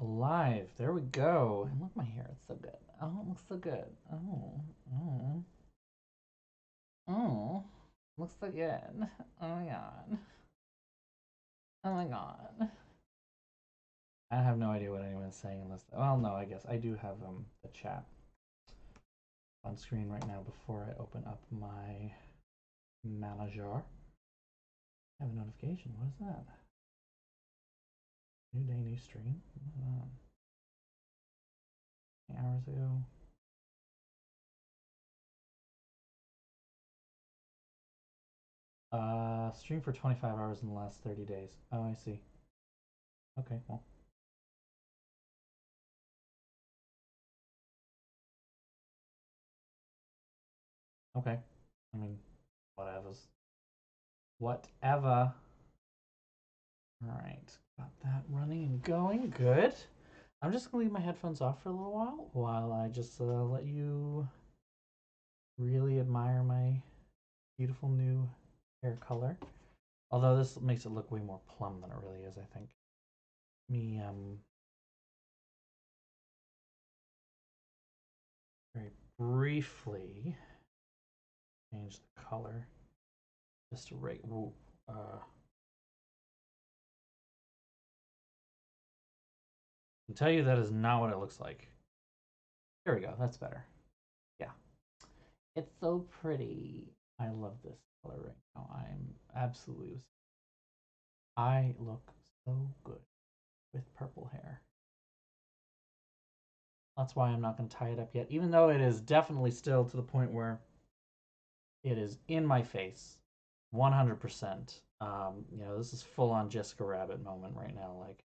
live. There we go. And look, my hair, it's so good. Oh, it looks so good. Oh, looks so good. Oh my god. Oh my god. I have no idea what anyone's saying unless, well, no, I guess I do have the chat on screen right now before I open up my manager. I have a notification. What is that? New day, new stream? What is that? 8 hours ago. Stream for 25 hours in the last 30 days. Oh, I see. Okay, well. Okay. I mean, whatever. Whatever. Alright. Got that running and going. Good. I'm just going to leave my headphones off for a little while I just let you really admire my beautiful new hair color. Although this makes it look way more plumb than it really is, I think. Me, very briefly change the color just to rate. I can tell you that is not what it looks like. There we go. That's better. Yeah. It's so pretty. I love this color right now. I'm absolutely. I look so good with purple hair. That's why I'm not going to tie it up yet, even though it is definitely still to the point where it is in my face 100%. This is full on Jessica Rabbit moment right now. Like,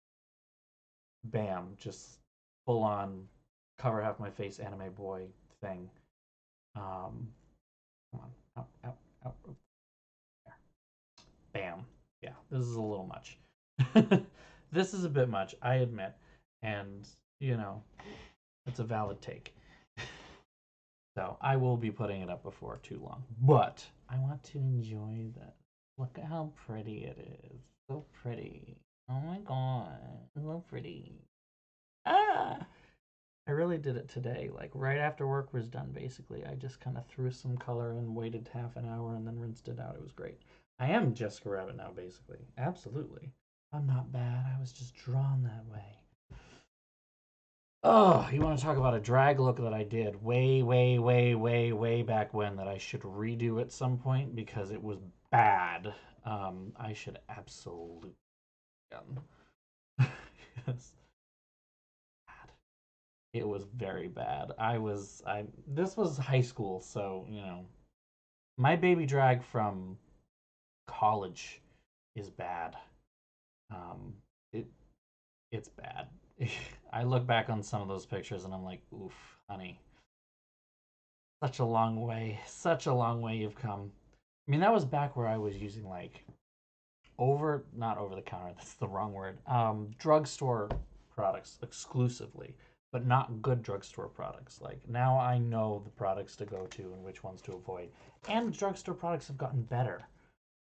bam, just full on cover half my face anime boy thing. Come on, out, out. There. Bam. Yeah, this is a little much. This is a bit much, I admit. And, it's a valid take. So I will be putting it up before too long. But I want to enjoy this. Look at how pretty it is. So pretty. Oh my god. So pretty. Ah! I really did it today. Like right after work was done, basically. I just kind of threw some color in, waited half an hour, and then rinsed it out. It was great. I am Jessica Rabbit now, basically. Absolutely. I'm not bad. I was just drawn that way. Oh, you want to talk about a drag look that I did way, way, way, way, way back when that I should redo at some point because it was bad. I should absolutely. Yes. It was very bad. This was high school, so, my baby drag from college is bad. Um, it it's bad. I look back on some of those pictures and I'm like, oof, honey, such a long way you've come. I mean, that was back where I was using like not over the counter, that's the wrong word. Drugstore products exclusively, but not good drugstore products. Like now I know the products to go to and which ones to avoid. And drugstore products have gotten better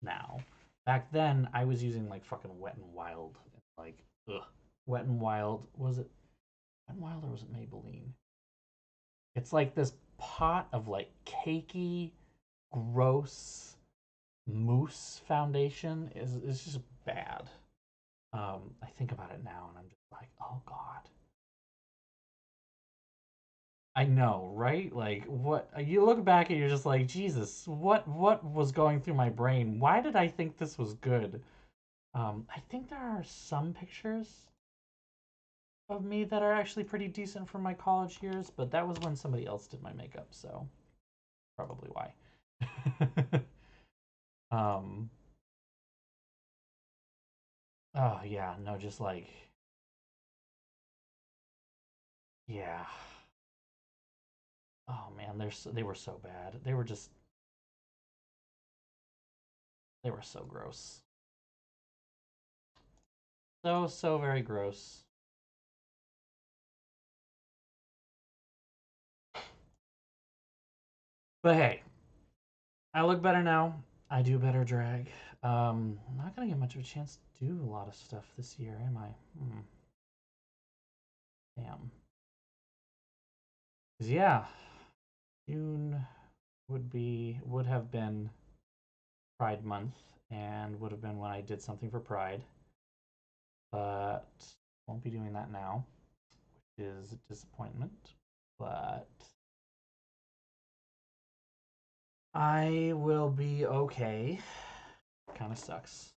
now. Back then I was using like fucking Wet and Wild. Like, ugh. Wet and Wild, was it Wet and Wild or was it Maybelline? It's like this pot of like cakey, gross mousse foundation is just bad. I think about it now and I'm just like, oh god. I know, right? Like what you look back and you're just like, Jesus, what was going through my brain? Why did I think this was good? I think there are some pictures of me that are actually pretty decent from my college years, but that was when somebody else did my makeup, so probably why. um oh yeah, no, just like yeah. Oh man, they were so bad. They were so gross. So very gross. But hey, I look better now. I do better drag. I'm not gonna get much of a chance to do a lot of stuff this year, am I? yeah, June would have been Pride Month and would have been when I did something for Pride, but won't be doing that now, which is a disappointment. But I will be okay. Kind of sucks.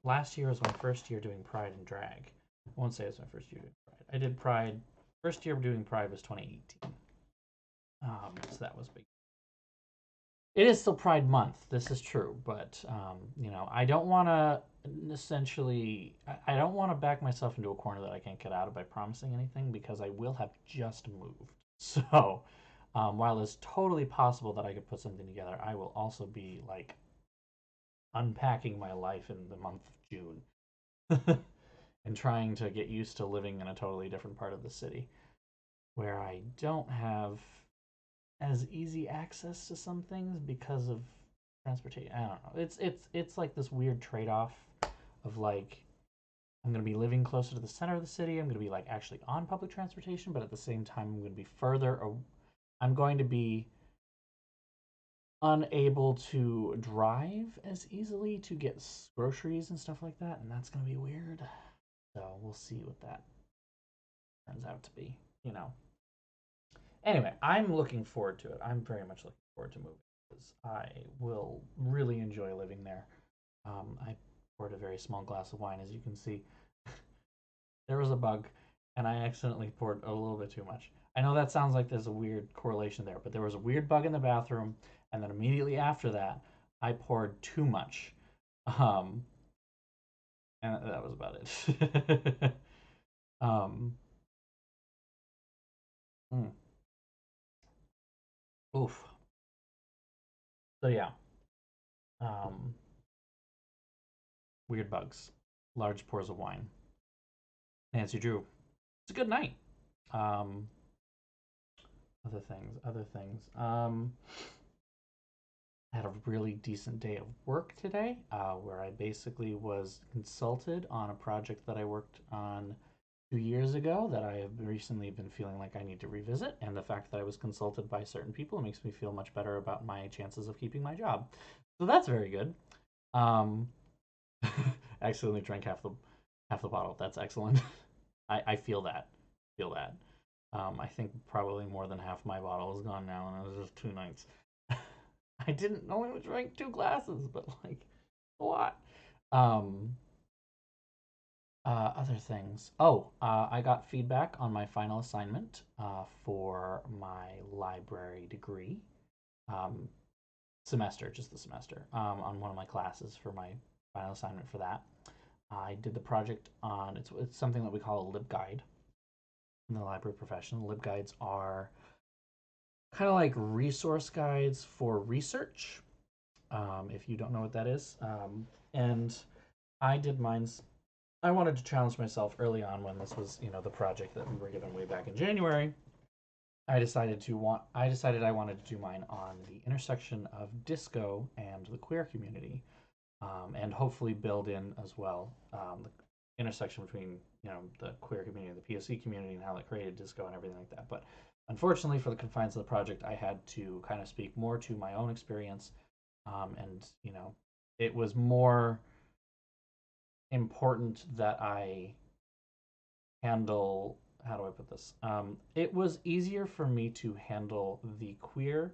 Last year was my first year doing Pride and drag. I won't say it was my first year doing Pride. I did Pride. First year doing Pride was 2018. So that was big. It is still Pride Month. This is true, but you know, I don't want to essentially. I don't want to back myself into a corner that I can't get out of by promising anything because I will have just moved. So, while it's totally possible that I could put something together, I will also be like unpacking my life in the month of June and trying to get used to living in a totally different part of the city where I don't have as easy access to some things because of transportation. I don't know. It's like this weird trade-off of like I'm going to be living closer to the center of the city. I'm going to be like actually on public transportation, but at the same time I'm going to be further I'm going to be unable to drive as easily to get groceries and stuff like that, and that's going to be weird. So we'll see what that turns out to be, you know. Anyway, I'm looking forward to it. I'm very much looking forward to moving because I will really enjoy living there. I poured a very small glass of wine, as you can see. There was a bug, and I accidentally poured a little bit too much. I know that sounds like there's a weird correlation there, but there was a weird bug in the bathroom, and then immediately after that, I poured too much. Um, and that was about it. um, mm, oof. So yeah, um, weird bugs, large pours of wine. Nancy Drew. It's a good night. Um, other things. I had a really decent day of work today, where I basically was consulted on a project that I worked on 2 years ago that I have recently been feeling like I need to revisit. And the fact that I was consulted by certain people makes me feel much better about my chances of keeping my job. So that's very good. Um, I accidentally drank half the bottle. That's excellent. I feel that. Feel that. I think probably more than half my bottle is gone now, and it was just 2 nights. I didn't know I was drank 2 glasses, but like a lot. Um, other things. Oh, I got feedback on my final assignment for my library degree um, semester, just the semester, on one of my classes for my final assignment for that. I did the project on it's something that we call a LibGuide in the library profession. LibGuides are kind of like resource guides for research. If you don't know what that is, and I did mine's. I wanted to challenge myself early on when this was, you know, the project that we were given way back in January. I decided I wanted to do mine on the intersection of disco and the queer community, and hopefully build in as well the intersection between, you know, the queer community and the POC community and how that created disco and everything like that. But unfortunately, for the confines of the project, I had to kind of speak more to my own experience, and you know, it was more important that I handle. How do I put this? It was easier for me to handle the queer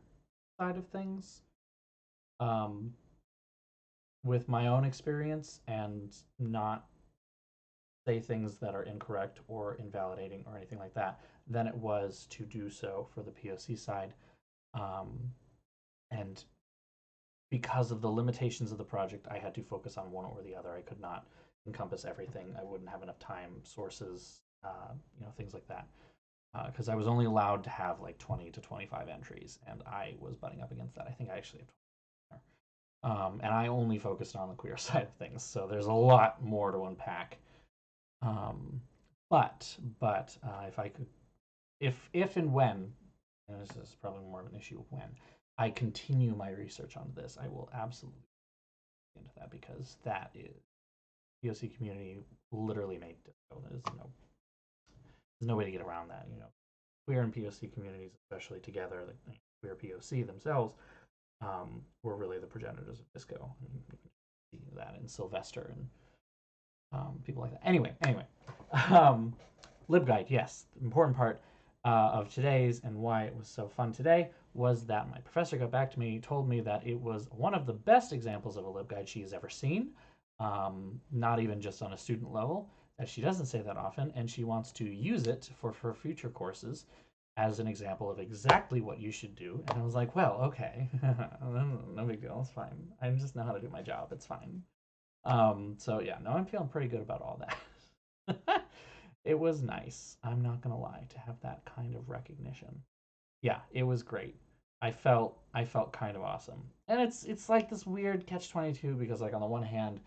side of things, um, with my own experience and not say things that are incorrect or invalidating or anything like that than it was to do so for the POC side. Um, and because of the limitations of the project, I had to focus on one or the other. I could not encompass everything. I wouldn't have enough time, sources, you know, things like that. Because I was only allowed to have like 20 to 25 entries, and I was butting up against that. I think I actually have 20 there. And I only focused on the queer side of things, so there's a lot more to unpack. Um, but if I could, if and when, and this is probably more of an issue of when I continue my research on this, I will absolutely get into that because that is POC community literally made disco. There's no way to get around that. You know, queer and POC communities, especially together, the queer POC themselves, were really the progenitors of disco. I mean, you can see that in Sylvester and people like that. Anyway, um, LibGuide, yes, the important part of today's and why it was so fun today was that my professor got back to me, told me that it was one of the best examples of a LibGuide she has ever seen, not even just on a student level, that she doesn't say that often, and she wants to use it for future courses as an example of exactly what you should do. And I was like, well, okay, no big deal, it's fine. I just know how to do my job, it's fine. So yeah, no, I'm feeling pretty good about all that. It was nice. I'm not gonna lie, to have that kind of recognition. Yeah, it was great. I felt kind of awesome. And it's like this weird catch-22 because like on the one hand,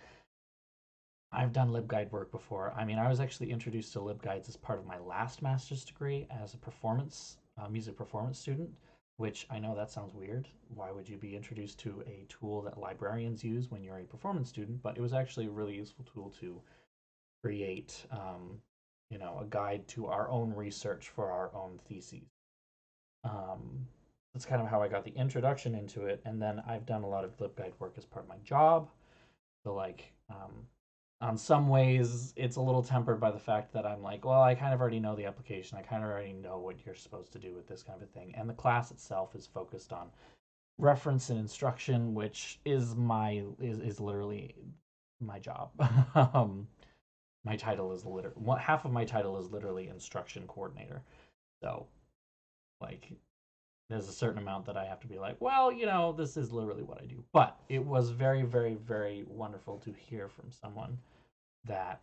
I've done LibGuide work before. I mean, I was actually introduced to LibGuides as part of my last master's degree as a music performance student, which I know that sounds weird. Why would you be introduced to a tool that librarians use when you're a performance student? But it was actually a really useful tool to create, a guide to our own research for our own theses. Um, that's kind of how I got the introduction into it, and then I've done a lot of LibGuide work as part of my job. So like, on some ways, it's a little tempered by the fact that I'm like, well, I kind of already know the application. I kind of already know what you're supposed to do with this kind of a thing. And the class itself is focused on reference and instruction, which is literally my job. My title is half of my title is literally instruction coordinator. So like there's a certain amount that I have to be like, well, this is literally what I do. But it was very, very, very wonderful to hear from someone that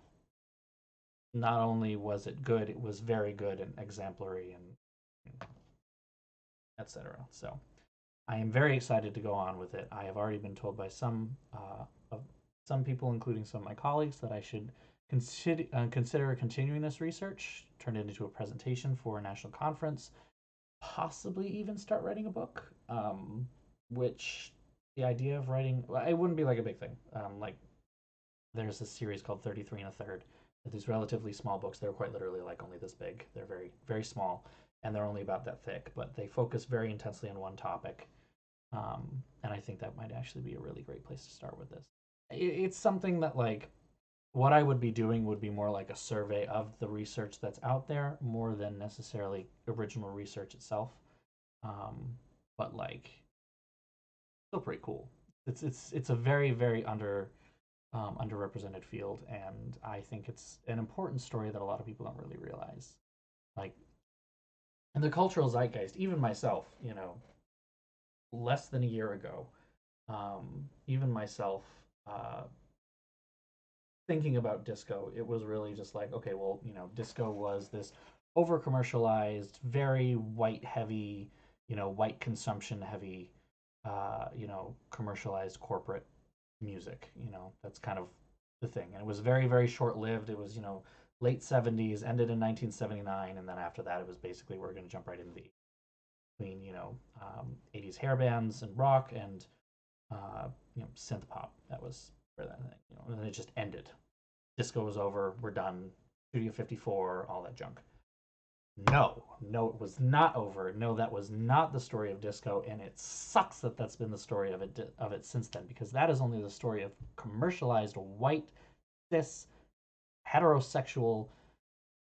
not only was it good, it was very good and exemplary and etc. So I am very excited to go on with it. I have already been told by some people, including some of my colleagues, that I should consider continuing this research, turn it into a presentation for a national conference, possibly even start writing a book. Which the idea of writing, well, it wouldn't be like a big thing. Like there's this series called 33 and a Third. These relatively small books. They're quite literally like only this big. They're very, very small, and they're only about that thick. But they focus very intensely on one topic, and I think that might actually be a really great place to start with this. It's something that like what I would be doing would be more like a survey of the research that's out there, more than necessarily original research itself. Um, but like, still pretty cool. It's a very very underrepresented field, and I think it's an important story that a lot of people don't really realize. Like in the cultural zeitgeist, even myself, less than a year ago, even myself, uh, thinking about disco, it was really just like, okay, well, disco was this over commercialized, very white heavy, white consumption heavy, commercialized corporate music. That's kind of the thing. And it was very, very short lived. It was, late 70s, ended in 1979. And then after that, it was basically we're going to jump right into the between, 80s hair bands and rock and, synth pop. That was where that thing, and then it just ended. Disco was over. We're done. Studio 54, all that junk. No, no, it was not over. No, that was not the story of disco, and it sucks that that's been the story of it since then, because that is only the story of commercialized white cis heterosexual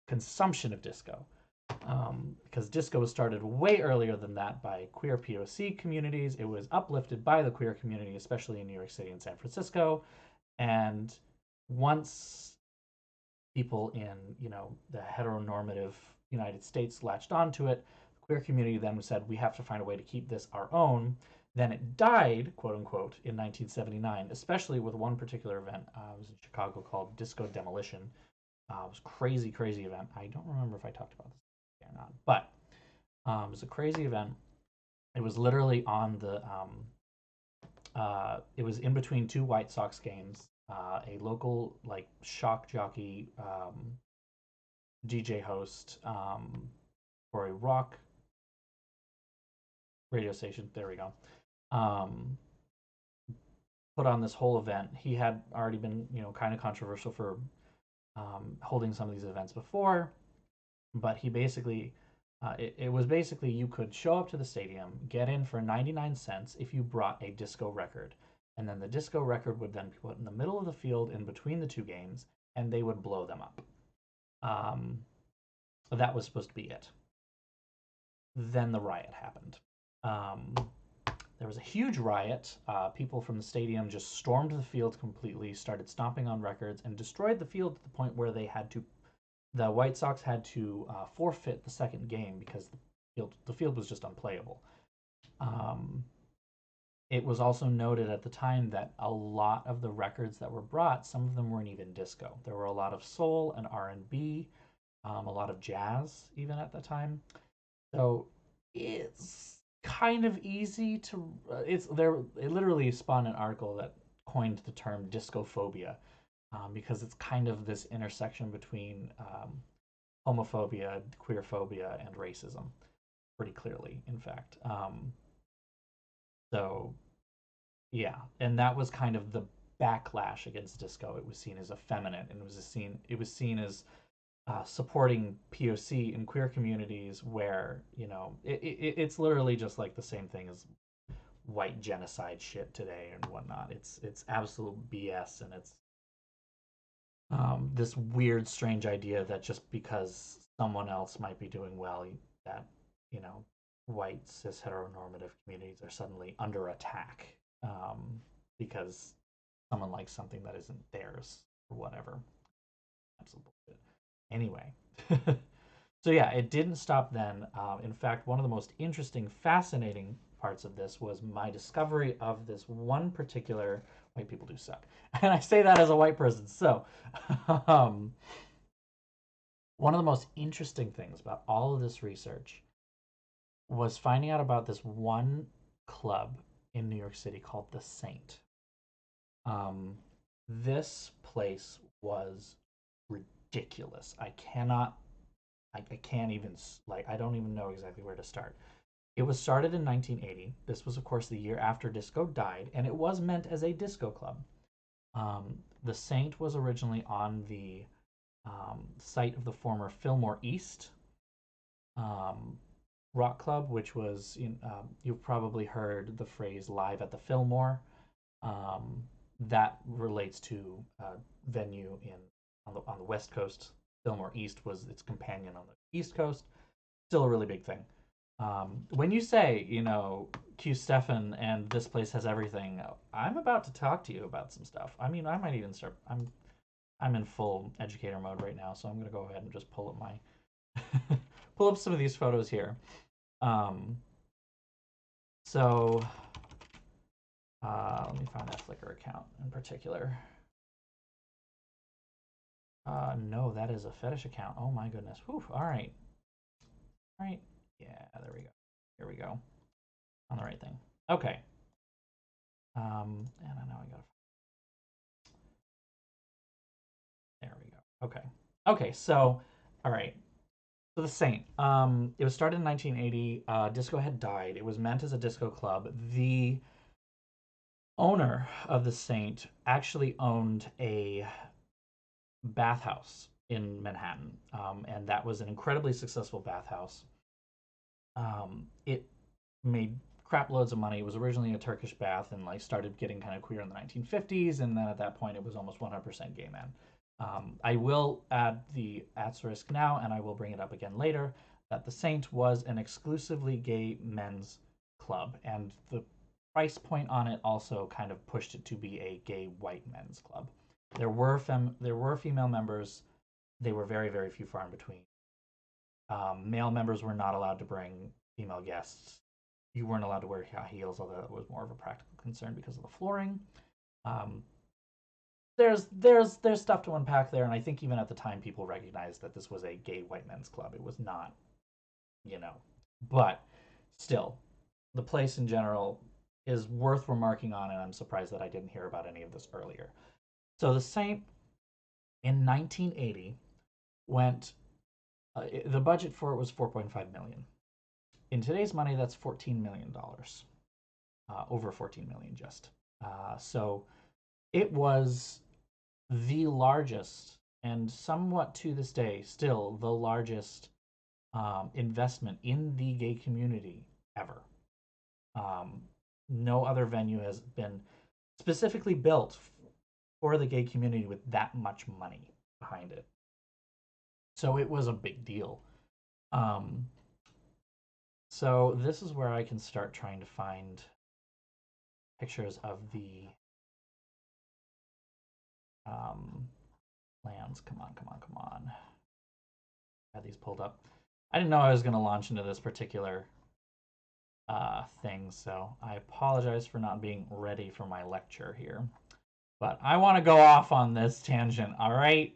consumption of disco. Because disco was started way earlier than that by queer POC communities. It was uplifted by the queer community, especially in New York City and San Francisco. And once people in the heteronormative United States latched onto it, the queer community then said we have to find a way to keep this our own. Then it died, quote unquote, in 1979, especially with one particular event. It was in Chicago called Disco Demolition. It was a crazy, crazy event. I don't remember if I talked about this or not, but it was a crazy event. It was literally on the it was in between two White Sox games. A local like shock jockey DJ host for a rock radio station. There we go. Um, put on this whole event. He had already been, kind of controversial for holding some of these events before, but he basically It was basically you could show up to the stadium, get in for 99 cents if you brought a disco record. And then the disco record would then be put in the middle of the field in between the two games, and they would blow them up. Um, that was supposed to be it. Then the riot happened. Um, there was a huge riot. People from the stadium just stormed the field completely, started stomping on records, and destroyed the field to the point where the White Sox had to forfeit the second game because the field was just unplayable. Um, it was also noted at the time that a lot of the records that were brought, some of them weren't even disco. There were a lot of soul and R&B, a lot of jazz even at the time. So it's kind of easy to it's there. It literally spawned an article that coined the term discophobia, because it's kind of this intersection between homophobia, queerphobia, and racism, pretty clearly, in fact. So yeah, and that was kind of the backlash against disco. It was seen as effeminate, and it was seen as supporting POC in queer communities, where it's literally just like the same thing as white genocide shit today and whatnot. It's absolute BS, and it's this weird, strange idea that just because someone else might be doing well, that you know, white cis heteronormative communities are suddenly under attack, because someone likes something that isn't theirs or whatever. Absolute bullshit. Anyway, so yeah, it didn't stop then. In fact, one of the most interesting, fascinating parts of this was my discovery of this one particular white people do suck, and I say that as a white person. So, um, one of the most interesting things about all of this research was finding out about this one club in New York City called the Saint. Um, this place was ridiculous. I can't even, like, I don't even know exactly where to start. It was started in 1980. This was, of course, the year after disco died, and it was meant as a disco club. The Saint was originally on the site of the former Fillmore East um, Rock Club, which was you've probably heard the phrase "live at the Fillmore." Um, that relates to a venue on the West Coast. Fillmore East was its companion on the East Coast. Still a really big thing. When you say, Q Stefan and this place has everything, I'm about to talk to you about some stuff. I mean, I might even start. I'm in full educator mode right now, so I'm gonna go ahead and just pull up pull up some of these photos here. Um, so let me find that Flickr account in particular. No, that is a fetish account. Oh my goodness. Whew. All right. All right. Yeah, there we go. Here we go. On the right thing. Okay. And I know I gotta. There we go. Okay. Okay. So, all right. So the Saint. It was started in 1980. Disco had died. It was meant as a disco club. The owner of the Saint actually owned a bathhouse in Manhattan, and that was an incredibly successful bathhouse. It made crap loads of money. It was originally a Turkish bath, and like started getting kind of queer in the 1950s, and then at that point it was almost 100% gay men. I will add the asterisk now, and I will bring it up again later, that the Saint was an exclusively gay men's club, and the price point on it also kind of pushed it to be a gay white men's club. There were female members. They were very, very few, far in between. Male members were not allowed to bring female guests. You weren't allowed to wear high heels, although that was more of a practical concern because of the flooring. Um, there's stuff to unpack there, and I think even at the time people recognized that this was a gay white men's club. It was not, you know, but still, the place in general is worth remarking on, and I'm surprised that I didn't hear about any of this earlier. So the Saint in 1980 went. The budget for it was 4.5 million. In today's money, that's $14 million, over 14 million just. So it was the largest, and somewhat to this day, still the largest investment in the gay community ever. Um, no other venue has been specifically built for the gay community with that much money behind it. So it was a big deal. Um, so this is where I can start trying to find pictures of the um, lands. Come on, come on, come on. I had these pulled up. I didn't know I was going to launch into this particular thing, so I apologize for not being ready for my lecture here. But I want to go off on this tangent, all right?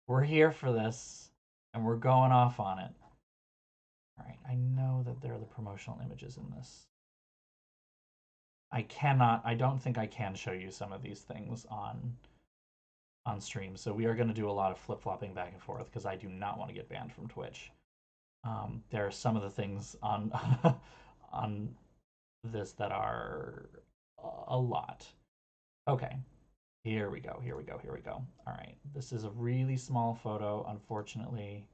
We're here for this, and we're going off on it. All right, I know that there are the promotional images in this. I don't think I can show you some of these things on stream, so we are going to do a lot of flip-flopping back and forth because I do not want to get banned from Twitch. There are some of the things on on this that are a lot. Okay, here we go, here we go, here we go. All right, this is a really small photo, unfortunately.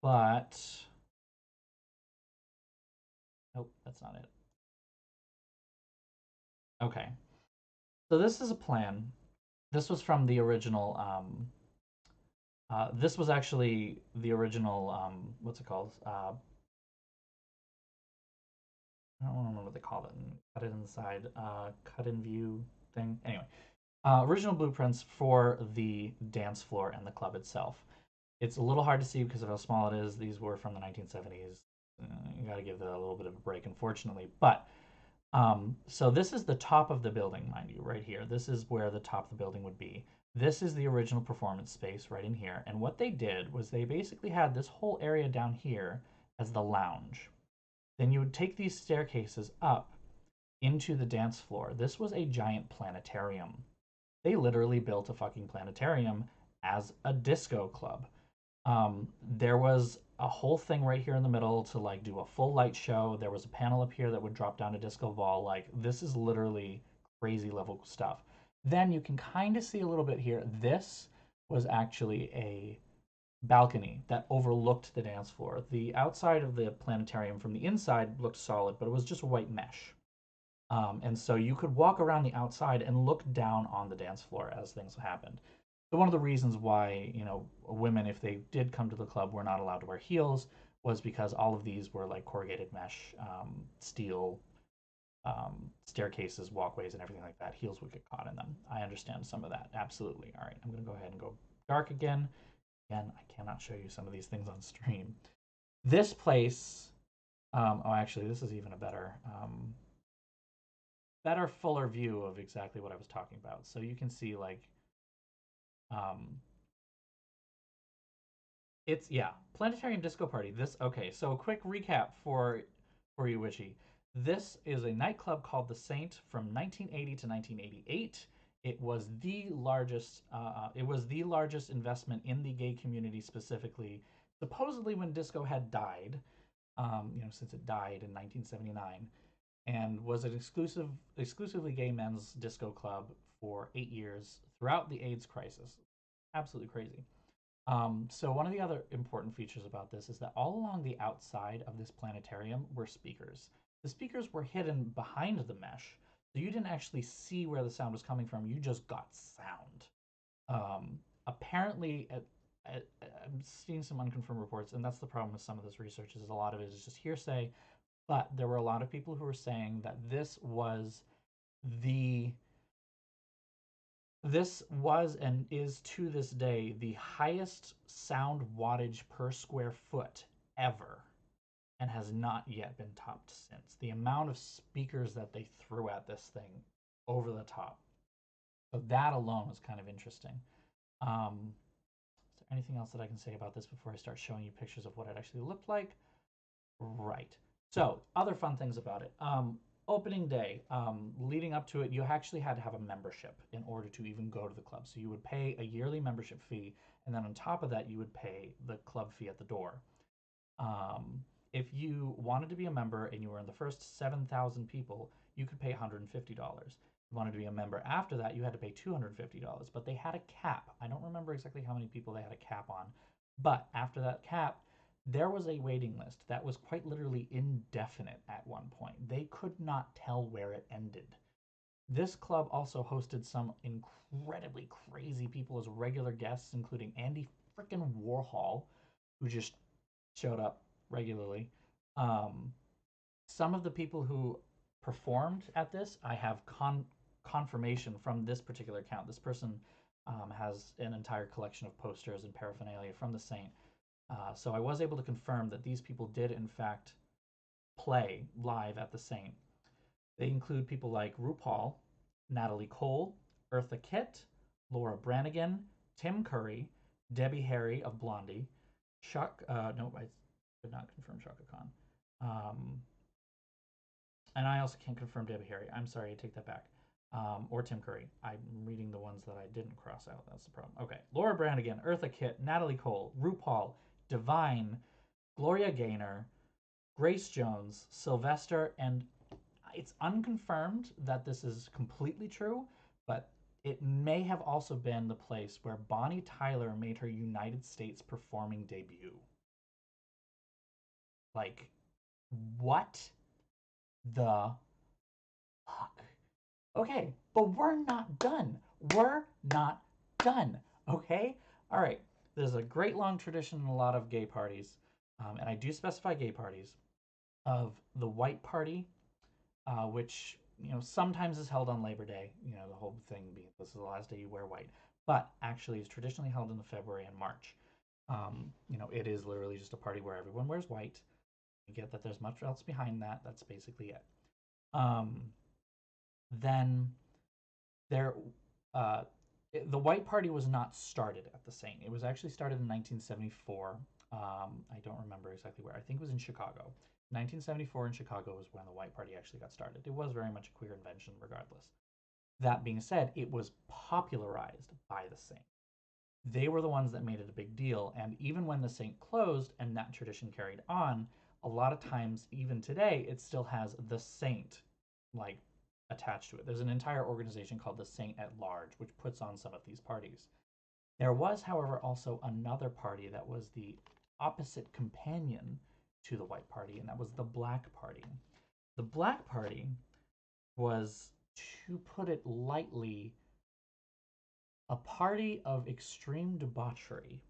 But, nope, that's not it. Okay, so this is a plan. This was from the original, this was actually the original, what's it called? I don't remember what they called it. Cut it inside, cut in view thing. Anyway, original blueprints for the dance floor and the club itself. It's a little hard to see because of how small it is. These were from the 1970s. You got to give that a little bit of a break, unfortunately. But so this is the top of the building, mind you, right here. This is where the top of the building would be. This is the original performance space right in here. And what they did was they basically had this whole area down here as the lounge. Then you would take these staircases up into the dance floor. This was a giant planetarium. They literally built a fucking planetarium as a disco club. There was a whole thing right here in the middle to like do a full light show. There was a panel up here that would drop down a disco ball. Like this is literally crazy level stuff. Then you can kind of see a little bit here. This was actually a balcony that overlooked the dance floor. The outside of the planetarium from the inside looked solid, but it was just white mesh. And so you could walk around the outside and look down on the dance floor as things happened. So one of the reasons why, you know, women, if they did come to the club, were not allowed to wear heels was because all of these were like corrugated mesh, steel staircases, walkways, and everything like that. Heels would get caught in them. I understand some of that. Absolutely. All right, I'm going to go ahead and go dark again. Again, I cannot show you some of these things on stream. This place, oh, actually, this is even a better, fuller view of exactly what I was talking about. So you can see like, um, it's yeah, Planetarium Disco Party. This okay. So a quick recap for you, Witchy. This is a nightclub called The Saint from 1980 to 1988. It was the largest. It was the largest investment in the gay community specifically. Supposedly, when disco had died, since it died in 1979, and was an exclusively gay men's disco club for 8 years throughout the AIDS crisis. Absolutely crazy. So one of the other important features about this is that all along the outside of this planetarium were speakers. The speakers were hidden behind the mesh, so you didn't actually see where the sound was coming from. You just got sound. Apparently, I'm seeing some unconfirmed reports, and that's the problem with some of this research. Is a lot of it is just hearsay. But there were a lot of people who were saying that the this was and is to this day the highest sound wattage per square foot ever and has not yet been topped since. The amount of speakers that they threw at this thing over the top. So that alone was kind of interesting. Is there anything else that I can say about this before I start showing you pictures of what it actually looked like? Right. So, other fun things about it. Opening day, leading up to it, you actually had to have a membership in order to even go to the club. So you would pay a yearly membership fee, and then on top of that, you would pay the club fee at the door. Um, if you wanted to be a member and you were in the first 7,000 people, you could pay $150. If you wanted to be a member after that, you had to pay $250, but they had a cap. I don't remember exactly how many people they had a cap on, But after that cap, there was a waiting list that was quite literally indefinite at one point. They could not tell where it ended. This club also hosted some incredibly crazy people as regular guests, including Andy frickin' Warhol, who just showed up regularly. Um, some of the people who performed at this, I have confirmation from this particular account. This person has an entire collection of posters and paraphernalia from the Saint. So I was able to confirm that these people did, in fact, play live at the Saint. They include people like RuPaul, Natalie Cole, Eartha Kitt, Laura Branigan, Tim Curry, Debbie Harry of Blondie, no, I did not confirm Shaka Khan. And I also can't confirm Debbie Harry. I'm sorry, I take that back. Or Tim Curry. I'm reading the ones that I didn't cross out. That's the problem. Okay. Laura Branigan, Eartha Kitt, Natalie Cole, RuPaul, Divine, Gloria Gaynor, Grace Jones, Sylvester, and it's unconfirmed that this is completely true, but it may have also been the place where Bonnie Tyler made her United States performing debut. Like, what the fuck? Okay, but we're not done. We're not done. Okay? All right. There's a great long tradition in a lot of gay parties, and I do specify gay parties, of the white party, which sometimes is held on Labor Day. The whole thing being this is the last day you wear white, but actually is traditionally held in the February and March. It is literally just a party where everyone wears white. You get that there's much else behind that. That's basically it. Then there, uh, the white party was not started at the Saint. It was actually started in 1974. I don't remember exactly where. I think it was in Chicago. 1974 in Chicago was when the white party actually got started. It was very much a queer invention, regardless. That being said, it was popularized by the Saint. They were the ones that made it a big deal. And even when the Saint closed and that tradition carried on, a lot of times, even today, it still has the Saint like attached to it. There's an entire organization called the Saint at Large, which puts on some of these parties. There was, however, also another party that was the opposite companion to the White Party, and that was the Black Party. The Black Party was, to put it lightly, a party of extreme debauchery.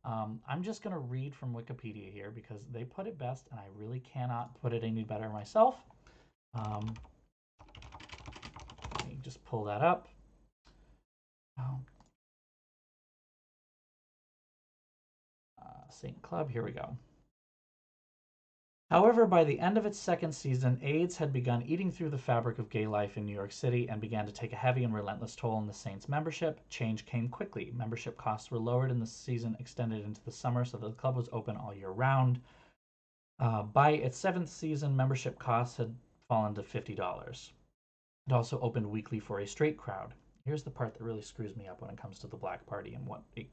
I'm just going to read from Wikipedia here because they put it best, and I really cannot put it any better myself. Let me just pull that up. Saint Club, here we go. However, by the end of its second season, AIDS had begun eating through the fabric of gay life in New York City and began to take a heavy and relentless toll on the Saints' membership. Change came quickly. Membership costs were lowered and the season extended into the summer so the club was open all year round. By its seventh season, membership costs had fallen to $50. It also opened weekly for a straight crowd. Here's the part that really screws me up when it comes to the Black Party and what it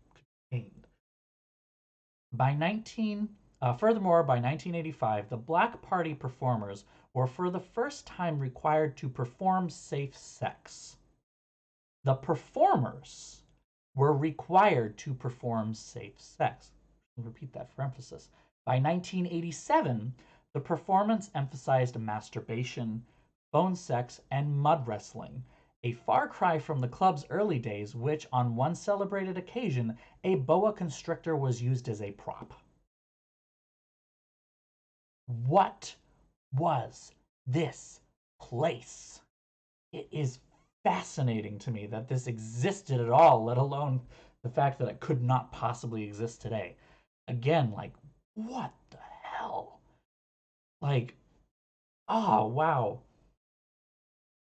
contained. Furthermore, by 1985, the Black Party performers were for the first time required to perform safe sex. The performers were required to perform safe sex. I'll repeat that for emphasis. By 1987, the performance emphasized masturbation, phone sex, and mud wrestling, a far cry from the club's early days, which, on one celebrated occasion, a boa constrictor was used as a prop. What was this place? It is fascinating to me that this existed at all, let alone the fact that it could not possibly exist today. Again, like, what the hell? Like, oh, wow.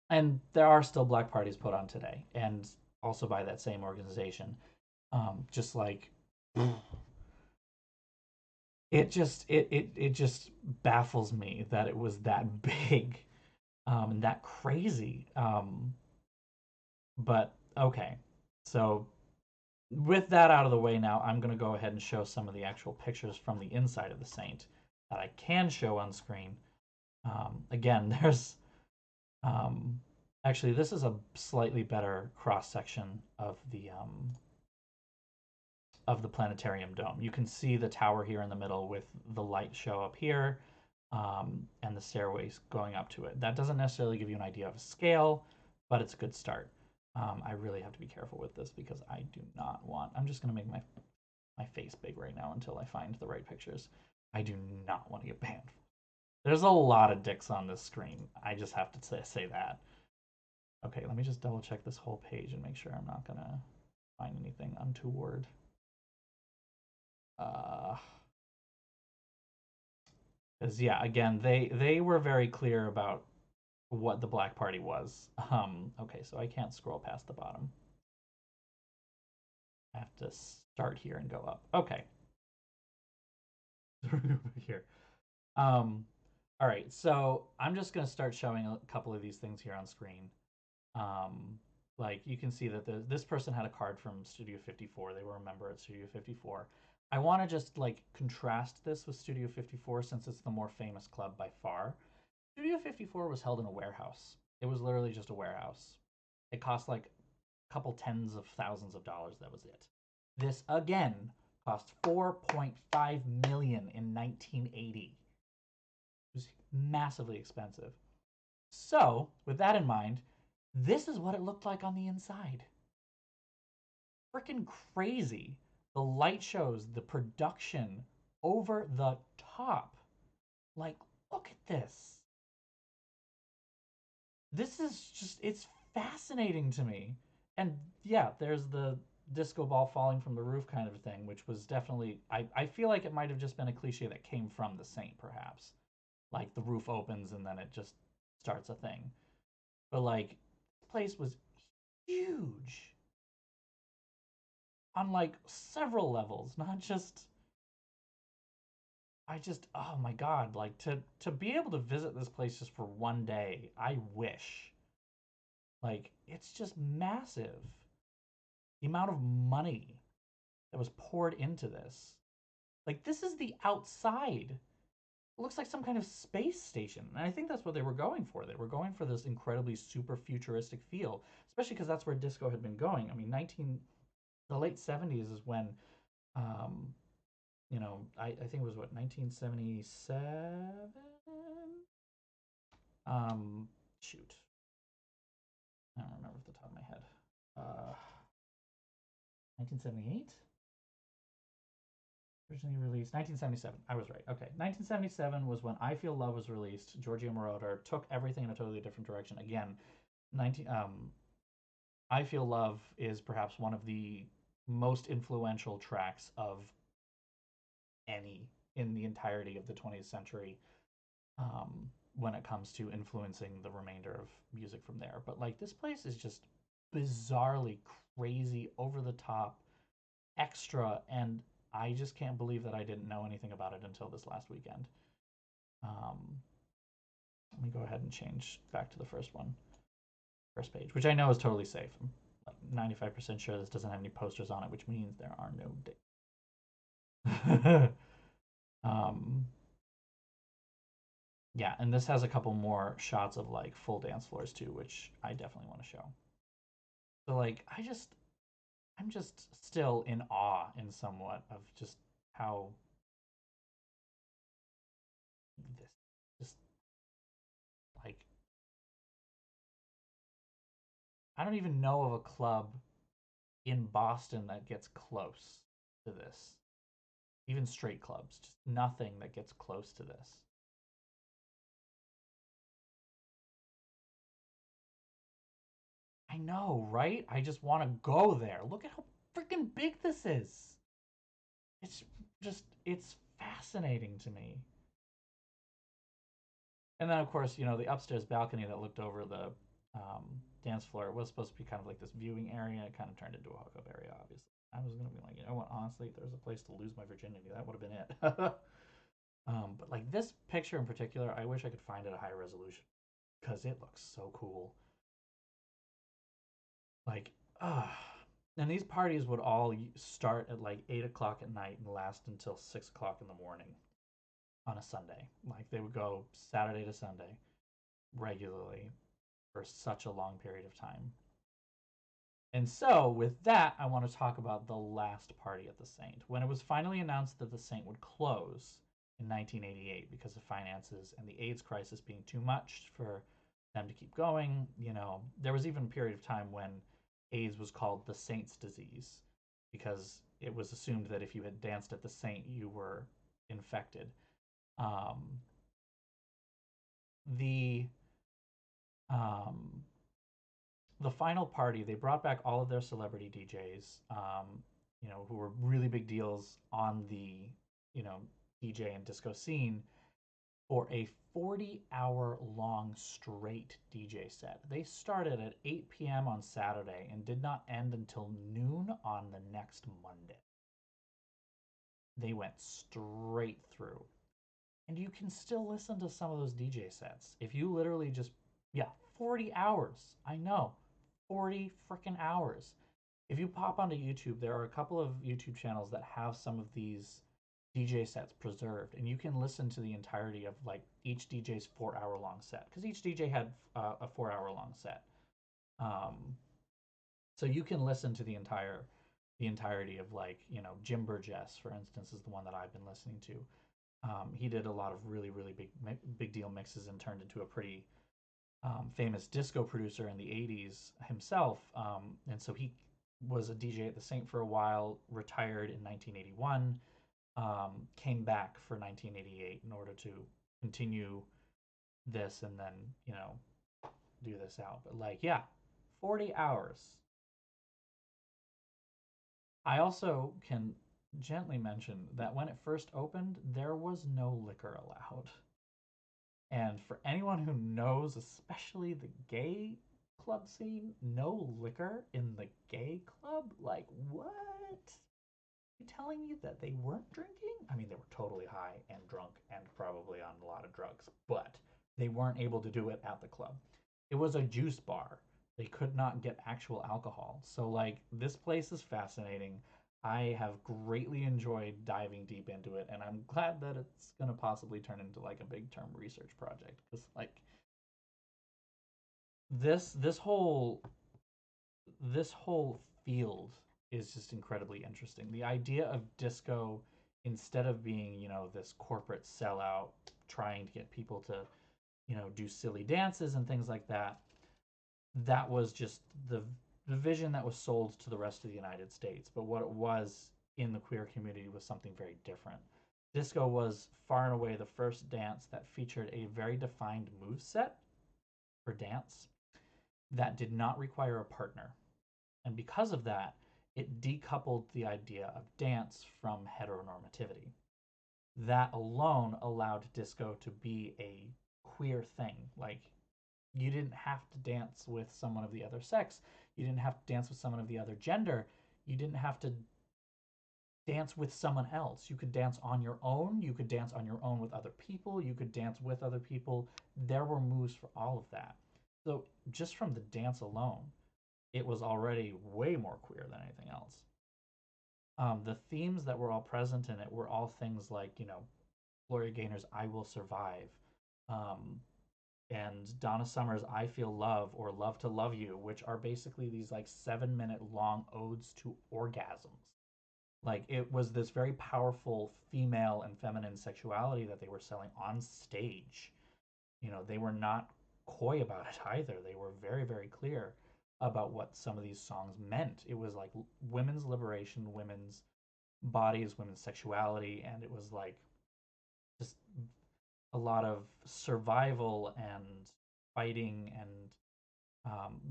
And there are still black parties put on today, and also by that same organization. Just like it just baffles me that it was that big, and that crazy. But okay, so with that out of the way now, I'm going to go ahead and show some of the actual pictures from the inside of the Saint that I can show on screen. Again, there's actually this is a slightly better cross section of the of the planetarium dome. You can see the tower here in the middle with the light show up here, and the stairways going up to it. That doesn't necessarily give you an idea of scale, but it's a good start. I really have to be careful with this because I do not want. I'm just going to make my face big right now until I find the right pictures. I do not want to get banned. There's a lot of dicks on this screen. I just have to say that. Okay, let me just double check this whole page and make sure I'm not going to find anything untoward. Because yeah, again, they were very clear about what the Black Party was. Okay, so I can't scroll past the bottom. I have to start here and go up. Okay. Here. All right, so I'm just going to start showing a couple of these things here on screen. Like you can see that this person had a card from Studio 54. They were a member at Studio 54. I want to just like contrast this with Studio 54 since it's the more famous club by far. Studio 54 was held in a warehouse. It was literally just a warehouse. It cost like a couple tens of thousands of dollars. That was it. This again cost 4.5 million in 1980. It was massively expensive. So, with that in mind, this is what it looked like on the inside. Freaking crazy. The light shows, the production, over the top. Like, look at this. This is just, it's fascinating to me. And yeah, there's the disco ball falling from the roof kind of thing, which was definitely, I feel like it might have just been a cliche that came from the Saint, perhaps. Like the roof opens and then it just starts a thing. But like, this place was huge on like several levels, not just. Oh my god, like to be able to visit this place just for one day, I wish. Like, it's just massive. The amount of money that was poured into this. Like, this is the outside. It looks like some kind of space station. And I think that's what they were going for. They were going for this incredibly super futuristic feel, especially because that's where disco had been going. I mean, the late 70s is when, um, I think it was what, 1977? Shoot. I don't remember off the top of my head. 1978? Originally released 1977. I was right. Okay, 1977 was when I Feel Love was released. Giorgio Moroder took everything in a totally different direction. Again, 19 I Feel Love is perhaps one of the most influential tracks of any in the entirety of the 20th century, when it comes to influencing the remainder of music from there. But like, this place is just bizarrely crazy, over the top, extra, and I just can't believe that I didn't know anything about it until this last weekend. Let me go ahead and change back to the first page, which I know is totally safe. I'm like 95% sure this doesn't have any posters on it, which means there are no dates. Yeah, and this has a couple more shots of like full dance floors too, which I definitely want to show. So like, I'm just still in awe in somewhat of just how this just like, I don't even know of a club in Boston that gets close to this. Even straight clubs, just nothing that gets close to this. I know, right? I just want to go there. Look at how freaking big this is. It's it's fascinating to me. And then, of course, the upstairs balcony that looked over the dance floor was supposed to be kind of like this viewing area. It kind of turned into a hookup area, obviously. I was going to be like, you know what, honestly, if there's a place to lose my virginity, that would have been it. But like, this picture in particular, I wish I could find it at a high resolution because it looks so cool. Like, and these parties would all start at like 8 o'clock at night and last until 6 o'clock in the morning on a Sunday. Like, they would go Saturday to Sunday regularly for such a long period of time. And so, with that, I want to talk about the last party at the Saint. When it was finally announced that the Saint would close in 1988 because of finances and the AIDS crisis being too much for them to keep going, there was even a period of time when AIDS was called the Saint's disease because it was assumed that if you had danced at the Saint, you were infected. Um, the um, the final party, they brought back all of their celebrity DJs, who were really big deals on the, you know, DJ and disco scene for a 40-hour long straight DJ set. They started at 8 p.m. on Saturday and did not end until noon on the next Monday. They went straight through. And you can still listen to some of those DJ sets. If you literally just, yeah, 40 hours. I know, 40 freaking hours. If you pop onto YouTube, there are a couple of YouTube channels that have some of these DJ sets preserved, and you can listen to the entirety of like each DJ's 4 hour long set because each DJ had a 4 hour long set. Um, so you can listen to the entirety of like Jim Burgess, for instance, is the one that I've been listening to. He did a lot of really really big deal mixes and turned into a pretty famous disco producer in the 80s himself. And so he was a DJ at the Saint for a while, retired in 1981, came back for 1988 in order to continue this and then, do this out. But like, yeah, 40 hours. I also can gently mention that when it first opened, there was no liquor allowed. And for anyone who knows, especially the gay club scene, no liquor in the gay club? Like, what? You telling me that they weren't drinking? I mean, they were totally high and drunk and probably on a lot of drugs, but they weren't able to do it at the club. It was a juice bar. They could not get actual alcohol. So, like, this place is fascinating. I have greatly enjoyed diving deep into it, and I'm glad that it's going to possibly turn into like a big term research project because, like, this whole this whole field is just incredibly interesting. The idea of disco, instead of being, this corporate sellout trying to get people to, do silly dances and things like that, that was just the vision that was sold to the rest of the United States. But what it was in the queer community was something very different. Disco was far and away the first dance that featured a very defined move set for dance that did not require a partner. And because of that, it decoupled the idea of dance from heteronormativity. That alone allowed disco to be a queer thing. Like, you didn't have to dance with someone of the other sex, you didn't have to dance with someone of the other gender, you didn't have to dance with someone else. You could dance on your own, you could dance on your own with other people, you could dance with other people. There were moves for all of that. So, just from the dance alone, it was already way more queer than anything else. The themes that were all present in it were all things like, Gloria Gaynor's I Will Survive, um, and Donna Summer's I Feel Love or Love to Love You, which are basically these like 7 minute long odes to orgasms. Like, it was this very powerful female and feminine sexuality that they were selling on stage. They were not coy about it either. They were very, very clear about what some of these songs meant. It was like women's liberation, women's bodies, women's sexuality, and it was like just a lot of survival and fighting, and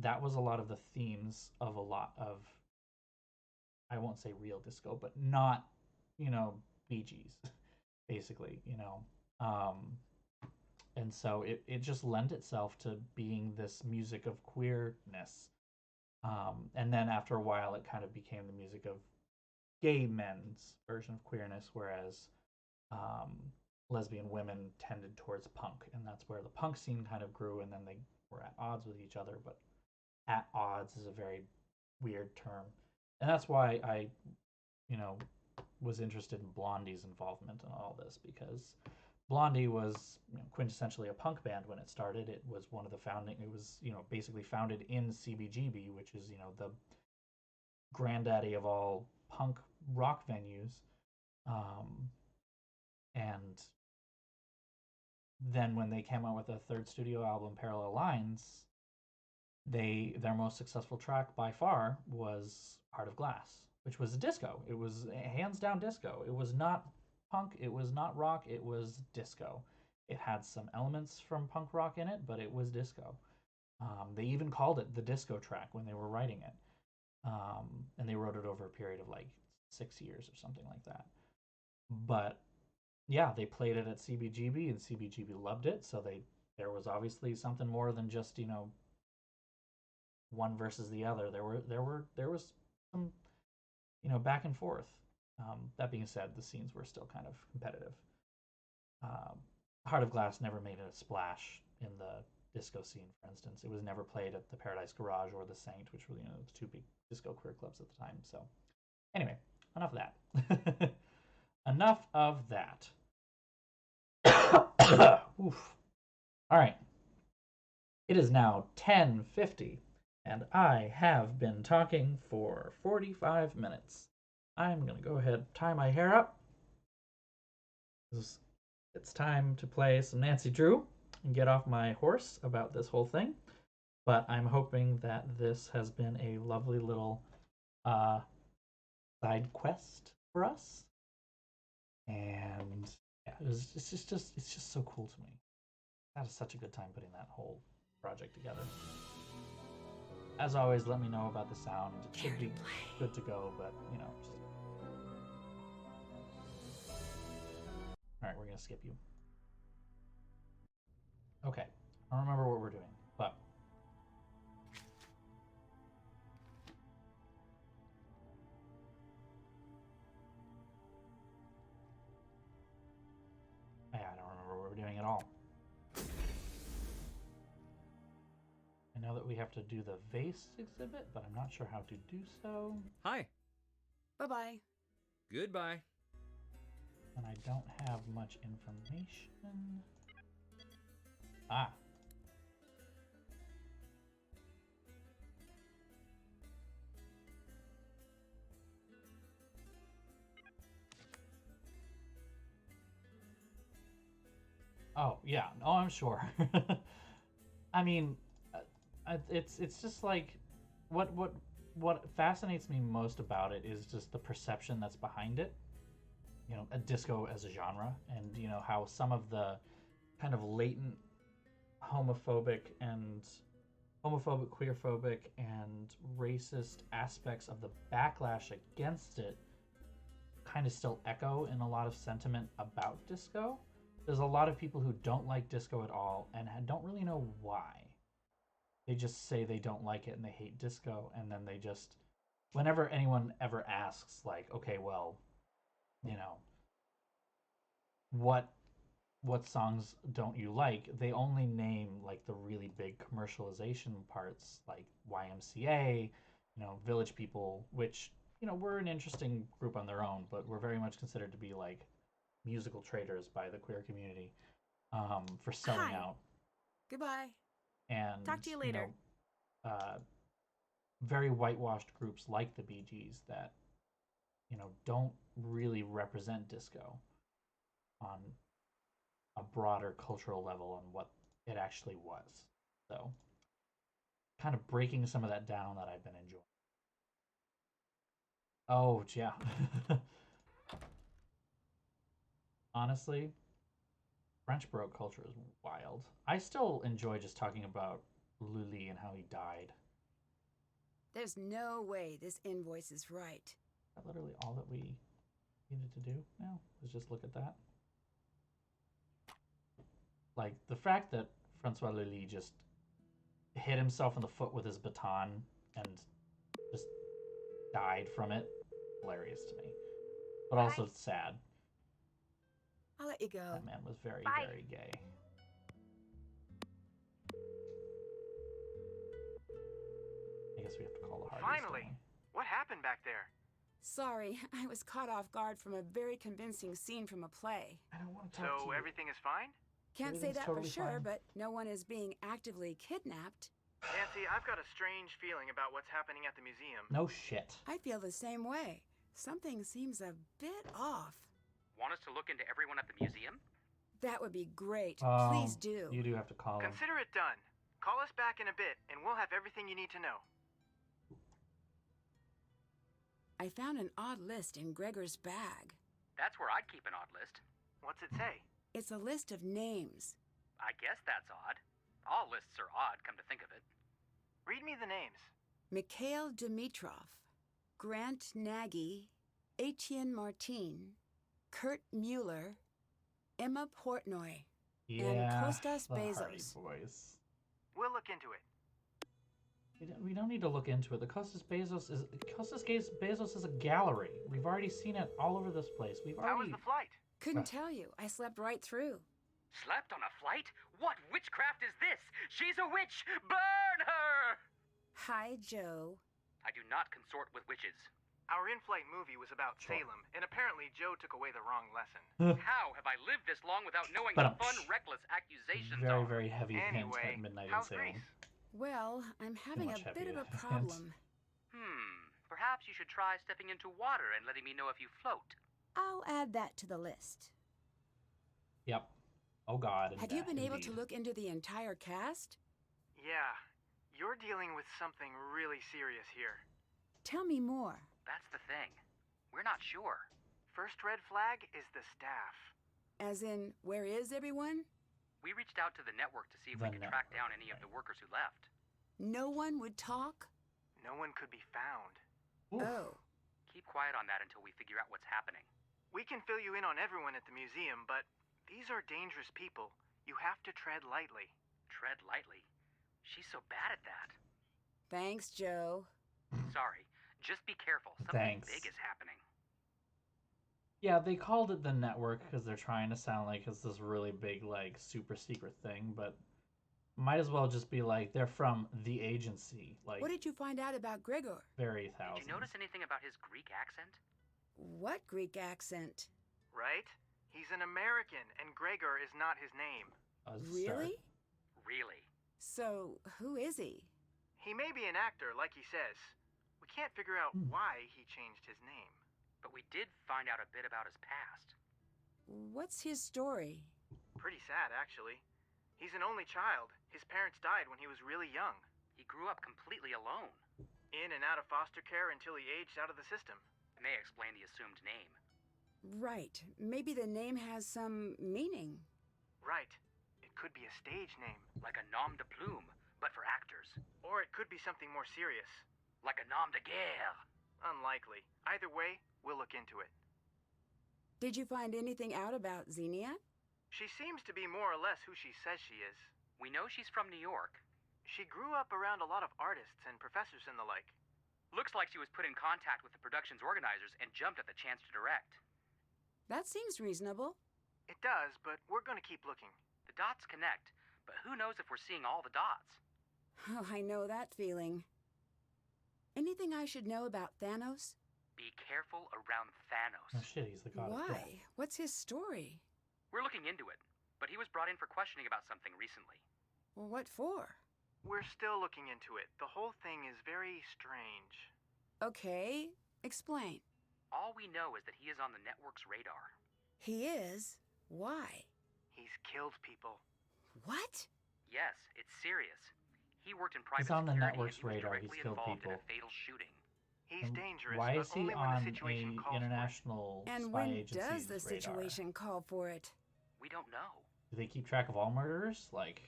that was a lot of the themes of a lot of, I won't say real disco, but not, Bee Gees, basically, Um, and so it just lent itself to being this music of queerness. And then after a while, it kind of became the music of gay men's version of queerness, whereas um, lesbian women tended towards punk, and that's where the punk scene kind of grew. And then they were at odds with each other, but at odds is a very weird term, and that's why I, you know, was interested in Blondie's involvement in all this because Blondie was quintessentially a punk band when it started. It was one of the founding. It was basically founded in CBGB, which is the granddaddy of all punk rock venues. Um, and then when they came out with a third studio album, Parallel Lines, their most successful track by far was Heart of Glass, which was disco. It was hands down disco. It was not punk, it was not rock, it was disco. It had some elements from punk rock in it, but it was disco. They even called it the disco track when they were writing it. And they wrote it over a period of like 6 years or something like that. But yeah, they played it at CBGB and CBGB loved it. So there was obviously something more than just one versus the other. There was some back and forth. That being said, the scenes were still kind of competitive. Um, Heart of Glass never made a splash in the disco scene, for instance. It was never played at the Paradise Garage or the Saint, which were the two big disco queer clubs at the time. So anyway, enough of that. Enough of that. Oof. All right. It is now 10:50, and I have been talking for 45 minutes. I'm going to go ahead and tie my hair up. It's time to play some Nancy Drew and get off my horse about this whole thing. But I'm hoping that this has been a lovely little side quest for us. And yeah, it's just so cool to me. I had such a good time putting that whole project together. As always, let me know about the sound. It should be good to go, but just... Alright, we're gonna skip you. Okay, I don't remember what we're doing, but yeah, I don't remember what we're doing at all. I know that we have to do the vase exhibit, but I'm not sure how to do so. Hi. Bye-bye. Goodbye. And I don't have much information. Ah. Oh, yeah. Oh, I'm sure. I mean, it's just like what fascinates me most about it is just the perception that's behind it. A disco as a genre, and how some of the kind of latent homophobic, queerphobic, and racist aspects of the backlash against it kind of still echo in a lot of sentiment about disco. There's a lot of people who don't like disco at all and don't really know why. They just say they don't like it and they hate disco, and then they just, whenever anyone ever asks, like, okay, well, what songs don't you like, they only name like the really big commercialization parts, like YMCA, Village People, which we're an interesting group on their own, but we're very much considered to be like musical traders by the queer community, for selling out. Goodbye. And talk to you later. Very whitewashed groups like the Bee Gees that don't really represent disco on a broader cultural level on what it actually was. So kind of breaking some of that down that I've been enjoying. Oh, yeah. Honestly, French Baroque culture is wild. I still enjoy just talking about Lully and how he died. There's no way this invoice is right. Is that literally all that we needed to do now? Was just look at that. Like, the fact that Francois Lully just hit himself in the foot with his baton and just died from it, hilarious to me. But also sad. I'll let you go. That man was very, very gay. I guess we have to call the Hardys. Finally! What happened back there? Sorry, I was caught off guard from a very convincing scene from a play. I don't want to talk to you. So everything is fine? Can't say that totally for sure, fine. but no one is being actively kidnapped. Nancy, I've got a strange feeling about what's happening at the museum. No shit. I feel the same way. Something seems a bit off. Want us to look into everyone at the museum? That would be great. Oh, Please do. You do have to call him. Consider it done. Call us back in a bit, and we'll have everything you need to know. I found an odd list in Gregor's bag. That's where I'd keep an odd list. What's it say? It's a list of names. I guess that's odd. All lists are odd, come to think of it. Read me the names. Mikhail Dimitrov, Grant Nagy, Etienne Martin, Kurt Mueller, Emma Portnoy, and Kostas the Hardy Bezos. Boys. We'll look into it. We don't need to look into it. The Kostas Bezos is a gallery. We've already seen it all over this place. How was the flight? Couldn't tell you. I slept right through. Slept on a flight? What witchcraft is this? She's a witch! Burn her! Hi, Joe. I do not consort with witches. Our in-flight movie was about Salem, and apparently Joe took away the wrong lesson. How have I lived this long without knowing the fun, reckless accusations Very, are? very heavy hint Anyway, at Midnight in how's Salem. Greece? Well, I'm having a much bit of heavier a problem. Perhaps you should try stepping into water and letting me know if you float. I'll add that to the list. Yep. Oh God. Have you been able to indeed. look into the entire cast? Yeah, you're dealing with something really serious here. Tell me more. That's the thing. We're not sure. First red flag is the staff. As in, where is everyone? We reached out to the network to see if we could track down any of the workers who left. No one would talk? No one could be found. Oof. Oh. Keep quiet on that until we figure out what's happening. We can fill you in on everyone at the museum, but these are dangerous people. You have to tread lightly. Tread lightly. She's so bad at that. Thanks, Joe. Sorry. Just be careful. Something Thanks. big is happening. Yeah, they called it the network because they're trying to sound like it's this really big, like, super secret thing, but might as well just be like, they're from the agency. Like, What did you find out about Gregor? very thousand. Did you notice anything about his Greek accent? What Greek accent? Right? He's an American, and Gregor is not his name. Really? Really? So, who is he? He may be an actor, like he says. We can't figure out why he changed his name. But we did find out a bit about his past. What's his story? Pretty sad, actually. He's an only child. His parents died when he was really young. He grew up completely alone. In and out of foster care until he aged out of the system. It may explain the assumed name. Right. Maybe the name has some meaning. Right. It could be a stage name. Like a nom de plume, but for actors. Or it could be something more serious. Like a nom de guerre. Unlikely. Either way, we'll look into it. Did you find anything out about Xenia? She seems to be more or less who she says she is. We know she's from New York. She grew up around a lot of artists and professors and the like. Looks like she was put in contact with the production's organizers and jumped at the chance to direct. That seems reasonable. It does, but we're going to keep looking. The dots connect, but who knows if we're seeing all the dots? Oh, I know that feeling. Anything I should know about Thanos? Be careful around Thanos. Oh shit, he's the god of death. Why? What's his story? We're looking into it, but he was brought in for questioning about something recently. Well, what for? We're still looking into it. The whole thing is very strange. Okay, explain. All we know is that he is on the network's radar. He is? Why? He's killed people. What? Yes, it's serious. He worked in private He's on the security network's and he was radar. directly He's killed involved people. in a fatal shooting. He's And dangerous, why but is he only when on the situation a calls for it. international And spy when agency's does the radar? situation call for it? We don't know. Do they keep track of all murderers? Like,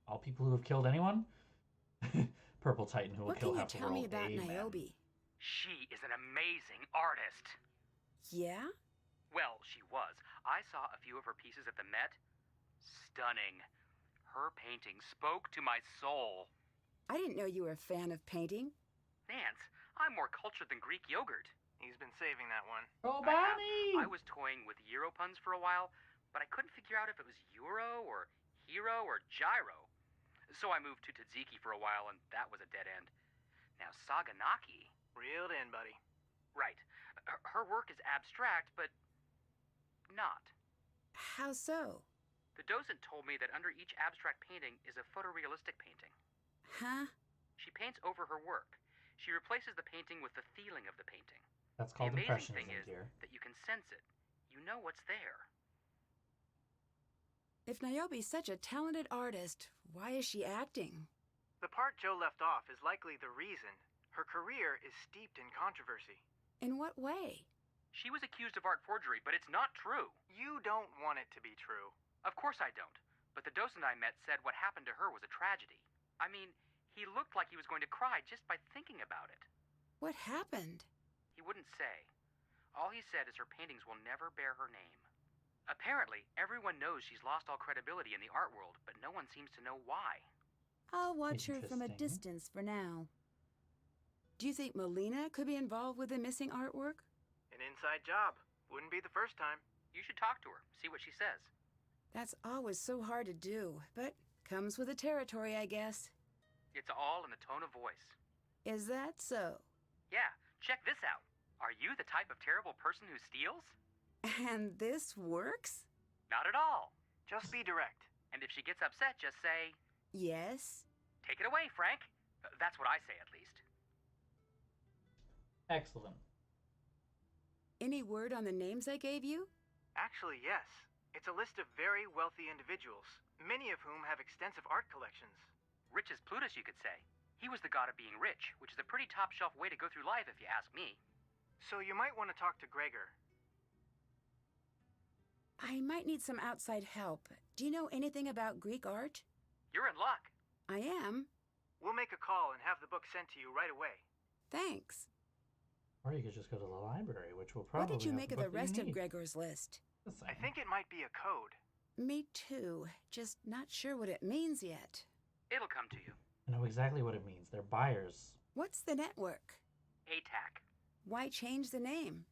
all people who have killed anyone? Purple Titan who will What kill can you half the tell world. me about Amen. Niobe? She is an amazing artist. Yeah? Well, she was. I saw a few of her pieces at the Met. Stunning. Her painting spoke to my soul. I didn't know you were a fan of painting. Nance, I'm more cultured than Greek yogurt. He's been saving that one. Oh, I have. Bonnie! I was toying with Euro puns for a while, but I couldn't figure out if it was Euro or Hero or Gyro. So I moved to Tzatziki for a while, and that was a dead end. Now, Saganaki... Reeled in, buddy. Right. Her work is abstract, but not. How so? The docent told me that under each abstract painting is a photorealistic painting. Huh? She paints over her work. She replaces the painting with the feeling of the painting. That's The called amazing thing impressionism, is dear. that you can sense it. You know what's there. If Niobe's such a talented artist, why is she acting? The part Joe left off is likely the reason. Her career is steeped in controversy. In what way? She was accused of art forgery, but it's not true. You don't want it to be true. Of course I don't. But the docent I met said what happened to her was a tragedy. I mean, he looked like he was going to cry just by thinking about it. What happened? He wouldn't say. All he said is her paintings will never bear her name. Apparently, everyone knows she's lost all credibility in the art world, but no one seems to know why. I'll watch her from a Interesting. distance for now. Do you think Melina could be involved with the missing artwork? An inside job. Wouldn't be the first time. You should talk to her, see what she says. That's always so hard to do, but comes with the territory, I guess. It's all in the tone of voice. Is that so? Yeah, check this out. Are you the type of terrible person who steals? And this works? Not at all. Just be direct. And if she gets upset, just say, Yes. "Take it away, Frank." That's what I say, at least. Excellent. Any word on the names I gave you? Actually, yes. It's a list of very wealthy individuals, many of whom have extensive art collections. Rich as Plutus, you could say. He was the god of being rich, which is a pretty top-shelf way to go through life if you ask me. So you might want to talk to Gregor. I might need some outside help. Do you know anything about Greek art? You're in luck. I am. We'll make a call and have the book sent to you right away. Thanks. Or you could just go to the library, which will What probably did you have make the of the book that you rest of need. Gregor's list? The I same. think it might be a code. Me too. Just not sure what it means yet. It'll come to you. I know exactly what it means. They're buyers. What's the network? ATAC. Why change the name?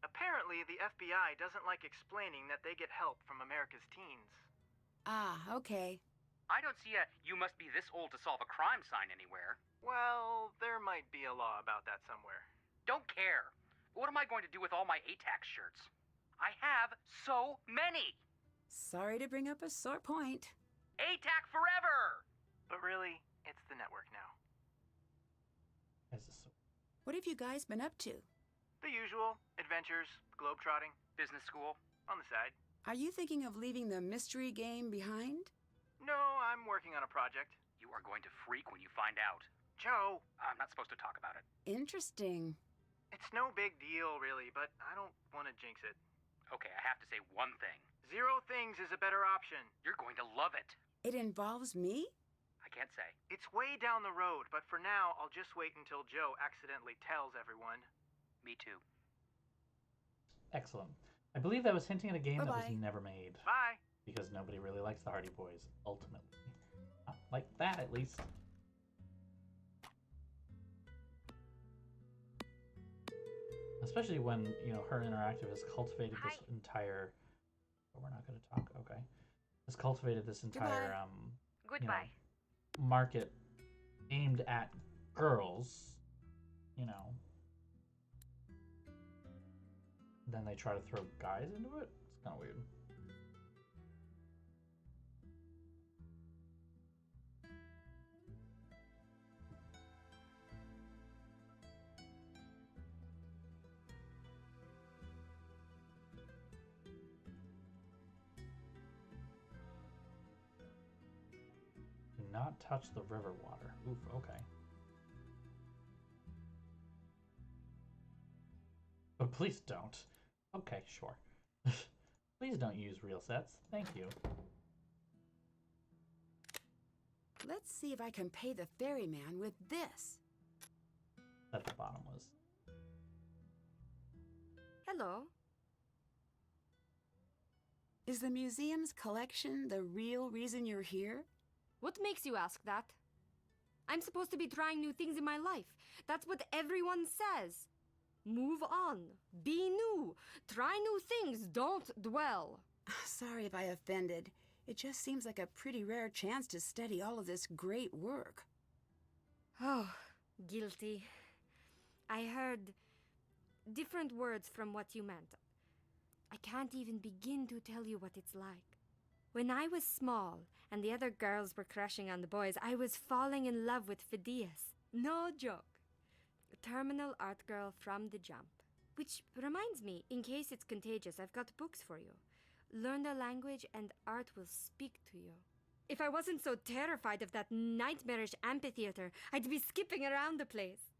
Apparently, the FBI doesn't like explaining that they get help from America's teens. Ah, okay. I don't see a "you must be this old to solve a crime" sign anywhere. Well, there might be a law about that somewhere. Don't care. What am I going to do with all my ATAC shirts? I have so many! Sorry to bring up a sore point. ATAC forever! But really, it's the network now. As a so- What have you guys been up to? The usual adventures, globetrotting, Business school. on the side. Are you thinking of leaving the mystery game behind? No, I'm working on a project. You are going to freak when you find out. Joe, I'm not supposed to talk about it. Interesting. it's no big deal, really, but I don't want to jinx it. Okay, I have to say one thing. 0 things is a better option. You're going to love it. It involves me? I can't say. It's way down the road, but for now, I'll just wait until Joe accidentally tells everyone. Me too. Excellent. I believe that was hinting at a game that Bye-bye. was never made. Bye! Because nobody really likes the Hardy Boys, ultimately. Not like that, at least. Especially when, you know, her interactive has cultivated this Hi. entire... Oh, we're not going to talk, okay. Has cultivated this entire, Goodbye. Goodbye. market aimed at girls, you know. Then they try to throw guys into it? It's kind of weird. Do not touch the river water. Oof, okay. But please don't. Okay, sure. Please don't use real sets. Thank you. Let's see if I can pay the ferryman with this. At the bottom was. Hello. Is the museum's collection the real reason you're here? What makes you ask that? I'm supposed to be trying new things in my life. That's what everyone says. Move on. Be new. Try new things. Don't dwell. Sorry if I offended. It just seems like a pretty rare chance to study all of this great work. Oh, guilty. I heard different words from what you meant. I can't even begin to tell you what it's like. When I was small and the other girls were crushing on the boys, I was falling in love with Phidias. No joke. Terminal art girl from the jump. Which reminds me, in case it's contagious, I've got books for you. Learn the language and art will speak to you. If I wasn't so terrified of that nightmarish amphitheater, I'd be skipping around the place.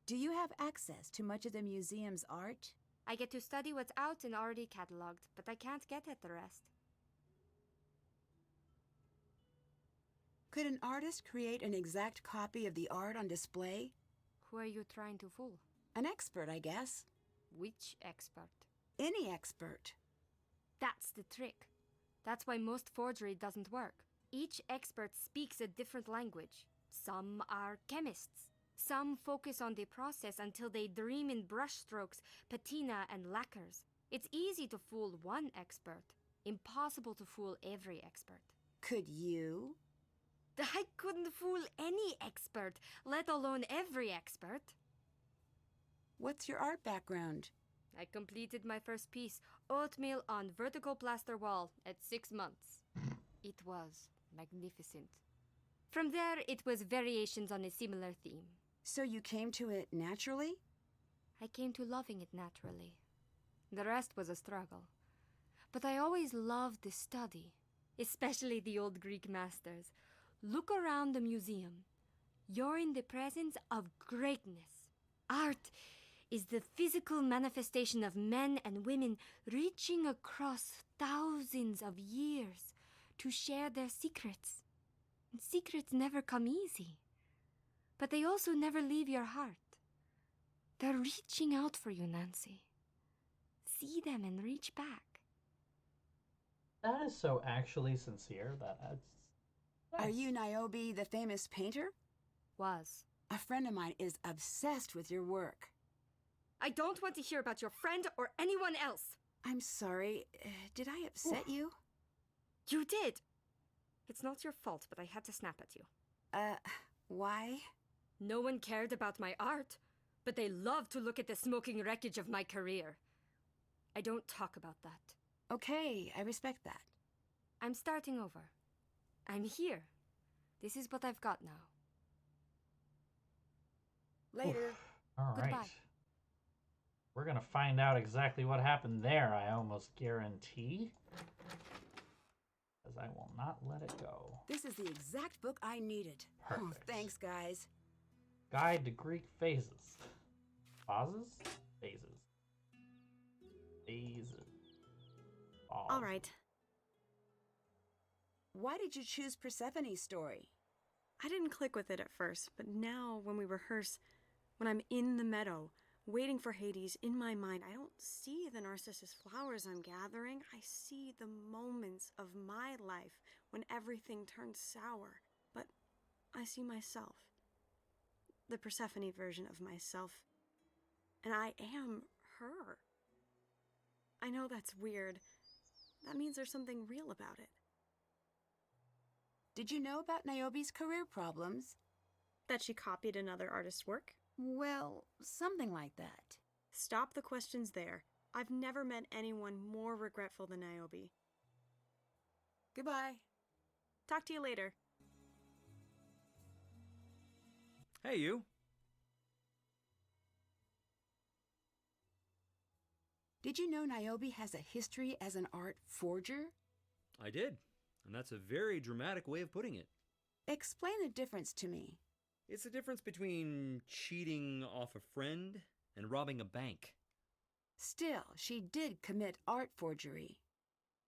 Do you have access to much of the museum's art? I get to study what's out and already catalogued, but I can't get at the rest. Could an artist create an exact copy of the art on display? Who are you trying to fool? An expert, I guess. Which expert? Any expert. That's the trick. That's why most forgery doesn't work. Each expert speaks a different language. Some are chemists. Some focus on the process until they dream in brushstrokes, patina, and lacquers. It's easy to fool one expert. Impossible to fool every expert. Could you? I couldn't fool any expert, let alone every expert. What's your art background? I completed my first piece, oatmeal on vertical plaster wall, at 6 months. It was magnificent. From there, it was variations on a similar theme. So you came to it naturally? I came to loving it naturally. The rest was a struggle. But I always loved the study, especially the old Greek masters. Look around the museum. You're in the presence of greatness. Art is the physical manifestation of men and women reaching across thousands of years to share their secrets. And secrets never come easy. But they also never leave your heart. They're reaching out for you, Nancy. See them and reach back. That is so actually sincere. That's Are you Niobe, the famous painter? Was. A friend of mine is obsessed with your work. I don't want to hear about your friend or anyone else. I'm sorry. Did I upset you? You did. It's not your fault, but I had to snap at you. Why? No one cared about my art, but they loved to look at the smoking wreckage of my career. I don't talk about that. Okay, I respect that. I'm starting over. I'm here. This is what I've got now. Later. All right. Goodbye. We're going to find out exactly what happened there, I almost guarantee. Because I will not let it go. This is the exact book I needed. Oh, Perfect. thanks, guys. Guide to Greek phases. Phases? Phases. Phases. All right. Why did you choose Persephone's story? I didn't click with it at first, but now when we rehearse, when I'm in the meadow, waiting for Hades, in my mind, I don't see the narcissus flowers I'm gathering. I see the moments of my life when everything turned sour. But I see myself. The Persephone version of myself. And I am her. I know that's weird. That means there's something real about it. Did you know about Niobe's career problems? That she copied another artist's work? Well, something like that. Stop the questions there. I've never met anyone more regretful than Niobe. Goodbye. Talk to you later. Hey, you. Did you know Niobe has a history as an art forger? I did, and that's a very dramatic way of putting it. Explain the difference to me. It's the difference between cheating off a friend and robbing a bank. Still, she did commit art forgery.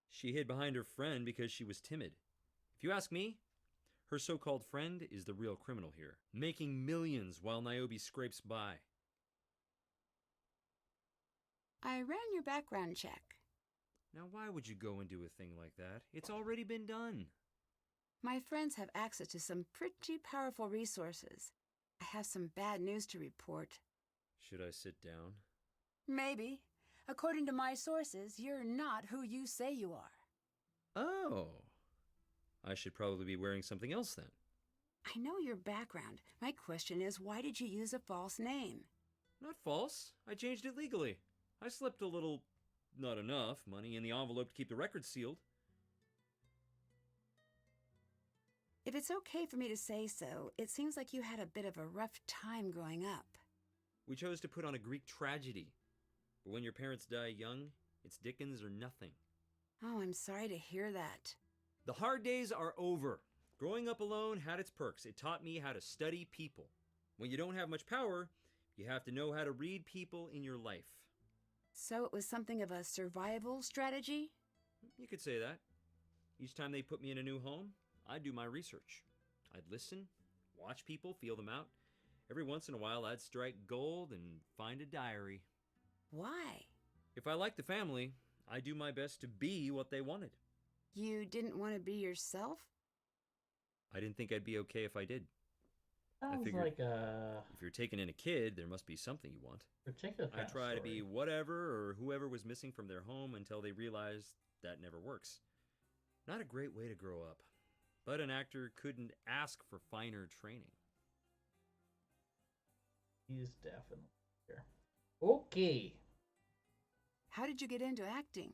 She hid behind her friend because she was timid. If you ask me, her so-called friend is the real criminal here, making millions while Niobe scrapes by. I ran your background check. Now why would you go and do a thing like that? It's already been done. My friends have access to some pretty powerful resources. I have some bad news to report. Should I sit down? Maybe. According to my sources, you're not who you say you are. Oh. I should probably be wearing something else then. I know your background. My question is, why did you use a false name? Not false. I changed it legally. I slipped a little not enough money in the envelope to keep the record sealed. If it's okay for me to say so, it seems like you had a bit of a rough time growing up. We chose to put on a Greek tragedy. But when your parents die young, it's Dickens or nothing. Oh, I'm sorry to hear that. The hard days are over. Growing up alone had its perks. It taught me how to study people. When you don't have much power, you have to know how to read people in your life. So it was something of a survival strategy? You could say that. Each time they put me in a new home, I'd do my research. I'd listen, watch people, feel them out. Every once in a while, I'd strike gold and find a diary. Why? If I liked the family, I'd do my best to be what they wanted. You didn't want to be yourself? I didn't think I'd be okay if I did. Sounds figured like a If you're taking in a kid, there must be something you want. particular kind I of try to be story. whatever or whoever was missing from their home until they realize that never works. Not a great way to grow up, but an actor couldn't ask for finer training. He's definitely here. Okay. How did you get into acting?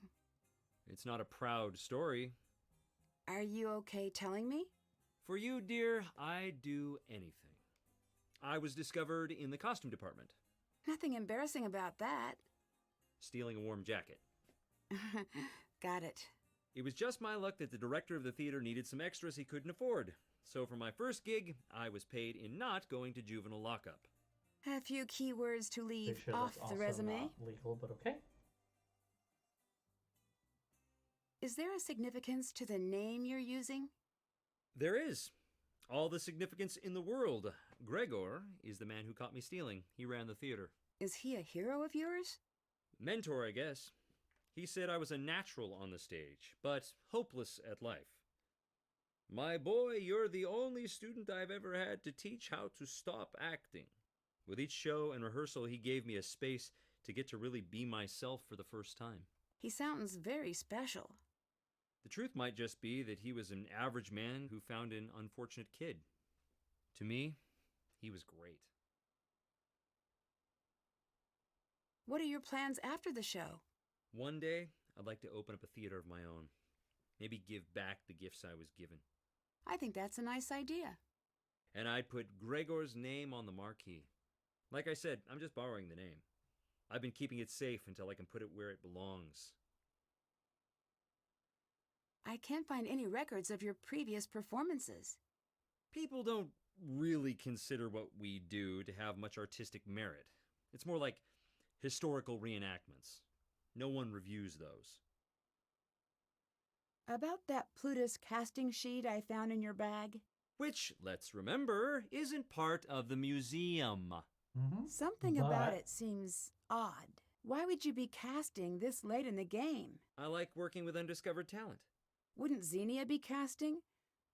It's not a proud story. Are you okay telling me? For you, dear, I'd do anything. I was discovered in the costume department, Nothing embarrassing about that. stealing a warm jacket. Got it. It was just my luck that the director of the theater needed some extras he couldn't afford. So for my first gig, I was paid in not going to juvenile lockup. A few keywords to Pretty leave sure off that's the also resume. not legal, but okay. Is there a significance to the name you're using? There is. All the significance in the world. Gregor is the man who caught me stealing. He ran the theater. Is he a hero of yours? Mentor, I guess. He said I was a natural on the stage, but hopeless at life. My boy, you're the only student I've ever had to teach how to stop acting. With each show and rehearsal, he gave me a space to get to really be myself for the first time. He sounds very special. The truth might just be that he was an average man who found an unfortunate kid. To me, he was great. What are your plans after the show? One day, I'd like to open up a theater of my own. Maybe give back the gifts I was given. I think that's a nice idea. And I'd put Gregor's name on the marquee. Like I said, I'm just borrowing the name. I've been keeping it safe until I can put it where it belongs. I can't find any records of your previous performances. People don't really consider what we do to have much artistic merit. It's more like historical reenactments. No one reviews those. About that Plutus casting sheet I found in your bag? Which, let's remember, isn't part of the museum. Something about But- it seems odd. Why would you be casting this late in the game? I like working with undiscovered talent. Wouldn't Xenia be casting?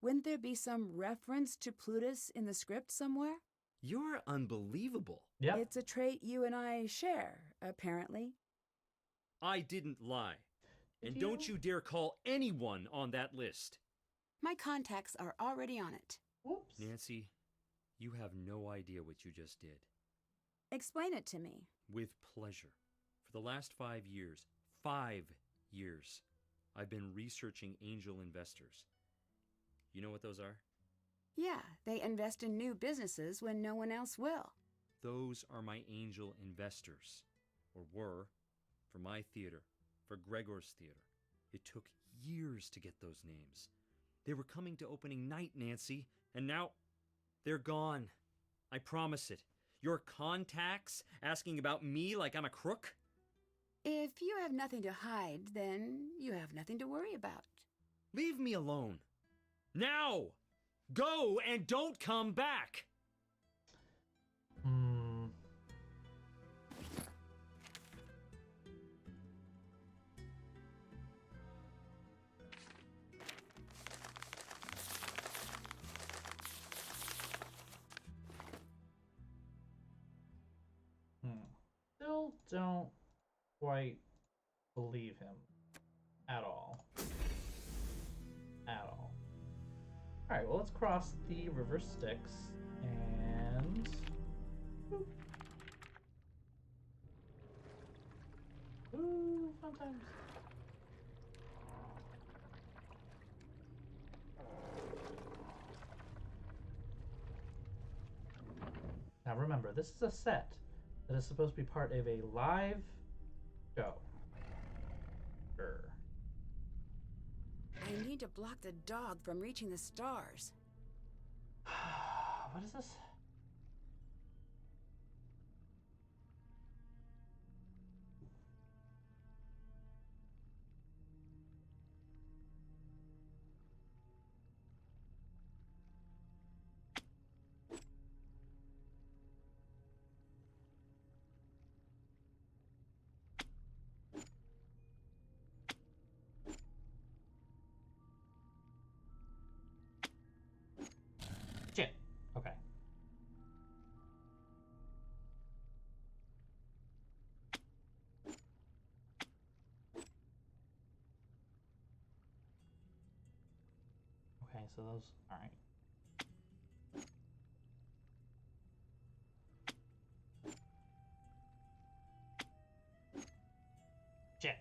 Wouldn't there be some reference to Plutus in the script somewhere? You're unbelievable. Yep. It's a trait you and I share, apparently. I didn't lie. And Did don't you? you dare call anyone on that list. My contacts are already on it. Whoops. Nancy, you have no idea what you just did. Explain it to me. With pleasure. For the last 5 years, I've been researching angel investors. You know what those are? Yeah, they invest in new businesses when no one else will. Those are my angel investors. Or were. For my theater. For Gregor's theater. It took years to get those names. They were coming to opening night, Nancy, and now they're gone. I promise it. Your contacts asking about me like I'm a crook? If you have nothing to hide, then you have nothing to worry about. Leave me alone. Now! Go and don't come back! Still don't quite believe him at all. At all. Alright, well, let's cross the river Styx and. Boop. Move sometimes. Now remember, this is a set that is supposed to be part of a live show. Sure. I need to block the dog from reaching the stars. What is this? Shit. Okay. Okay, so those, all right. Shit.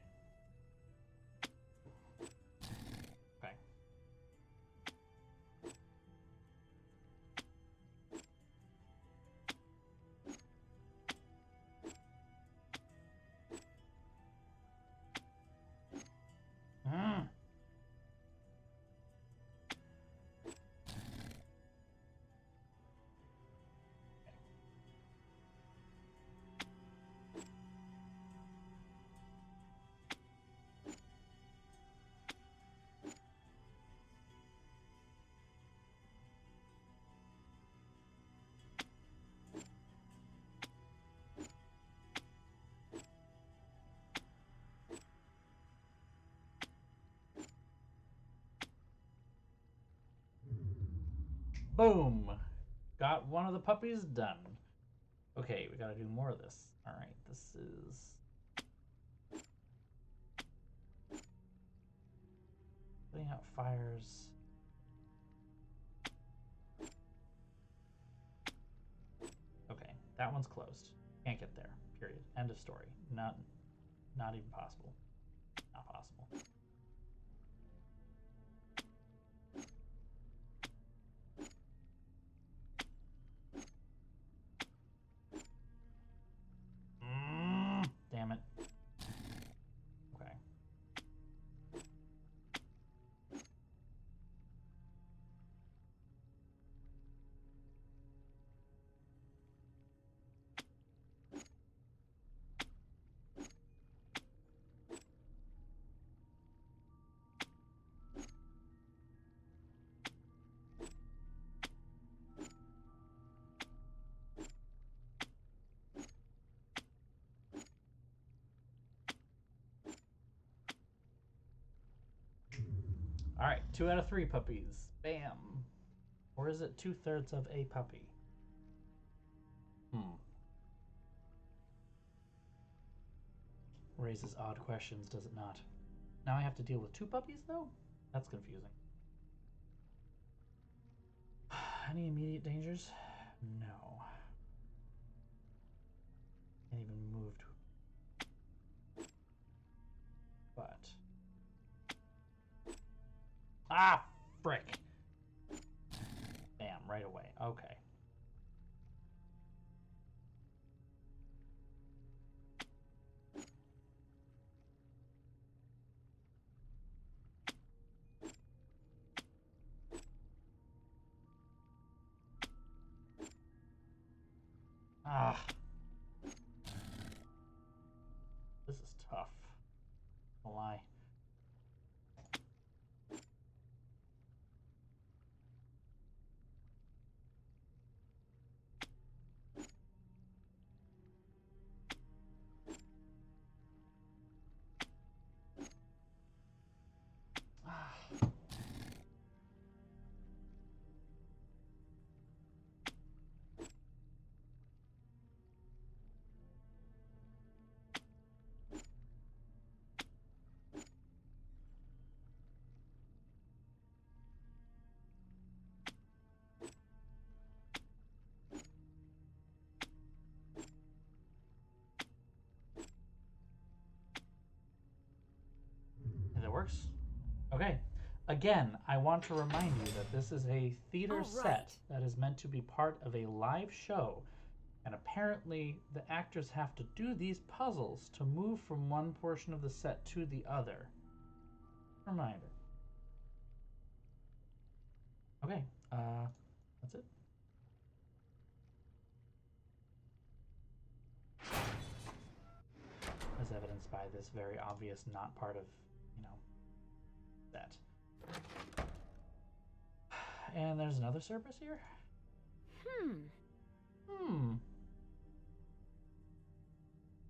Okay. Mm. Boom. Got one of the puppies done. Okay, we gotta do more of this. All right, this is putting out fires. Okay, that one's closed. Can't get there. Period. End of story. Not even possible. Not possible. Damn it. Okay. All right, 2 out of 3 puppies. Bam. Or is it 2/3 of a puppy? Raises odd questions, does it not? Now I have to deal with 2 puppies, though? That's confusing. Any immediate dangers? No. Can't even move to... But... Ah, frick. Bam, right away. Okay. Ah. This is tough. Don't lie. Again, I want to remind you that this is a theater Oh, right. set that is meant to be part of a live show, and apparently the actors have to do these puzzles to move from one portion of the set to the other. Reminder. Okay, that's it. As evidenced by this very obvious not part of, that. And there's another Cerberus here?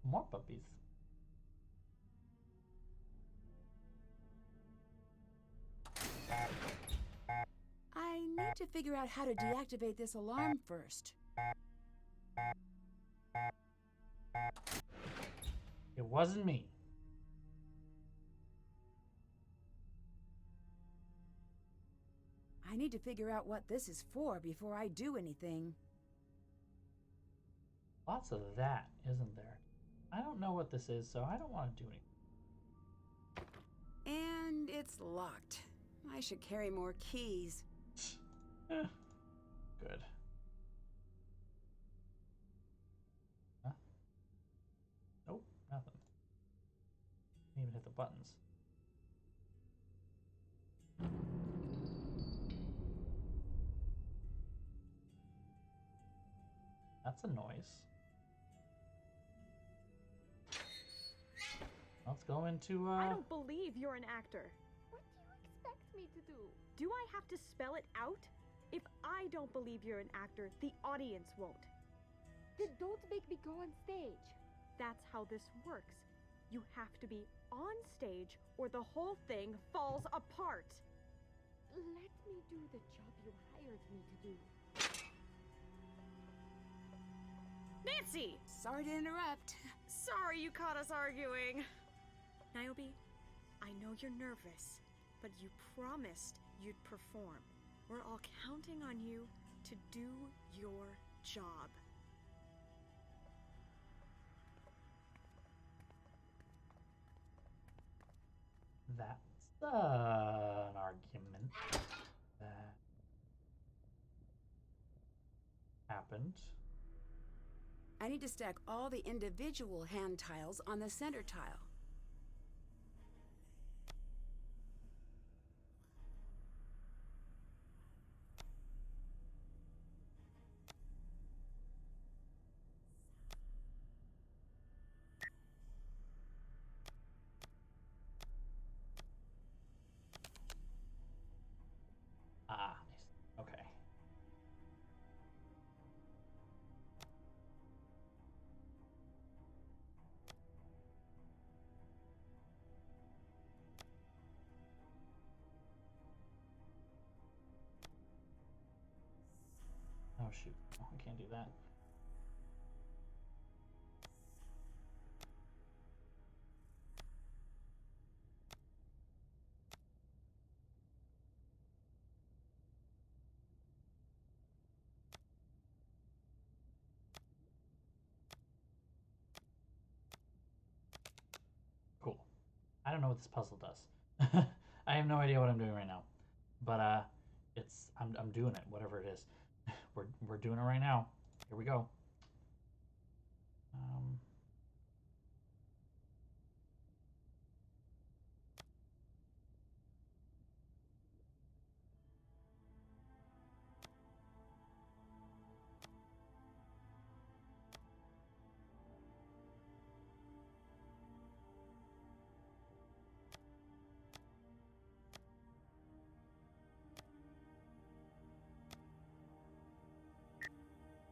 More puppies. I need to figure out how to deactivate this alarm first. It wasn't me. I need to figure out what this is for before I do anything. Lots of that, isn't there? I don't know what this is, so I don't want to do anything. And it's locked. I should carry more keys. Good. Huh? Nope, nothing. Didn't even hit the buttons. That's a noise. Let's go into, I don't believe you're an actor. What do you expect me to do? Do I have to spell it out? If I don't believe you're an actor, the audience won't. Then don't make me go on stage. That's how this works. You have to be on stage or the whole thing falls apart. Let me do the job you hired me to do. Nancy! Sorry to interrupt. Sorry you caught us arguing. Niobe, I know you're nervous, but you promised you'd perform. We're all counting on you to do your job. That's an argument that happened. I need to stack all the individual hand tiles on the center tile. Ah, okay. Oh shoot, oh, I can't do that. Cool. I don't know what this puzzle does. I have no idea what I'm doing right now. But I'm doing it, whatever it is. We're doing it right now. Here we go.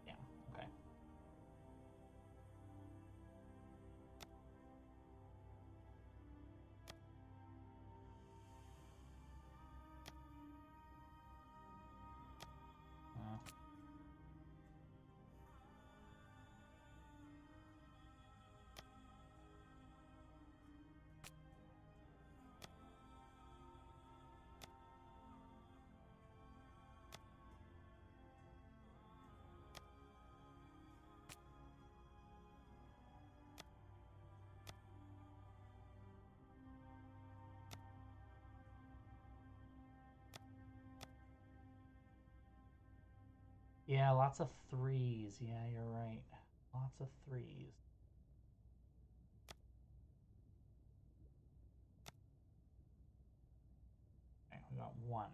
Yeah, okay. Yeah, lots of threes. Yeah, you're right. Lots of threes. Okay, we got one.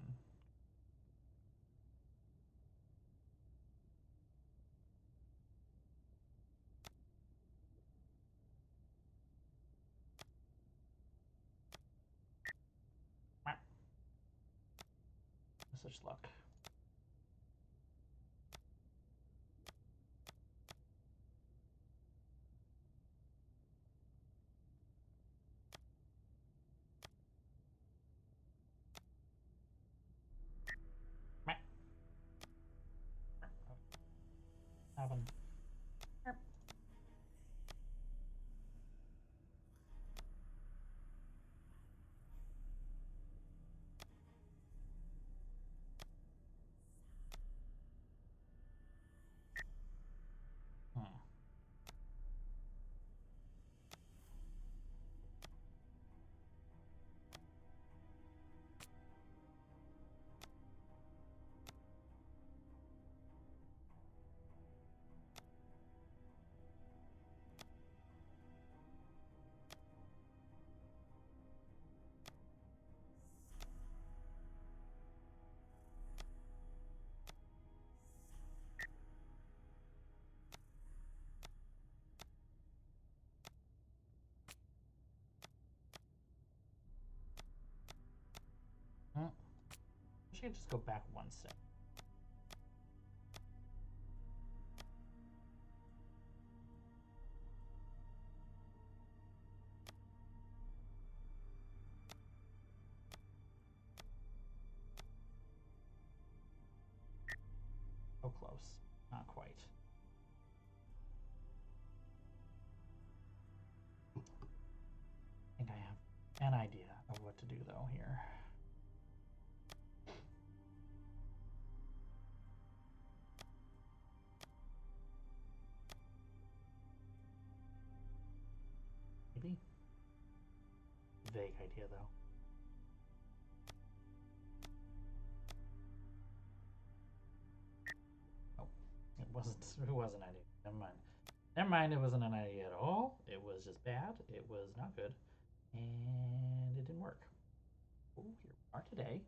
Such luck. Happen. I should just go back one step. So close. Not quite. I think I have an idea of what to do though here. Maybe. Vague idea though. Oh, it wasn't. It wasn't an idea. Never mind. Never mind. It wasn't an idea at all. It was just bad. It was not good, and it didn't work. Oh, here we are today.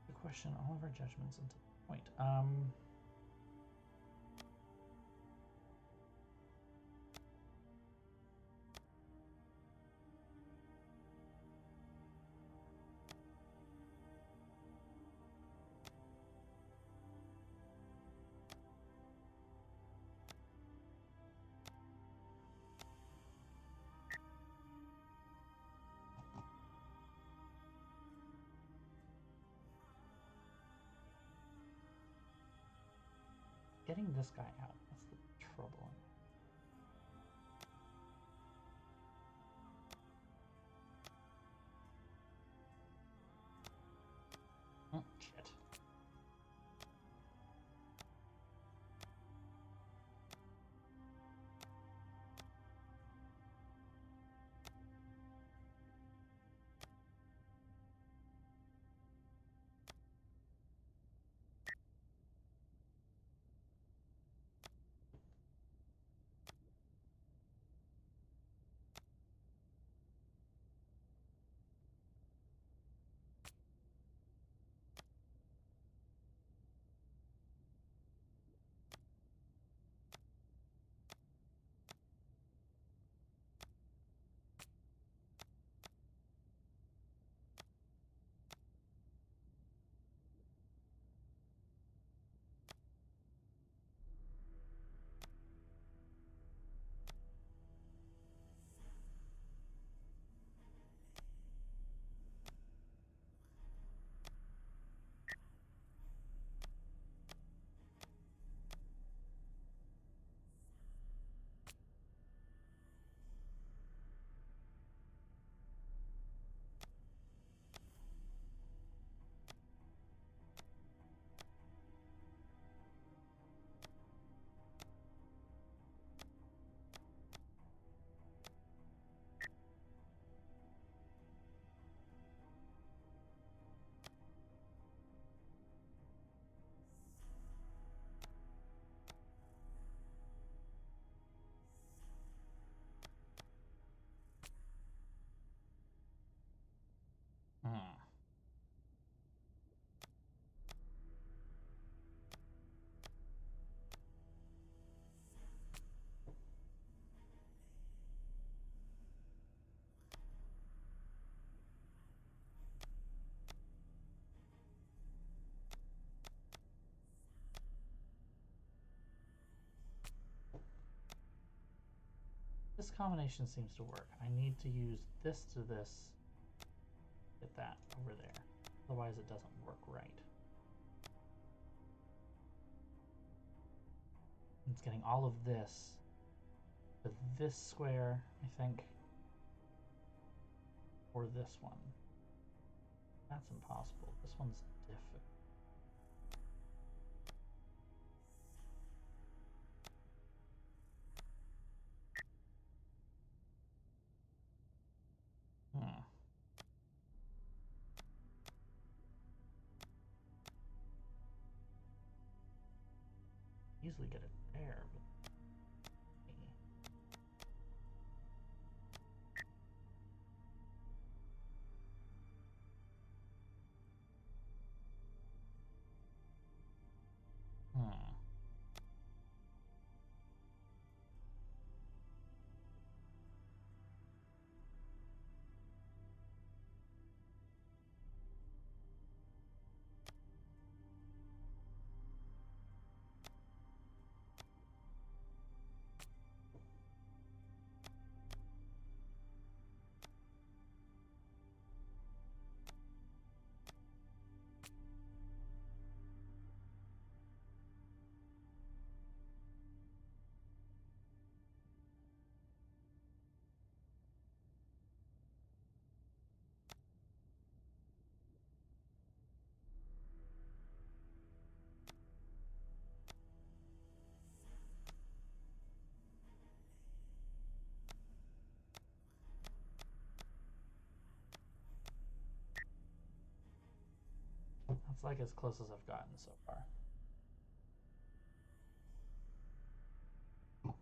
To question all of our judgments until the point. Getting this guy out, that's the trouble. Oh, shit. This combination seems to work. I need to use this to this. Get that over there. Otherwise it doesn't work right. It's getting all of this to this square, I think, or this one. That's impossible. This one's difficult. Easily get it there, but that's like as close as I've gotten so far. What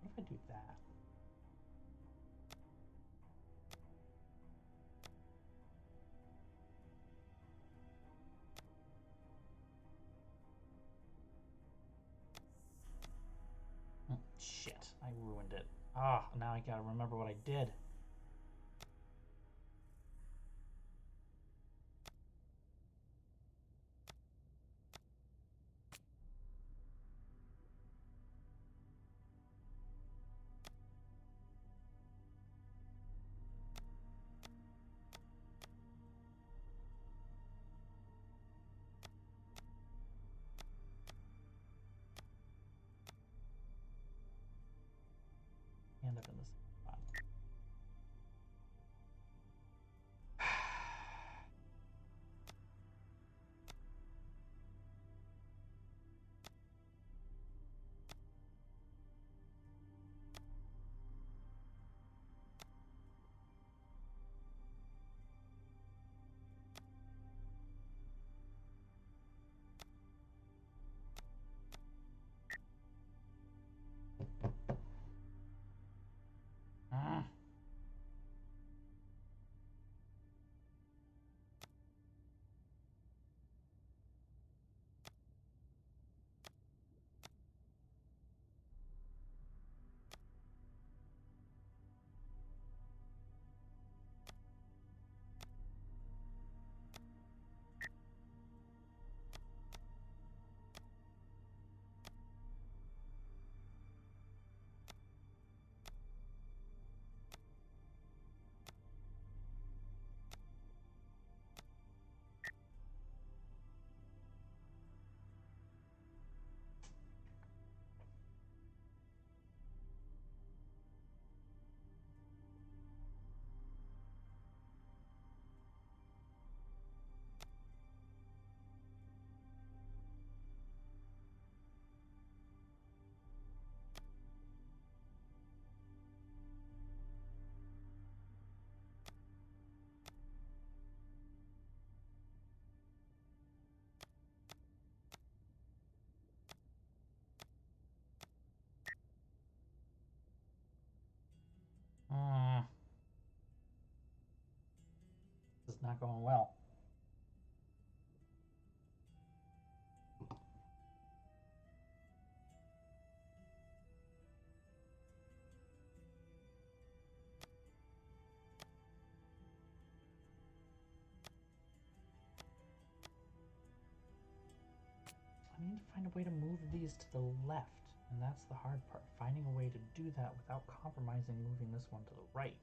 if I do that? Shit, I ruined it. Ah, now I gotta remember what I did. End up in this spot. This is not going well. find a way to move these to the left, and that's the hard part. Finding a way to do that without compromising moving this one to the right.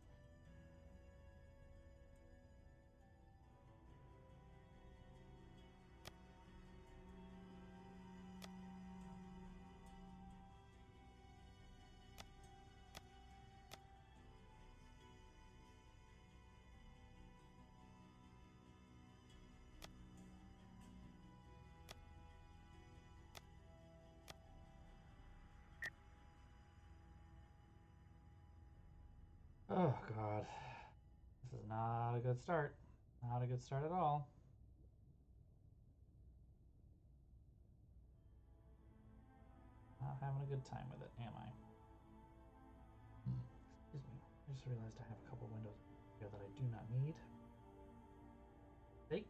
Oh god. This is not a good start. Not a good start at all. Not having a good time with it, am I? Excuse me. I just realized I have a couple windows here that I do not need. Take.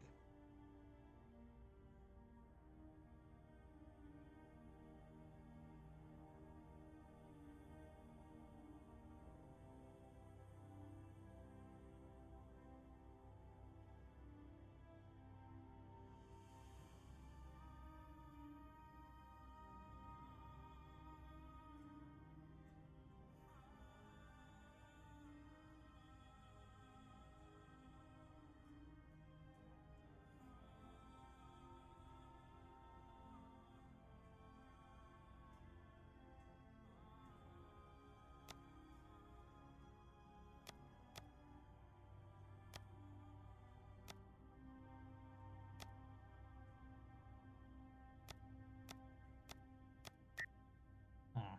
Hmm.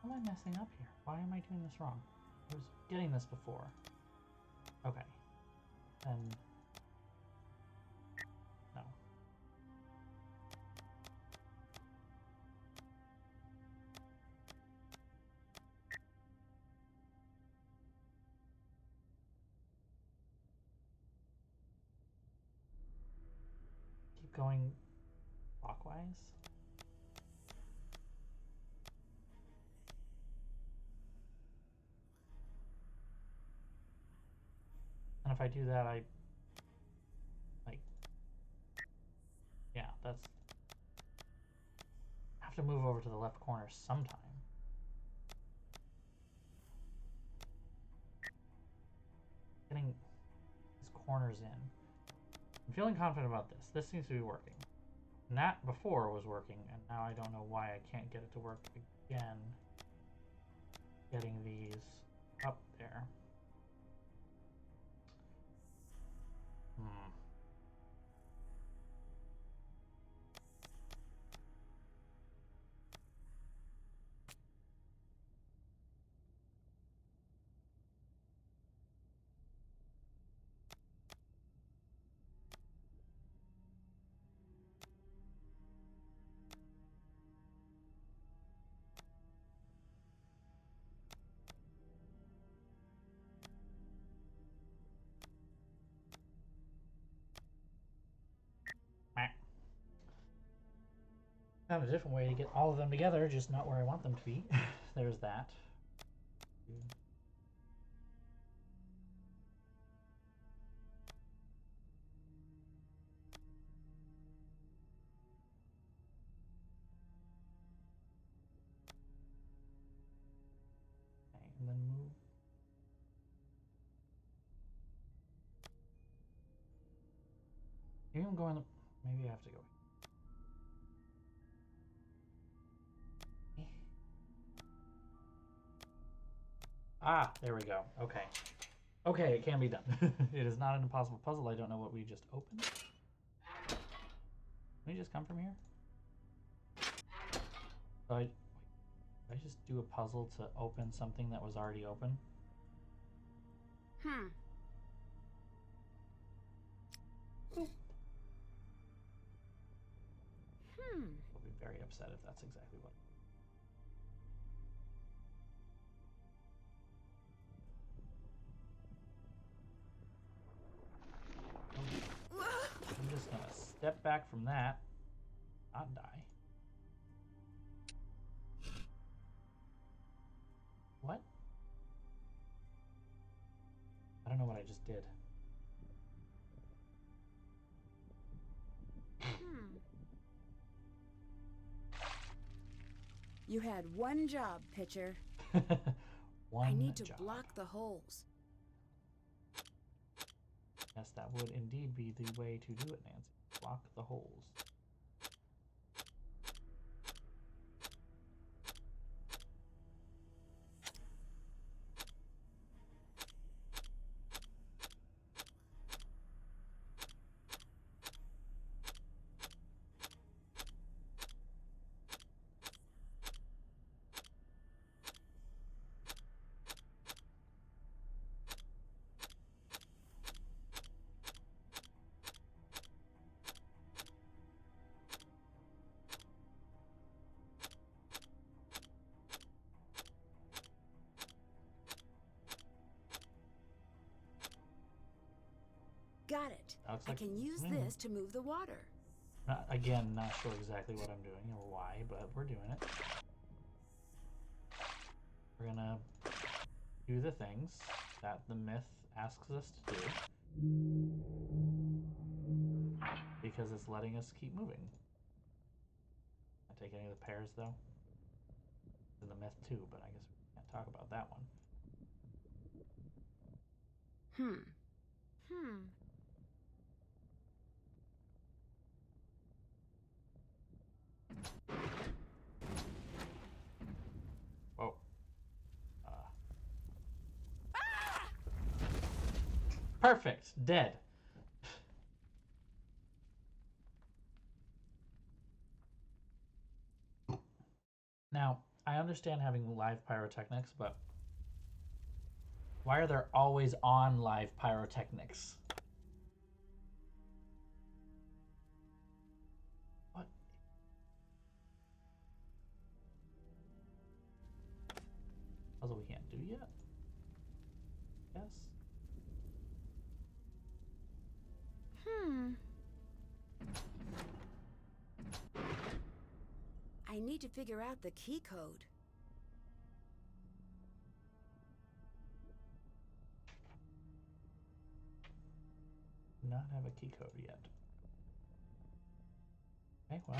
How am I messing up here? Why am I doing this wrong? I was getting this before. Okay. Then... no. Keep going clockwise? And if I do that, I... like... yeah, that's... I have to move over to the left corner sometime. Getting these corners in. I'm feeling confident about this. This seems to be working. And that before was working, and now I don't know why I can't get it to work again. Getting these up there. Hmm. Found a different way to get all of them together, just not where I want them to be. There's that. Okay, and then move. Maybe I'm going the... maybe I have to go. Ah, there we go. Okay. Okay, it can be done. It is not an impossible puzzle. I don't know what we just opened. Can we just come from here? So did I just do a puzzle to open something that was already open? Hmm. I'll be very upset if that's exactly what. I'm just gonna step back from that, not die. What? I don't know what I just did. You had one job, pitcher. One I need to job. block the holes. Yes, that would indeed be the way to do it, Nancy. Block the holes. Got it. Looks I like can use this to move the water. Not sure exactly what I'm doing or why, but we're doing it. We're gonna do the things that the myth asks us to do. Because it's letting us keep moving. Can't take any of the pairs though. It's in the myth too, but I guess we can't talk about that one. Whoa. Perfect. Dead. Now, I understand having live pyrotechnics, but why are there always on live pyrotechnics? What? Puzzle we can't do yet? Yes. I need to figure out the key code. Do not have a key code yet. Okay, well,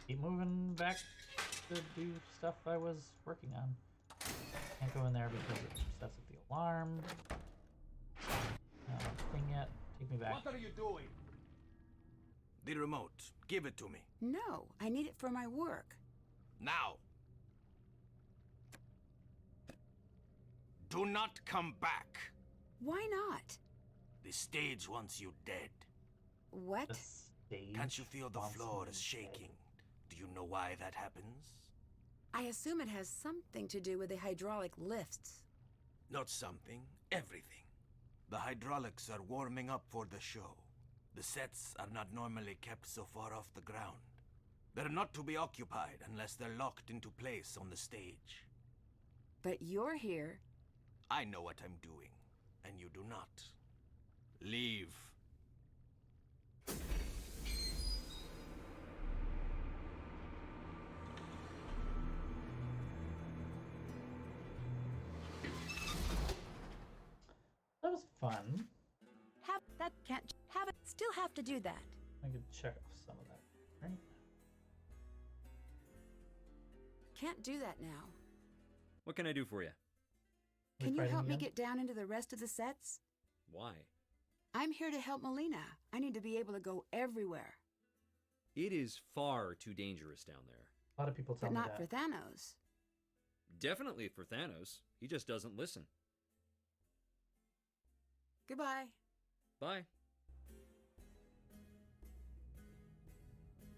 keep moving back to do stuff I was working on. Can't go in there because it sets up the alarm. Thing yet. Take me back. What are you doing? The remote. Give it to me. No, I need it for my work. Now. Do not come back. Why not? The stage wants you dead. What? The stage Can't you feel the wants floor me is dead. shaking? Do you know why that happens? I assume it has something to do with the hydraulic lifts. Not something, everything. The hydraulics are warming up for the show. The sets are not normally kept so far off the ground. They're not to be occupied unless they're locked into place on the stage. But you're here. I know what I'm doing, and you do not. Leave. That was fun. Still have to do that. I could check off some of that, right? Can't do that now. What can I do for you? Can you fighting help me again? get down into the rest of the sets? Why? I'm here to help Melina. I need to be able to go everywhere. It is far too dangerous down there. A lot of people tell But me not that. for Thanos. Definitely for Thanos. He just doesn't listen. Goodbye. Bye.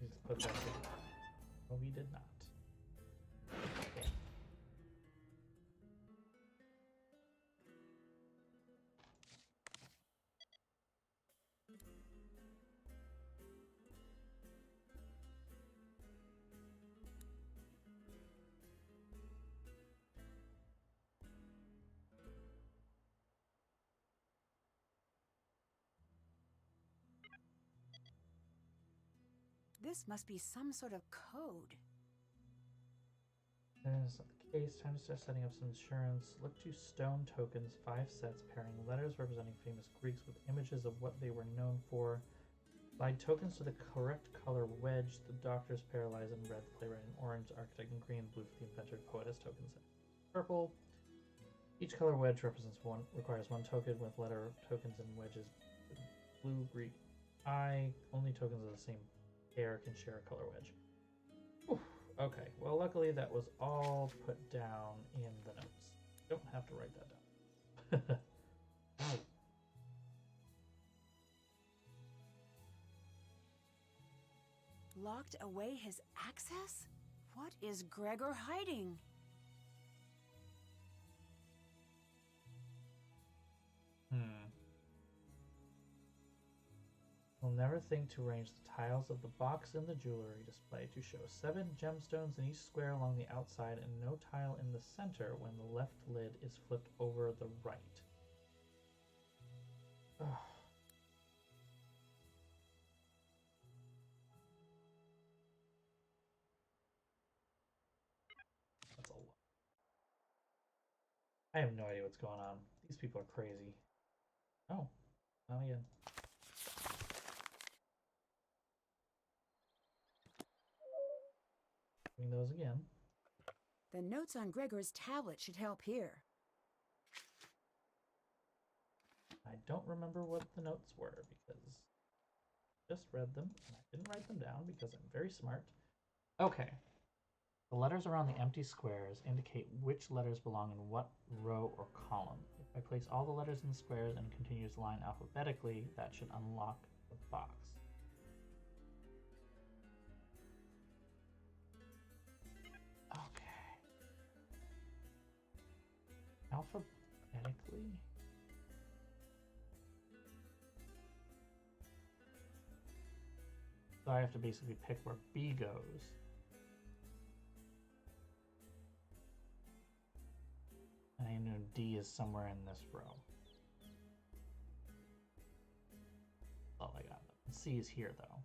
He just put that in. Oh, he did not. Okay. This must be some sort of code. There's the case. Time to start setting up some insurance. Look to stone tokens, 5 sets, pairing letters representing famous Greeks with images of what they were known for. Bind tokens to the correct color wedge. The doctor is paralyzed in red, the playwright in orange, the architect in green, blue for the inventor, poet has tokens in purple. Each color wedge requires one token with letter tokens and wedges. Blue, green, eye. Only tokens of the same pair can share a color wedge. Oof. Okay, well, luckily that was all put down in the notes. Don't have to write that down. Locked away his access? What is Gregor hiding? You'll never think to arrange the tiles of the box in the jewelry display to show 7 gemstones in each square along the outside and no tile in the center when the left lid is flipped over the right. Ugh. That's a lot. I have no idea what's going on. These people are crazy. Oh, not again. Doing those again. The notes on Gregor's tablet should help here. I don't remember what the notes were because I just read them and I didn't write them down because I'm very smart. Okay. The letters around the empty squares indicate which letters belong in what row or column. If I place all the letters in the squares and continue to line alphabetically, that should unlock the box. Okay. Alphabetically? So I have to basically pick where B goes. And I know D is somewhere in this row. That's all I got. C is here though.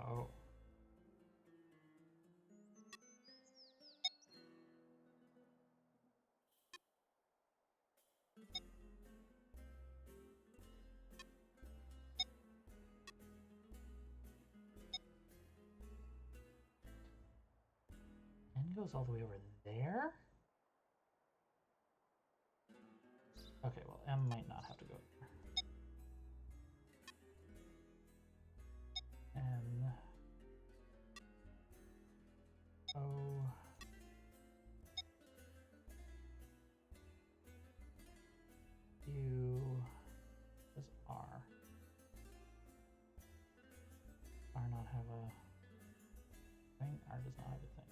Oh. N goes all the way over there? Okay, well, M might not have to go there. N. O. U. Does R. R not have a thing? R does not have a thing.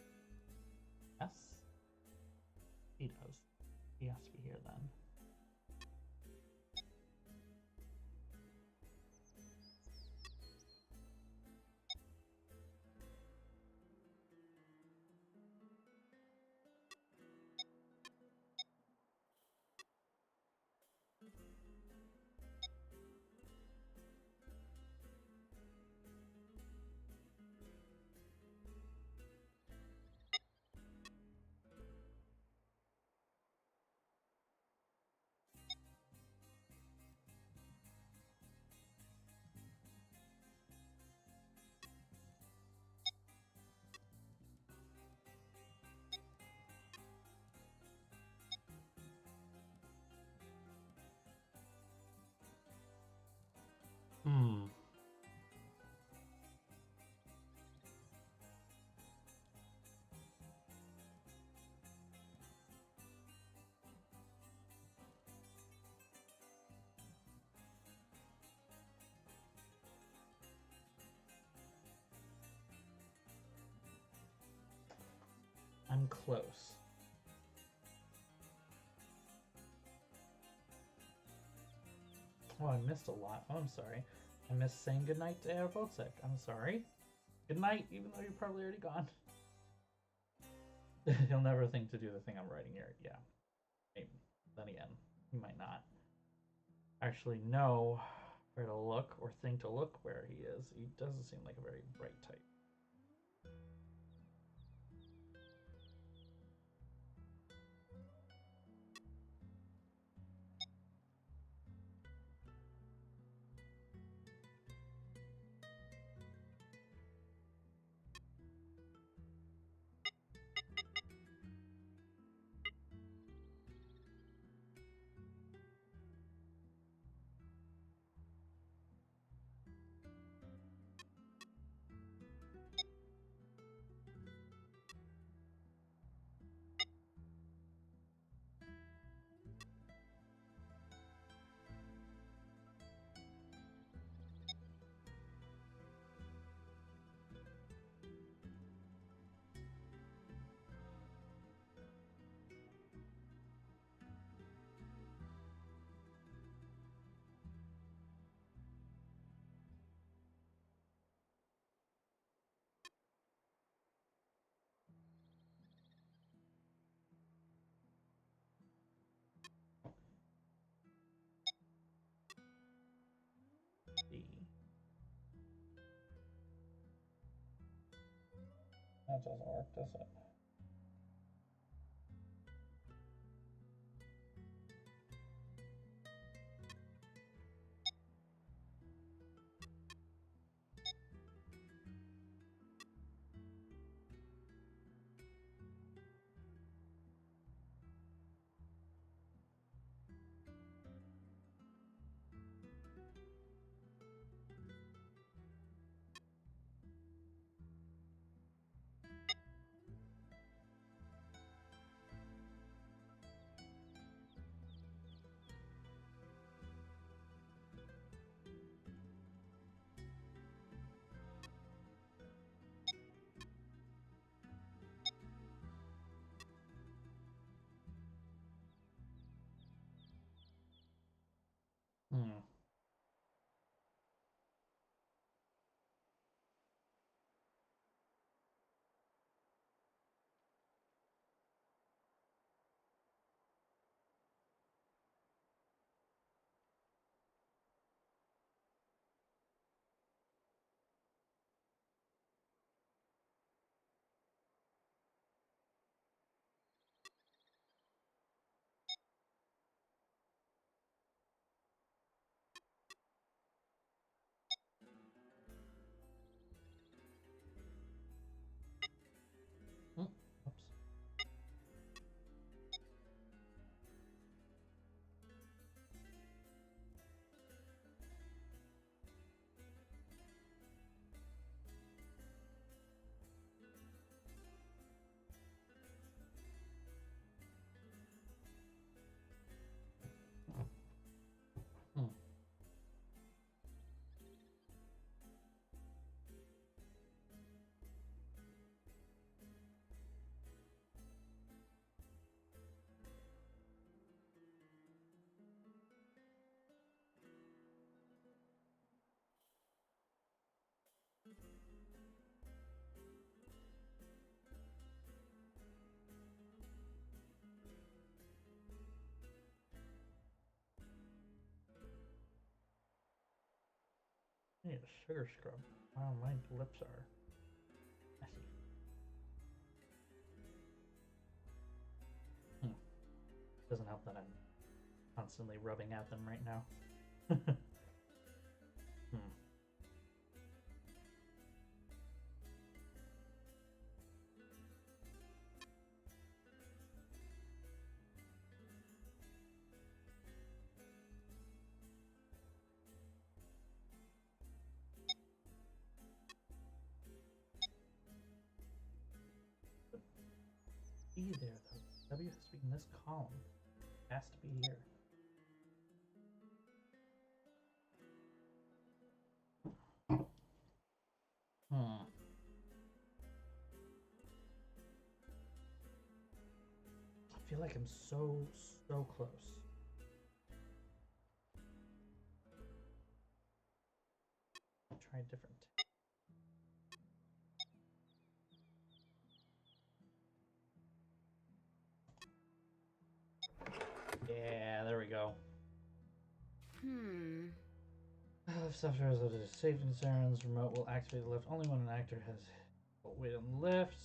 S? He does. He has to be here then. getting close. Oh, I missed a lot. Oh, I'm sorry. I missed saying goodnight to Airbotsek. I'm sorry. Good night, even though you're probably already gone. He'll never think to do the thing I'm writing here. Yeah. Maybe. Then again, he might not actually know where to look or think to look where he is. He doesn't seem like a very bright type. That doesn't work, does it? Hmm. Oops. Hmm. I need a sugar scrub. Wow, my lips are messy. Doesn't help that I'm constantly rubbing at them right now. Be there though. W has to be in this column. It has to be here. feel like I'm so close. Try different. Yeah, there we go. If software has safety concerns, remote will activate the lift only when an actor has weight on the lift.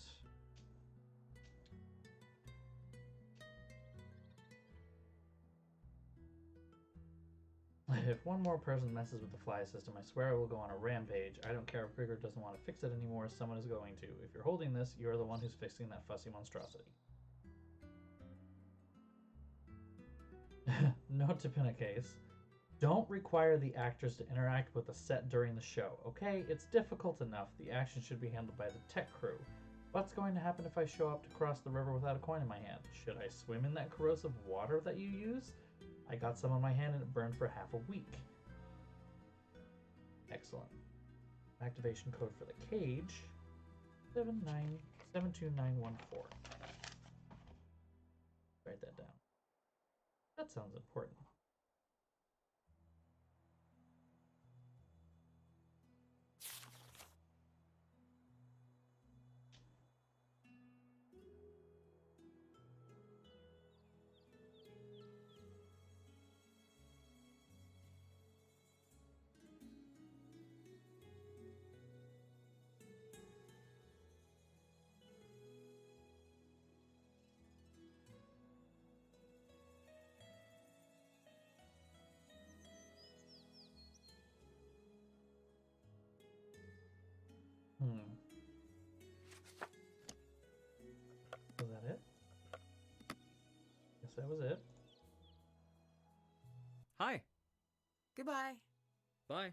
If one more person messes with the fly system, I swear I will go on a rampage. I don't care if Grigor doesn't want to fix it anymore, someone is going to. If you're holding this, you're the one who's fixing that fussy monstrosity. Note to pin a case. Don't require the actors to interact with the set during the show, okay? It's difficult enough. The action should be handled by the tech crew. What's going to happen if I show up to cross the river without a coin in my hand? Should I swim in that corrosive water that you use? I got some on my hand and it burned for half a week. Excellent. Activation code for the cage. 7272914. Write that down. That sounds important. Was that it? Guess that was it. Hi. Goodbye. Bye.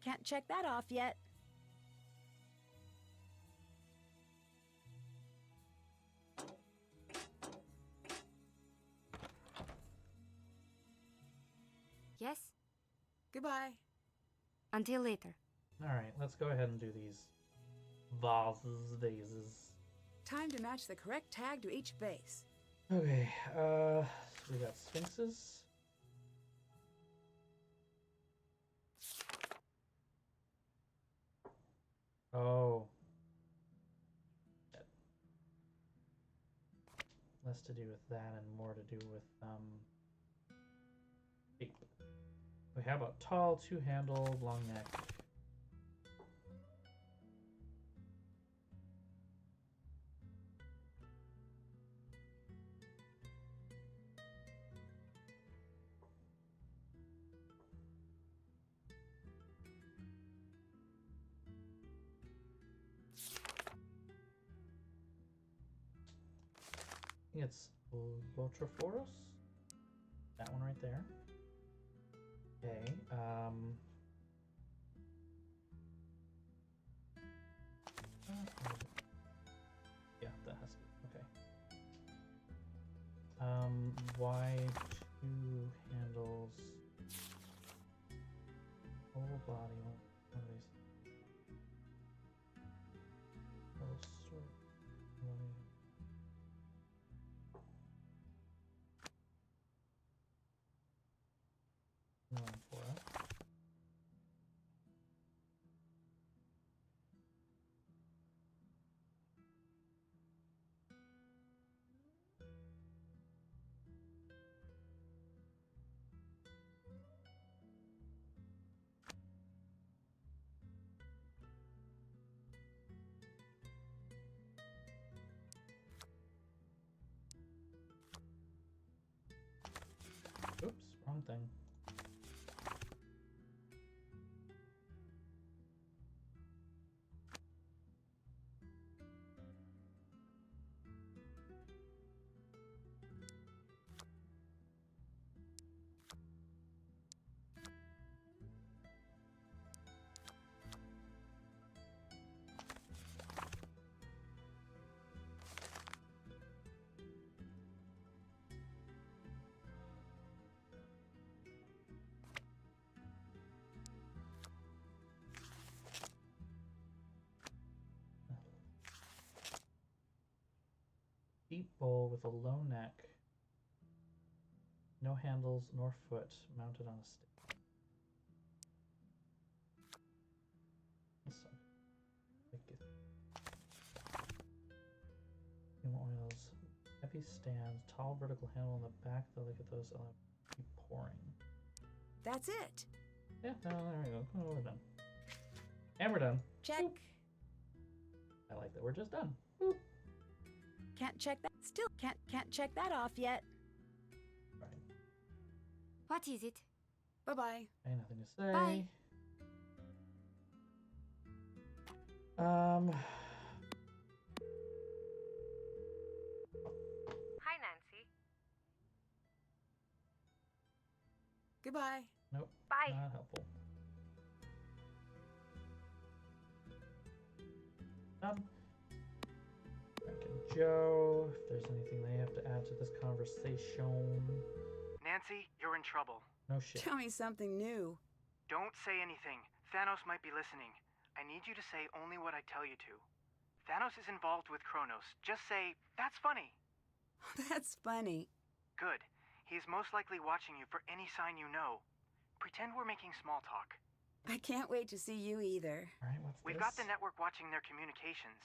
Can't check that off yet. Yes? Goodbye. Until later. Alright, let's go ahead and do these vases. Time to match the correct tag to each base. Okay, so we got sphinxes. Oh. Less to do with that and more to do with shape. Okay, how about tall, two-handled, long neck? I think it's BOSTrophyWife. That one right there. Okay. Yeah, that has to be okay. Why two handles? Whole body. One of these. Whole sword. No, for it. Oops, wrong thing. petite bowl with a low neck, no handles nor foot, mounted on a stick. Oils, heavy stands, tall vertical handle on the back. Though look at those, keep pouring. That's it. Yeah, there we go. Oh, we're done. And we're done. Check. Boop. I like that we're just done. Boop. Can't check that. Still can't check that off yet. Right. What is it? Bye-bye. Ain't nothing to say. Bye. Hi, Nancy. Goodbye. Nope. Bye. Not helpful. Done. Frank and Joe, if there's anything they have to add to this conversation. Nancy, you're in trouble. No shit. Tell me something new. Don't say anything. Thanos might be listening. I need you to say only what I tell you to. Thanos is involved with Kronos. Just say, that's funny. That's funny. Good. He's most likely watching you for any sign you know. Pretend we're making small talk. I can't wait to see you either. All right, what's We've this? got the network watching their communications.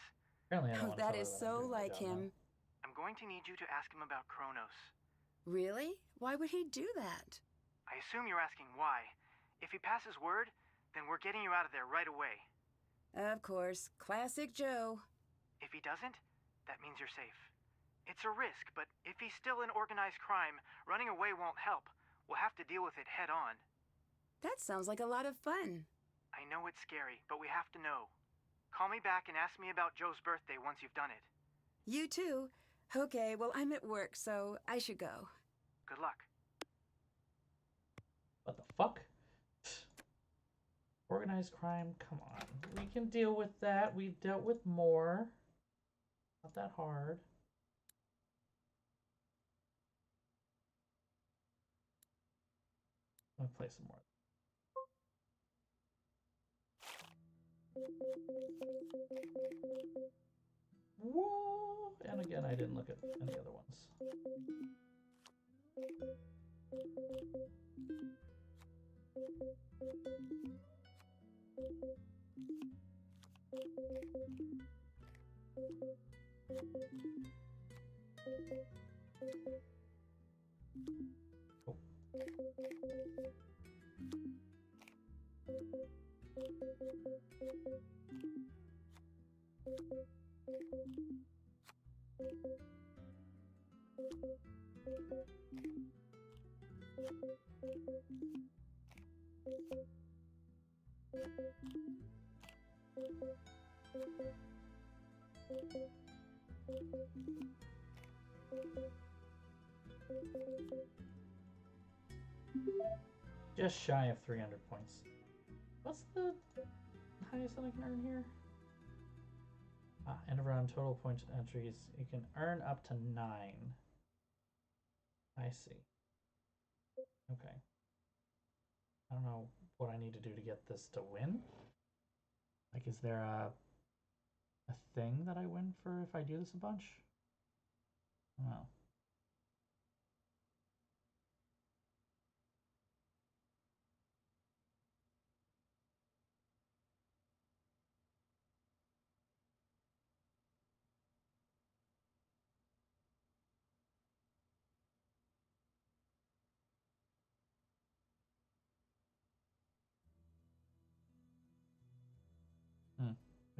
Apparently, I don't Oh, want to that tell is her what I'm so doing. I like don't him. know. I'm going to need you to ask him about Kronos. Really? Why would he do that? I assume you're asking why. If he passes word, then we're getting you out of there right away. Of course. Classic Joe. If he doesn't, that means you're safe. It's a risk, but if he's still in organized crime, running away won't help. We'll have to deal with it head on. That sounds like a lot of fun. I know it's scary, but we have to know. Call me back and ask me about Joe's birthday once you've done it. You too. Okay, well, I'm at work, so I should go. Good luck. What the fuck? Organized crime? Come on. We can deal with that. We've dealt with more. Not that hard. I'm gonna play some more. Whoa! And again, I didn't look at any other ones. Oh. Just shy of 300 points. What's the highest that I can earn here? End of round total points entries. You can earn up to 9. I see. Okay. I don't know what I need to do to get this to win. Like, is there a thing that I win for if I do this a bunch? Oh.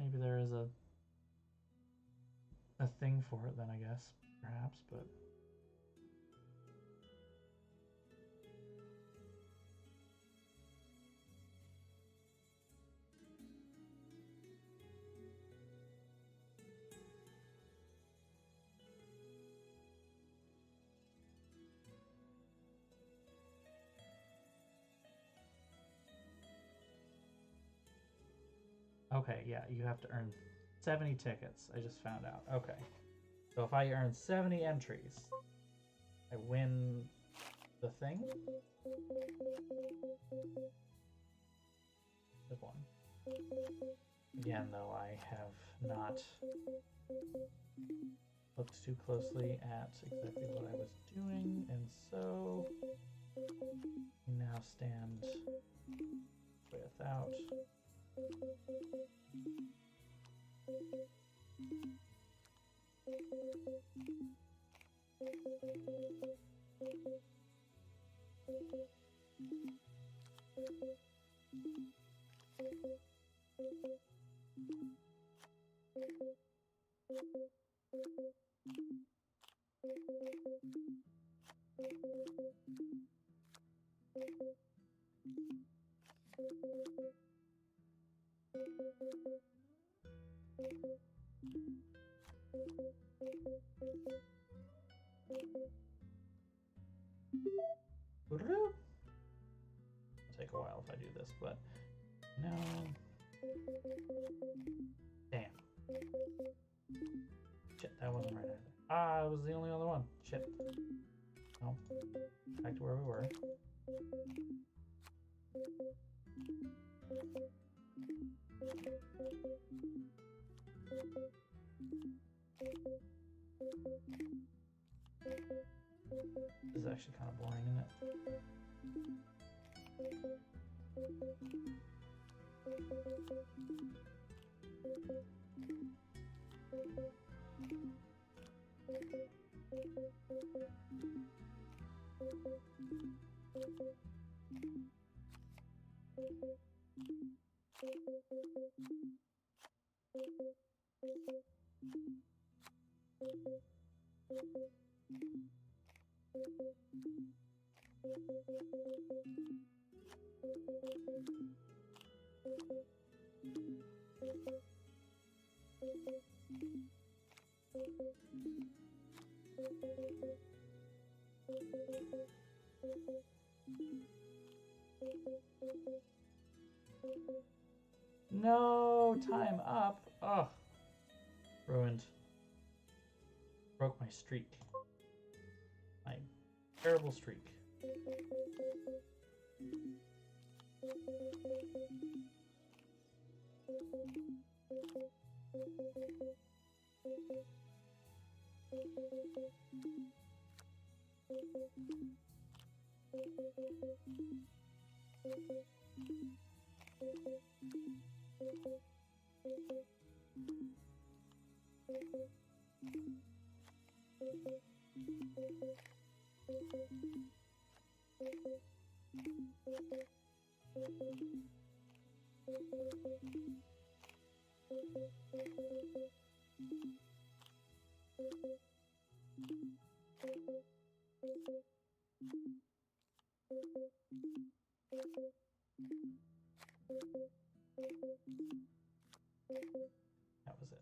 Maybe there is a thing for it then, I guess, perhaps, but okay, yeah, you have to earn 70 tickets. I just found out. Okay. So if I earn 70 entries, I win the thing? Good one. Again, though, I have not looked too closely at exactly what I was doing, and so we now stand without. It'll take a while if I do this, but no. Damn. Shit, that wasn't right either. Ah, it was the only other one. Shit. No. Back to where we were. This is actually kind of boring, isn't it? No, time up. Oh, ruined. Broke my streak. My terrible streak. That was it.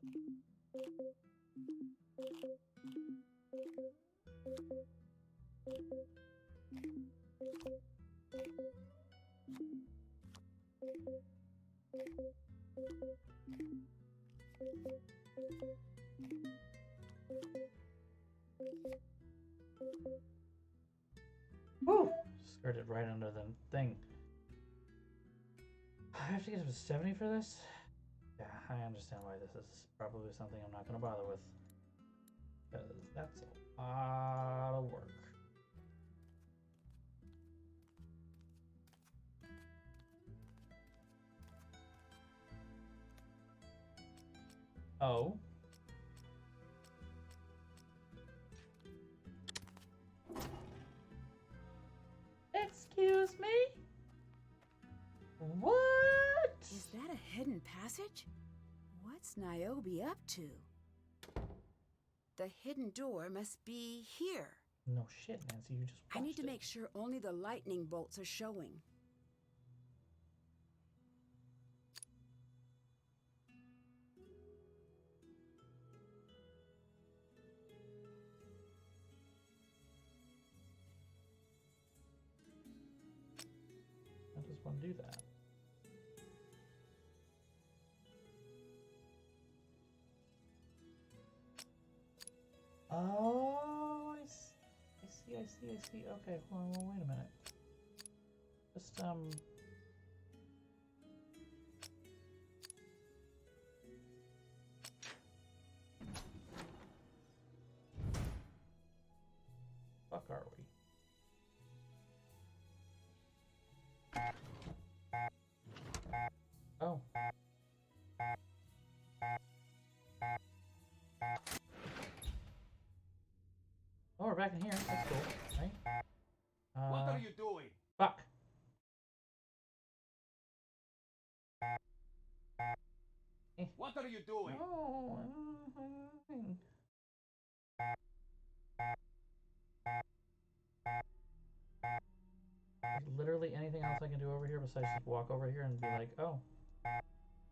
Woo! Skirted right under the thing. I have to get up to 70 for this? Yeah, I understand why this is probably something I'm not going to bother with. Because that's a lot of work. Oh. Excuse me? What? Is that a hidden passage? What's Niobe up to? The hidden door must be here. No shit, Nancy, you just watched I need to it. make sure only the lightning bolts are showing. How does one do that? Oh, I see. Okay, hold on, well, wait a minute. Just, fuck are we? Oh. Oh, we're back in here. That's cool, right? What are you doing? Fuck. What are you doing? No. There's literally anything else I can do over here besides just walk over here and be like, oh.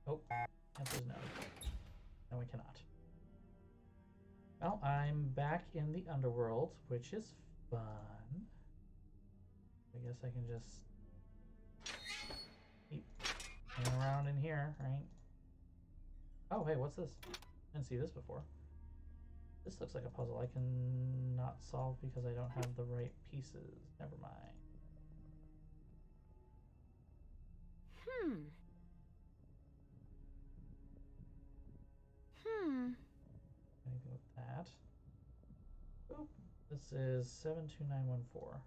Oh. Answer is no. No, we cannot. Well, I'm back in the underworld, which is fun. I guess I can just keep hanging around in here, right? Oh, hey, what's this? Didn't see this before. This looks like a puzzle I can not solve because I don't have the right pieces. Never mind. Anything with that? Oop. This is 72914.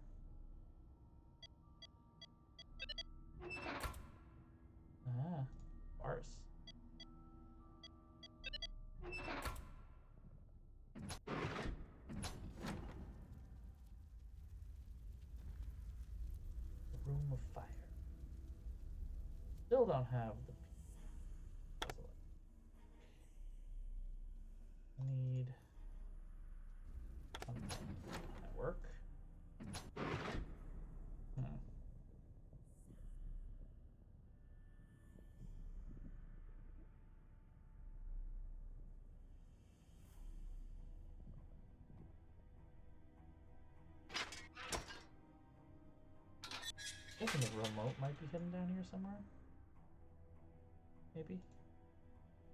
Ah, bars. Room of Fire. Still don't have the puzzle. I need something at work. I think the remote might be hidden down here somewhere. Maybe.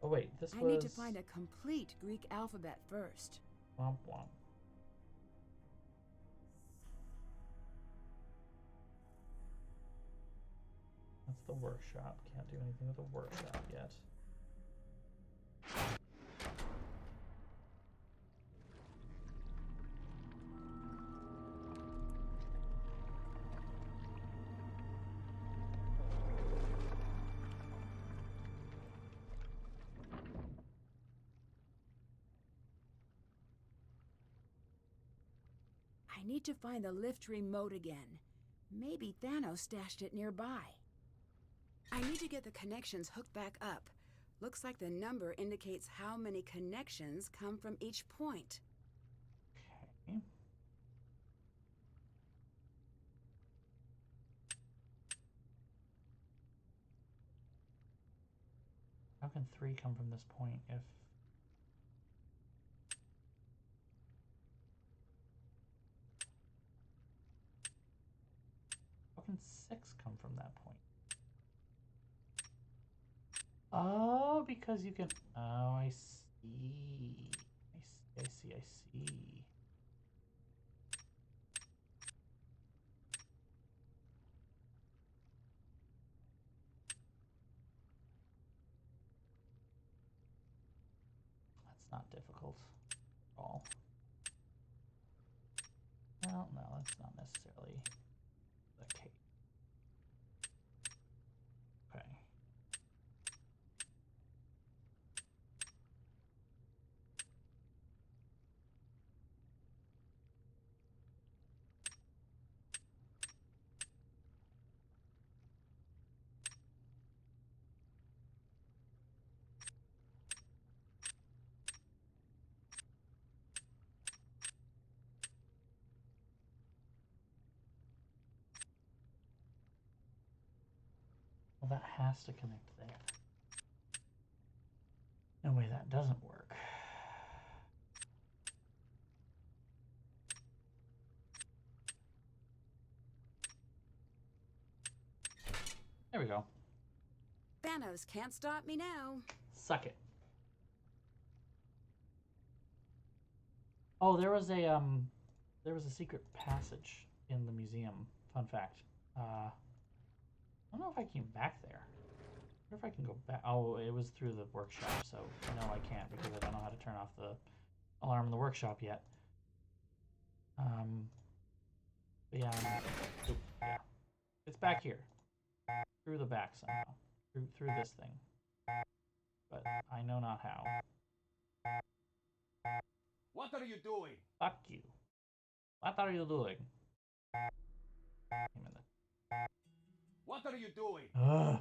Oh wait, this was... I need to find a complete Greek alphabet first. Womp womp. That's the workshop. Can't do anything with the workshop yet. I need to find the lift remote again. Maybe Thanos stashed it nearby. I need to get the connections hooked back up. Looks like the number indicates how many connections come from each point. Okay. How can 3 come from this point if... How can 6 come from that point? Oh, because you can... Oh, I see. I see. That's not difficult at all. Well, no, that's not necessarily the case. Okay. Well, that has to connect there. No way that doesn't work. There we go. Thanos can't stop me now. Suck it. Oh, there was a secret passage in the museum. Fun fact. I don't know if I came back there. I wonder if I can go back. Oh, it was through the workshop, so no, I can't because I don't know how to turn off the alarm in the workshop yet. But yeah, oop, yeah. It's back here. Through the back somehow. Through this thing. But I know not how. What are you doing? Fuck you. What are you doing? What are you doing? Ugh.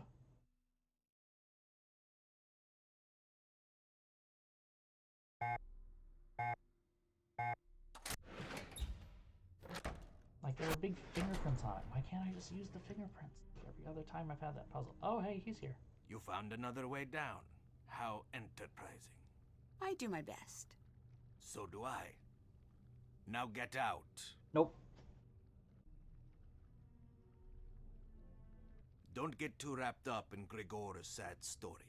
Like, there are big fingerprints on it. Why can't I just use the fingerprints every other time I've had that puzzle? Oh, hey, he's here. You found another way down. How enterprising. I do my best. So do I. Now get out. Nope. Don't get too wrapped up in Gregor's sad stories.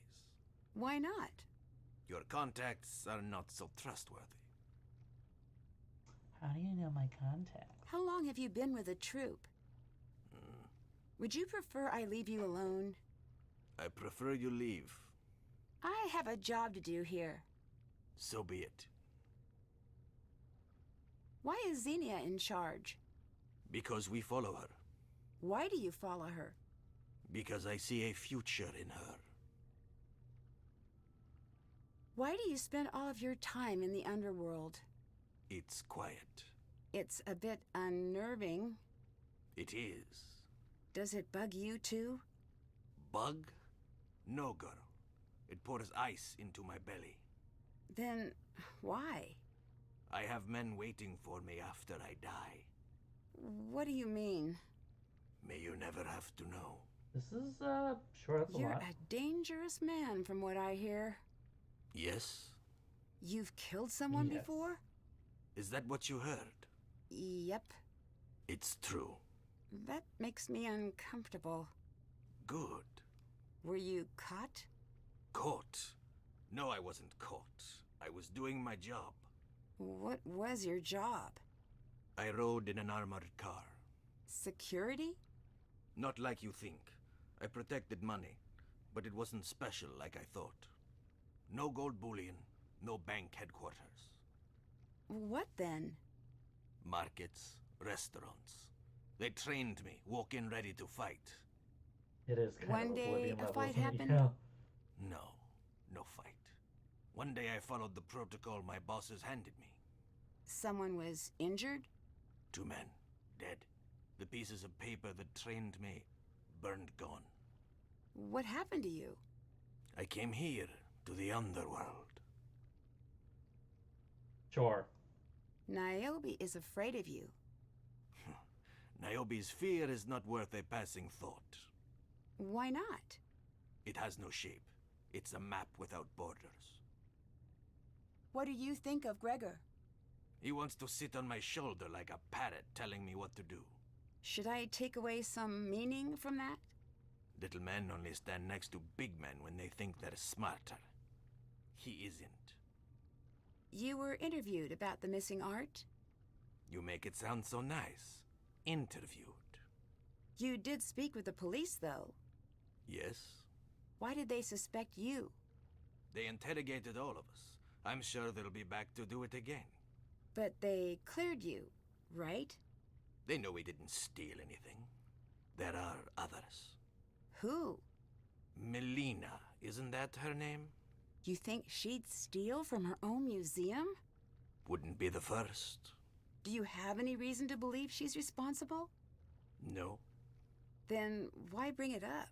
Why not? Your contacts are not so trustworthy. How do you know my contact? How long have you been with the troupe? Would you prefer I leave you alone? I prefer you leave. I have a job to do here. So be it. Why is Xenia in charge? Because we follow her. Why do you follow her? Because I see a future in her. Why do you spend all of your time in the underworld? It's quiet. It's a bit unnerving. It is. Does it bug you too? Bug? No, girl. It pours ice into my belly. Then why? I have men waiting for me after I die. What do you mean? May you never have to know. This is, sure, that's a You're lot. a dangerous man from what I hear. Yes? You've killed someone Yes. before? Is that what you heard? Yep. It's true. That makes me uncomfortable. Good. Were you caught? Caught? No, I wasn't caught. I was doing my job. What was your job? I rode in an armored car. Security? Not like you think. I protected money, but it wasn't special like I thought. No gold bullion, no bank headquarters. What then? Markets, restaurants. They trained me, walk in ready to fight. It is kind One of day, Oblivion a level, fight isn't it? happened? Yeah. No, no fight. One day I followed the protocol my bosses handed me. Someone was injured? 2 men, dead. The pieces of paper that trained me, burned gone. What happened to you? I came here, to the underworld. Sure. Niobe is afraid of you. Niobe's fear is not worth a passing thought. Why not? It has no shape. It's a map without borders. What do you think of Gregor? He wants to sit on my shoulder like a parrot telling me what to do. Should I take away some meaning from that? Little men only stand next to big men when they think they're smarter. He isn't. You were interviewed about the missing art? You make it sound so nice. Interviewed. You did speak with the police, though. Yes? Why did they suspect you? They interrogated all of us. I'm sure they'll be back to do it again. But they cleared you, right? They know we didn't steal anything. There are others. Who? Melina, isn't that her name? You think she'd steal from her own museum? Wouldn't be the first. Do you have any reason to believe she's responsible? No. Then why bring it up?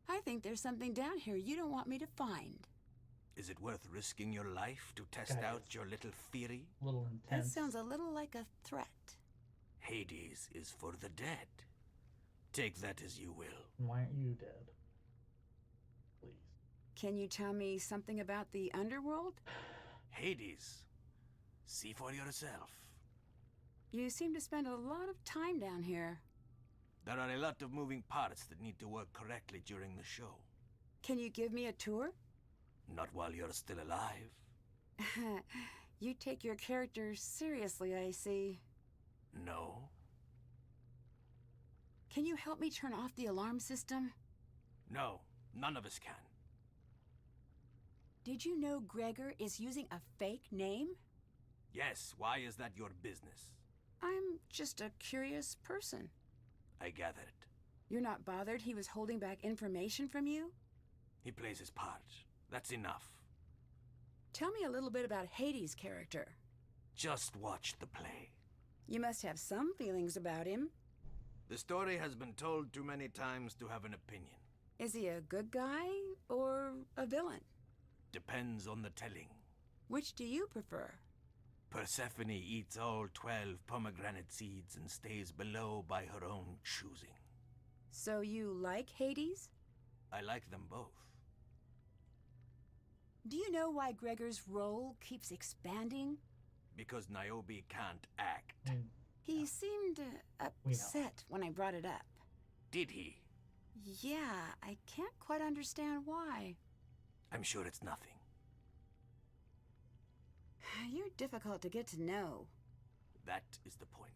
I think there's something down here you don't want me to find. Is it worth risking your life to test Guys. out your little theory? A little That intense. sounds a little like a threat. Hades is for the dead. Take that as you will. Why aren't you dead? Please. Can you tell me something about the underworld? Hades. See for yourself. You seem to spend a lot of time down here. There are a lot of moving parts that need to work correctly during the show. Can you give me a tour? Not while you're still alive. You take your character seriously, I see. No. Can you help me turn off the alarm system? No, none of us can. Did you know Gregor is using a fake name? Yes, why is that your business? I'm just a curious person. I gathered. You're not bothered he was holding back information from you? He plays his part. That's enough. Tell me a little bit about Hades' character. Just watch the play. You must have some feelings about him. The story has been told too many times to have an opinion. Is he a good guy or a villain? Depends on the telling. Which do you prefer? Persephone eats all 12 pomegranate seeds and stays below by her own choosing. So you like Hades? I like them both. Do you know why Gregor's role keeps expanding? Because Niobe can't act. He seemed upset when I brought it up. Did he? Yeah, I can't quite understand why. I'm sure it's nothing. You're difficult to get to know. That is the point.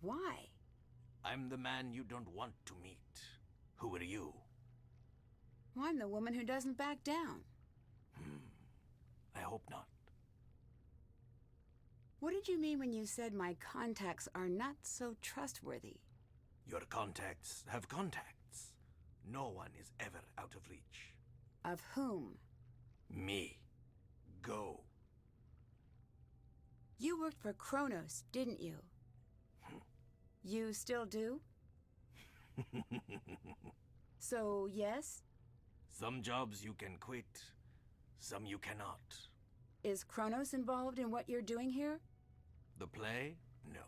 Why? I'm the man you don't want to meet. Who are you? I'm the woman who doesn't back down. I hope not. What did you mean when you said my contacts are not so trustworthy? Your contacts have contacts. No one is ever out of reach. Of whom? Me. Go. You worked for Kronos, didn't you? You still do? So, yes? Some jobs you can quit, some you cannot. Is Kronos involved in what you're doing here? The play? No.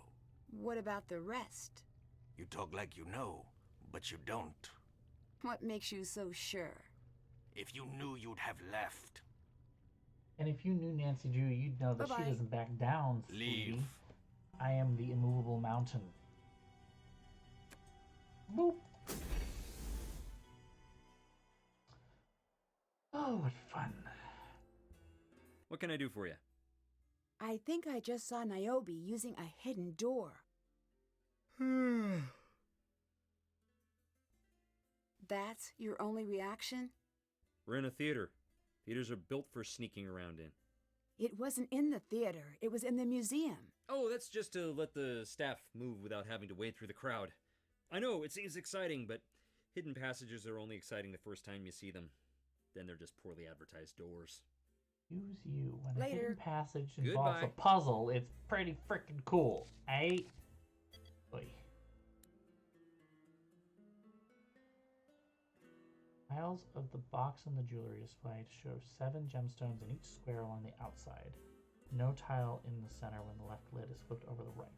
What about the rest? You talk like you know, but you don't. What makes you so sure? If you knew, you'd have left. And if you knew Nancy Drew, you'd know that Bye-bye. she doesn't back down, Leave. sweetie. I am the immovable mountain. Boop. Oh, what fun. What can I do for you? I think I just saw Niobe using a hidden door. That's your only reaction? We're in a theater. Theaters are built for sneaking around in. It wasn't in the theater. It was in the museum. Oh, that's just to let the staff move without having to wade through the crowd. I know, it seems exciting, but hidden passages are only exciting the first time you see them. Then they're just poorly advertised doors. Use you. When a Later. hidden passage involves a Goodbye. puzzle, it's pretty freaking cool, eh? Oy. Tiles of the box on the jewelry display show 7 gemstones in each square along the outside. No tile in the center when the left lid is flipped over the right.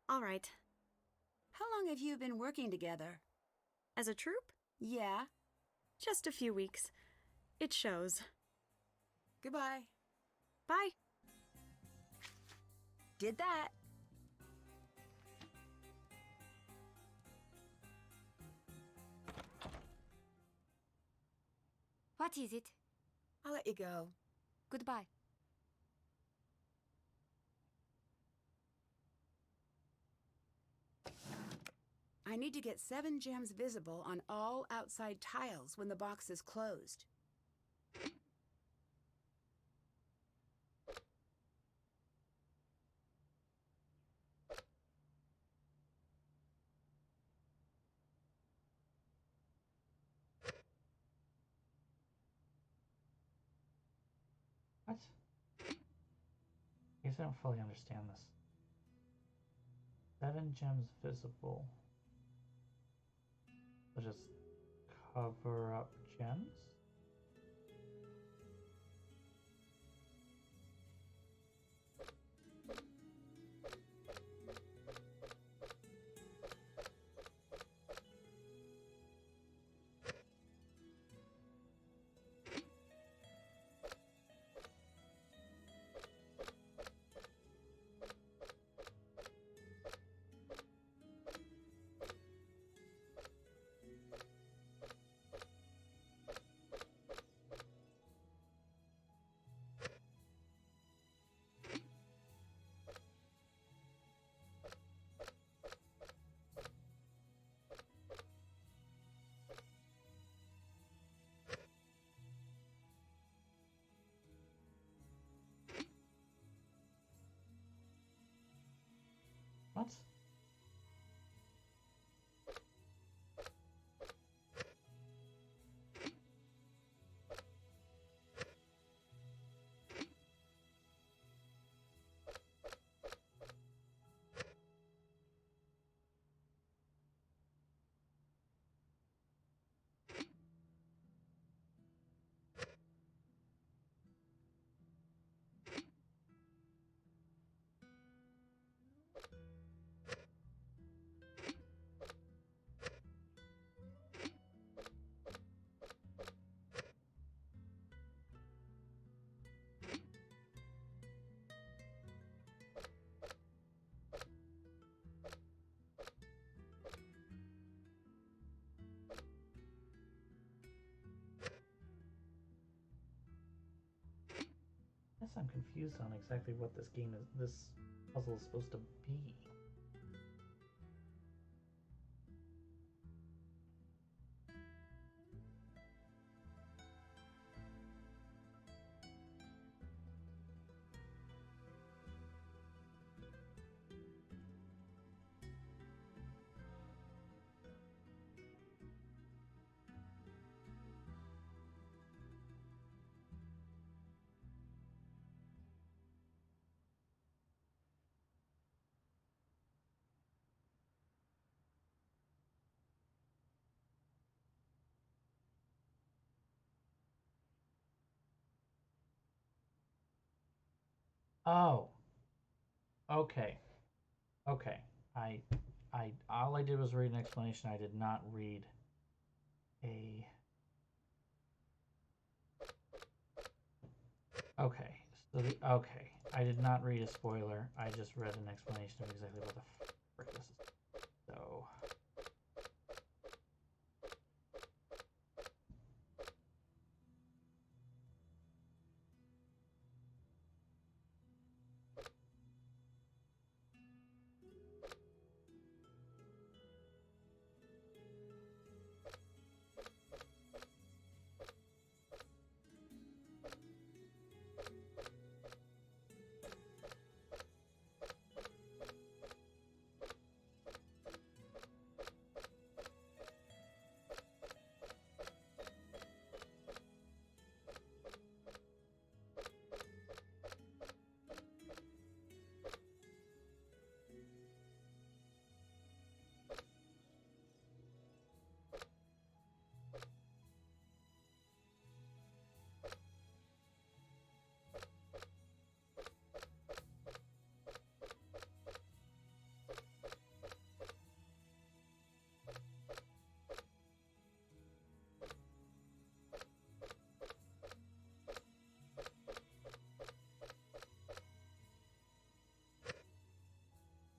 All right. How long have you been working together? As a troupe? Yeah. Just a few weeks. It shows. Goodbye. Bye. Did that. What is it? I'll let you go. Goodbye. I need to get 7 gems visible on all outside tiles when the box is closed. What? I guess I don't fully understand this. 7 gems visible. So just cover up gems? What? Guess I'm confused on exactly what this game is. This puzzle is supposed to be. Oh, okay. Okay. All I did was read an explanation. I did not read a. Okay. Okay. I did not read a spoiler. I just read an explanation of exactly what the frick this is. So.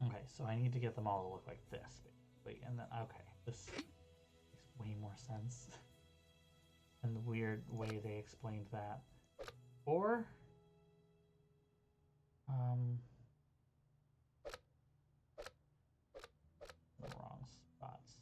Okay, so I need to get them all to look like this, basically. And then, okay, this makes way more sense than the weird way they explained that. Or, the wrong spots.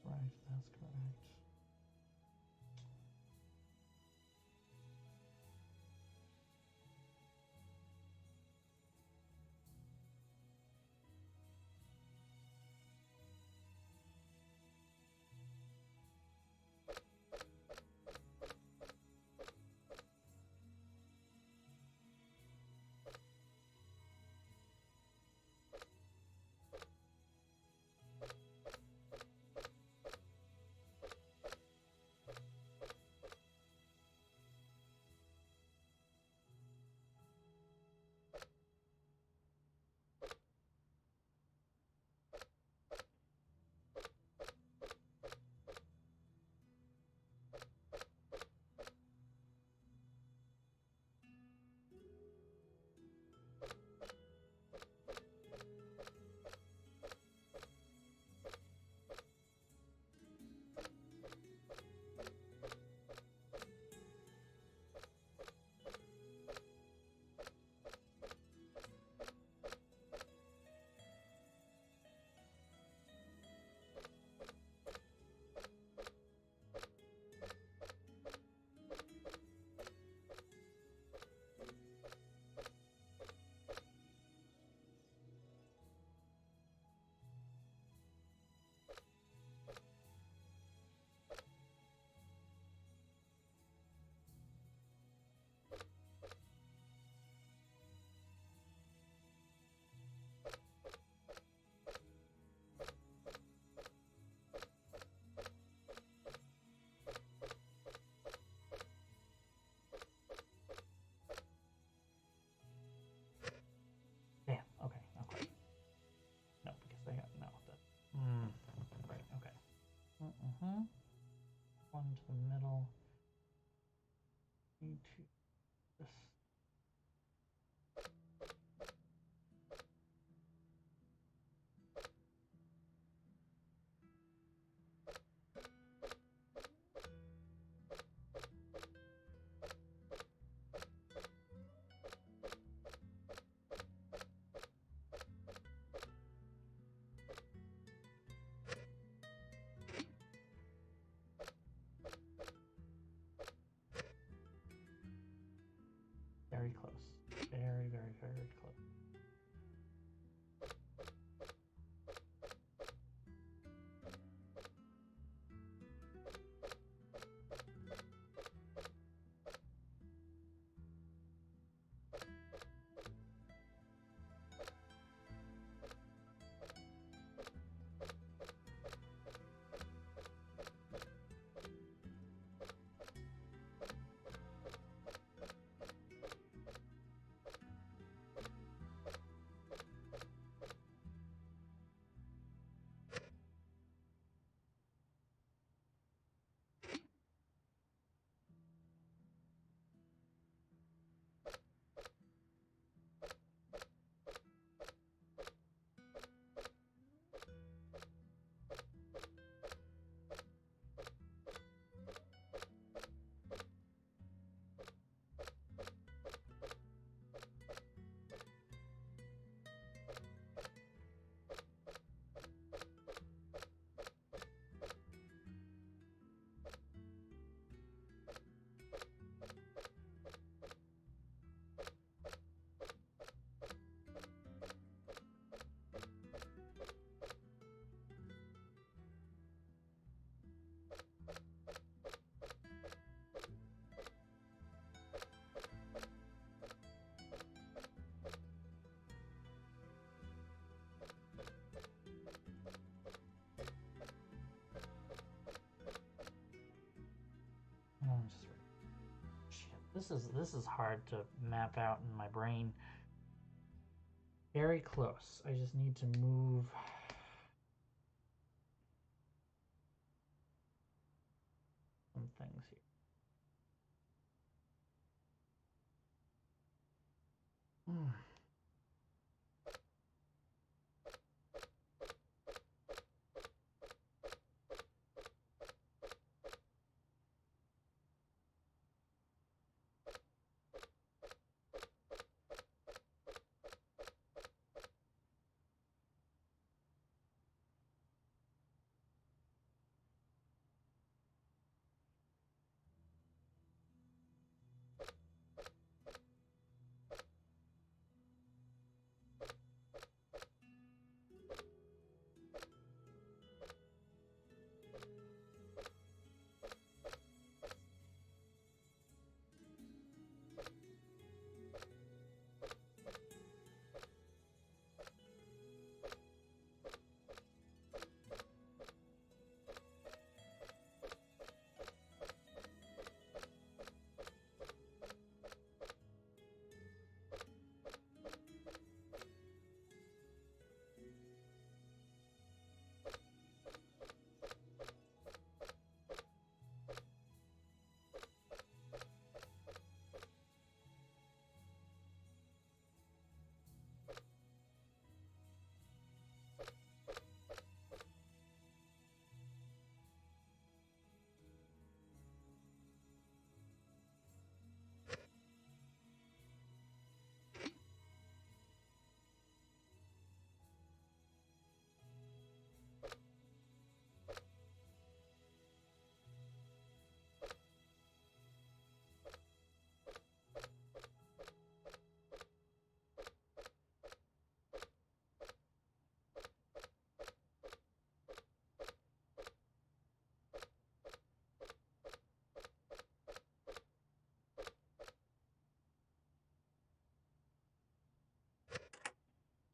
Right, that's correct. Very close. Very, very, very close. This is hard to map out in my brain. Very close. I just need to move some things here.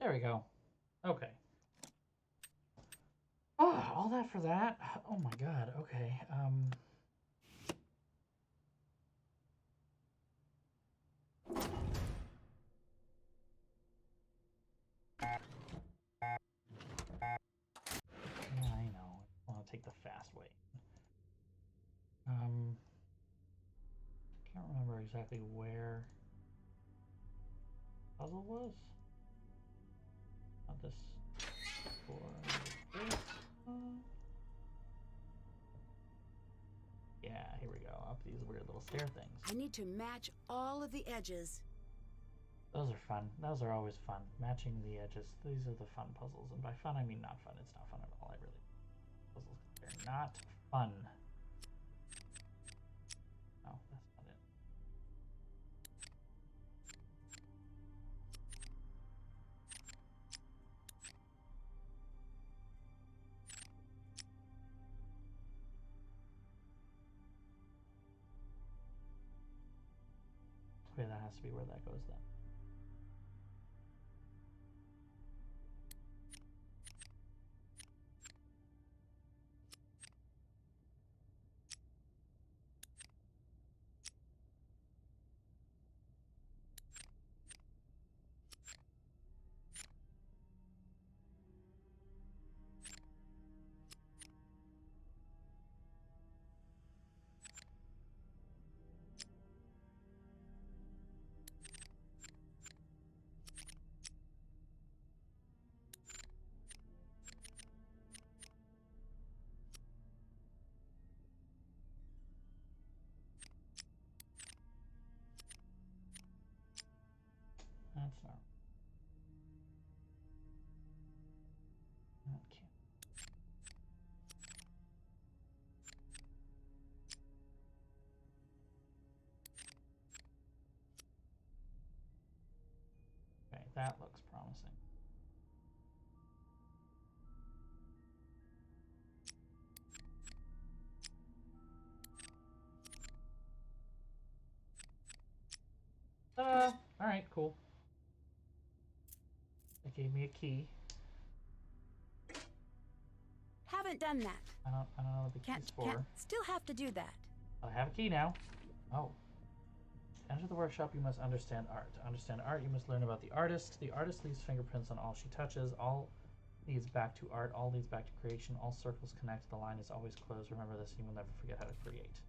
There we go. Okay. Oh, all that for that? Oh my god, okay. Yeah, I know. I want to take the fast way. I can't remember exactly where puzzle was. Not this. Or this. Yeah, here we go. Up these weird little stair things. I need to match all of the edges. Those are fun. Those are always fun. Matching the edges. These are the fun puzzles. And by fun, I mean not fun. It's not fun at all. Puzzles, they're not fun. No, that's not it. Okay, that has to be where that goes then. That's not. Okay. Okay, that looks promising. Alright, cool. It gave me a key. Haven't done that. I don't know what the key's for. Still have to do that. I have a key now. Oh. To enter the workshop, you must understand art. To understand art, you must learn about the artist. The artist leaves fingerprints on all she touches. All leads back to art. All leads back to creation. All circles connect. The line is always closed. Remember this, and you will never forget how to create.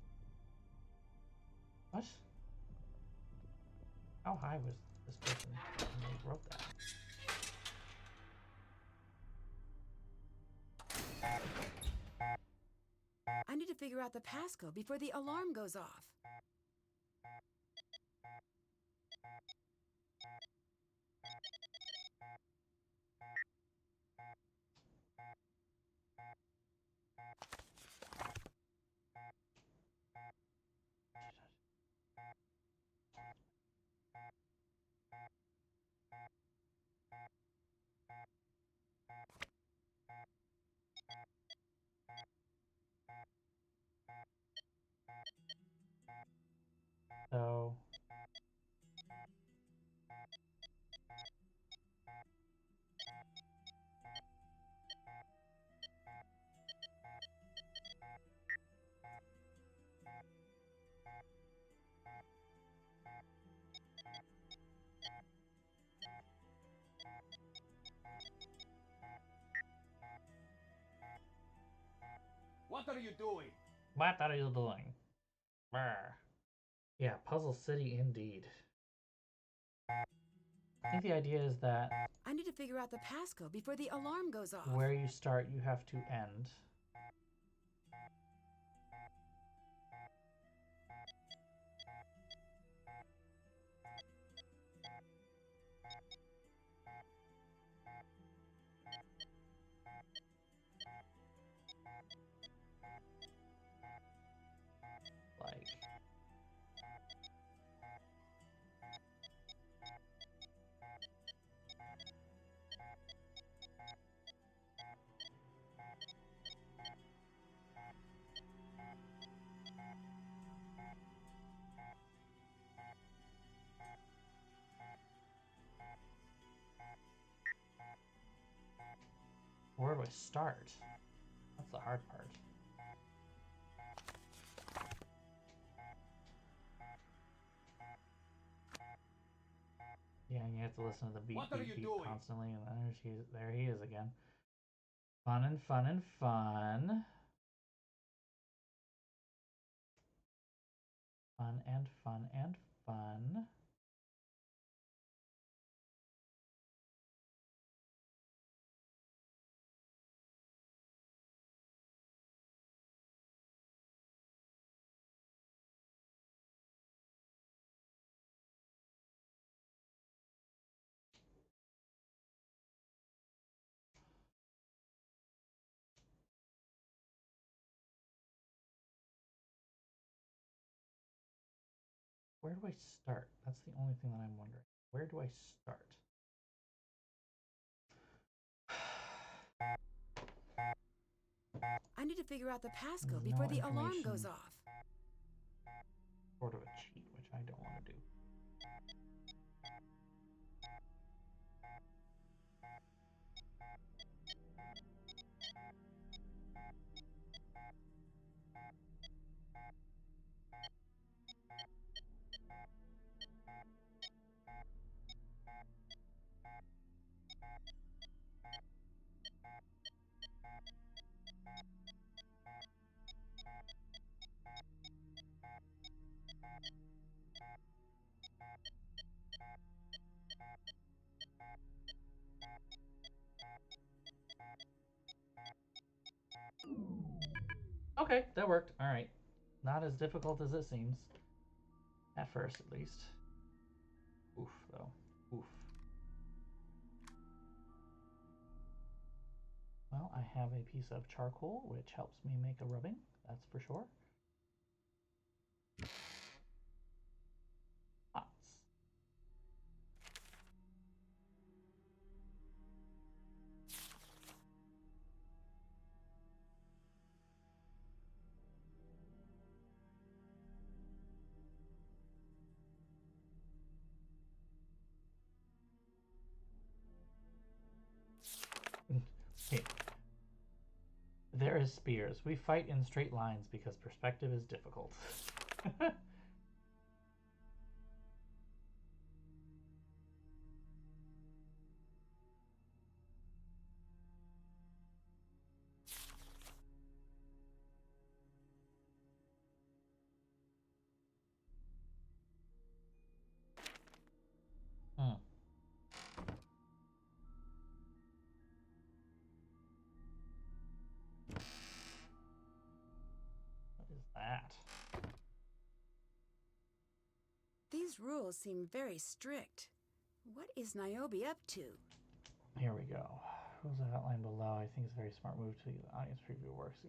What? How high was this person when they wrote that? I need to figure out the passcode before the alarm goes off. So What are you doing? what are you doing? Brr. Yeah, Puzzle City indeed. I think the idea is that I need to figure out the passcode before the alarm goes off. where you start, you have to end. Like, where do I start? That's the hard part. Yeah, and you have to listen to the beat, beat constantly, and there he is again. Fun and fun and fun. Fun and fun and fun. Where do I start? That's the only thing that I'm wondering. Where do I start? I need to figure out the passcode before the alarm goes off. Sort of a cheat, which I don't want to do. Okay, that worked. All right. Not as difficult as it seems. At first, at least. Oof, though. Oof. Well, I have a piece of charcoal, which helps me make a rubbing. That's for sure. Pots. Okay. There is spears. We fight in straight lines because perspective is difficult. Hmm. What is that? These rules seem very strict. What is Niobe up to? Here we go. Rules are outlined below. I think it's a very smart move to the audience preview works.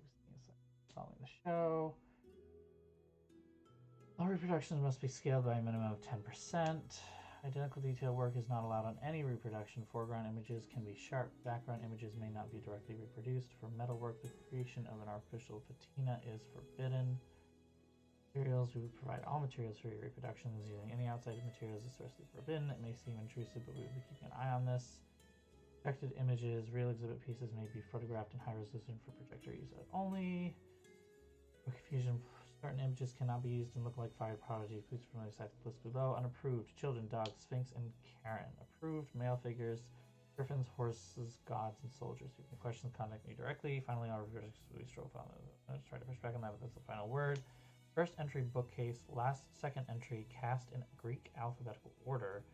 Following the show. All reproductions must be scaled by a minimum of 10%. Identical detail work is not allowed on any reproduction. Foreground images can be sharp. Background images may not be directly reproduced. For metalwork, the creation of an artificial patina is forbidden. Materials, we would provide all materials for your reproductions. Using any outside materials is strictly forbidden. It may seem intrusive, but we will be keeping an eye on this. Projected images, real exhibit pieces may be photographed in high resolution for projector use only. For confusion, certain images cannot be used in look-like fire prodigy. Please familiar cite the list below. Unapproved: children, dogs, sphinx, and Karen. Approved: male figures, griffins, horses, gods, and soldiers. If you have any questions, contact me directly. Finally, our reviewers will be let's try to push back on that, but that's the final word. First entry: bookcase. Second entry: cast in Greek alphabetical order.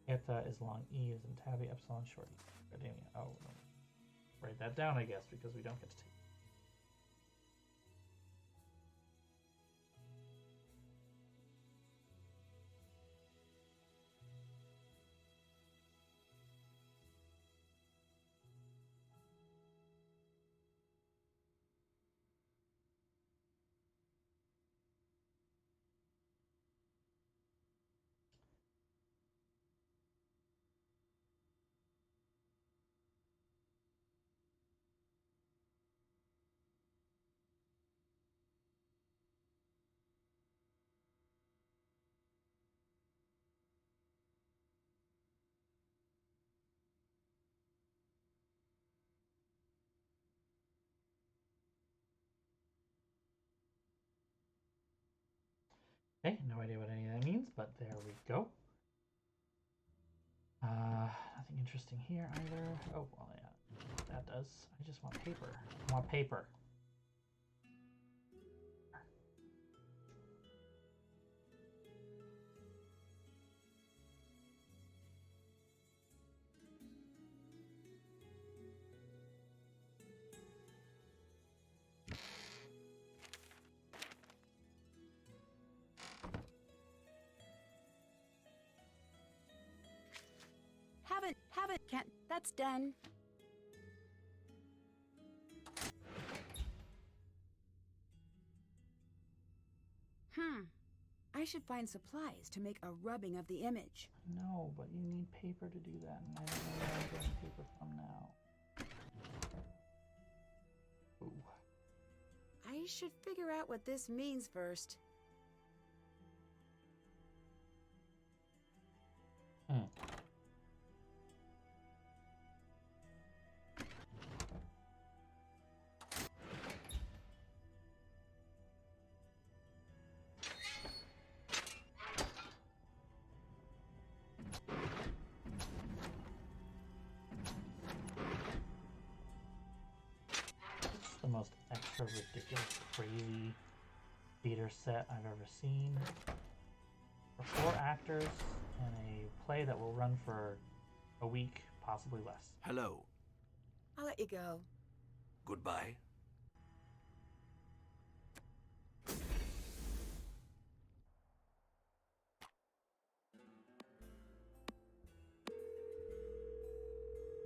Eta is long E is in tabby, epsilon short E. Oh, write that down, I guess, because we don't get to take. Okay, no idea what any of that means, but there we go. Nothing interesting here either. Oh, well, yeah, that does. I just want paper. I want paper. Haven't, can't. That's done. I should find supplies to make a rubbing of the image. No, but you need paper to do that, and I don't know where I'm getting paper from now. Ooh. I should figure out what this means first. The most extra ridiculous, crazy theater set I've ever seen. For 4 actors and a play that will run for a week, possibly less. Hello. I'll let you go. Goodbye.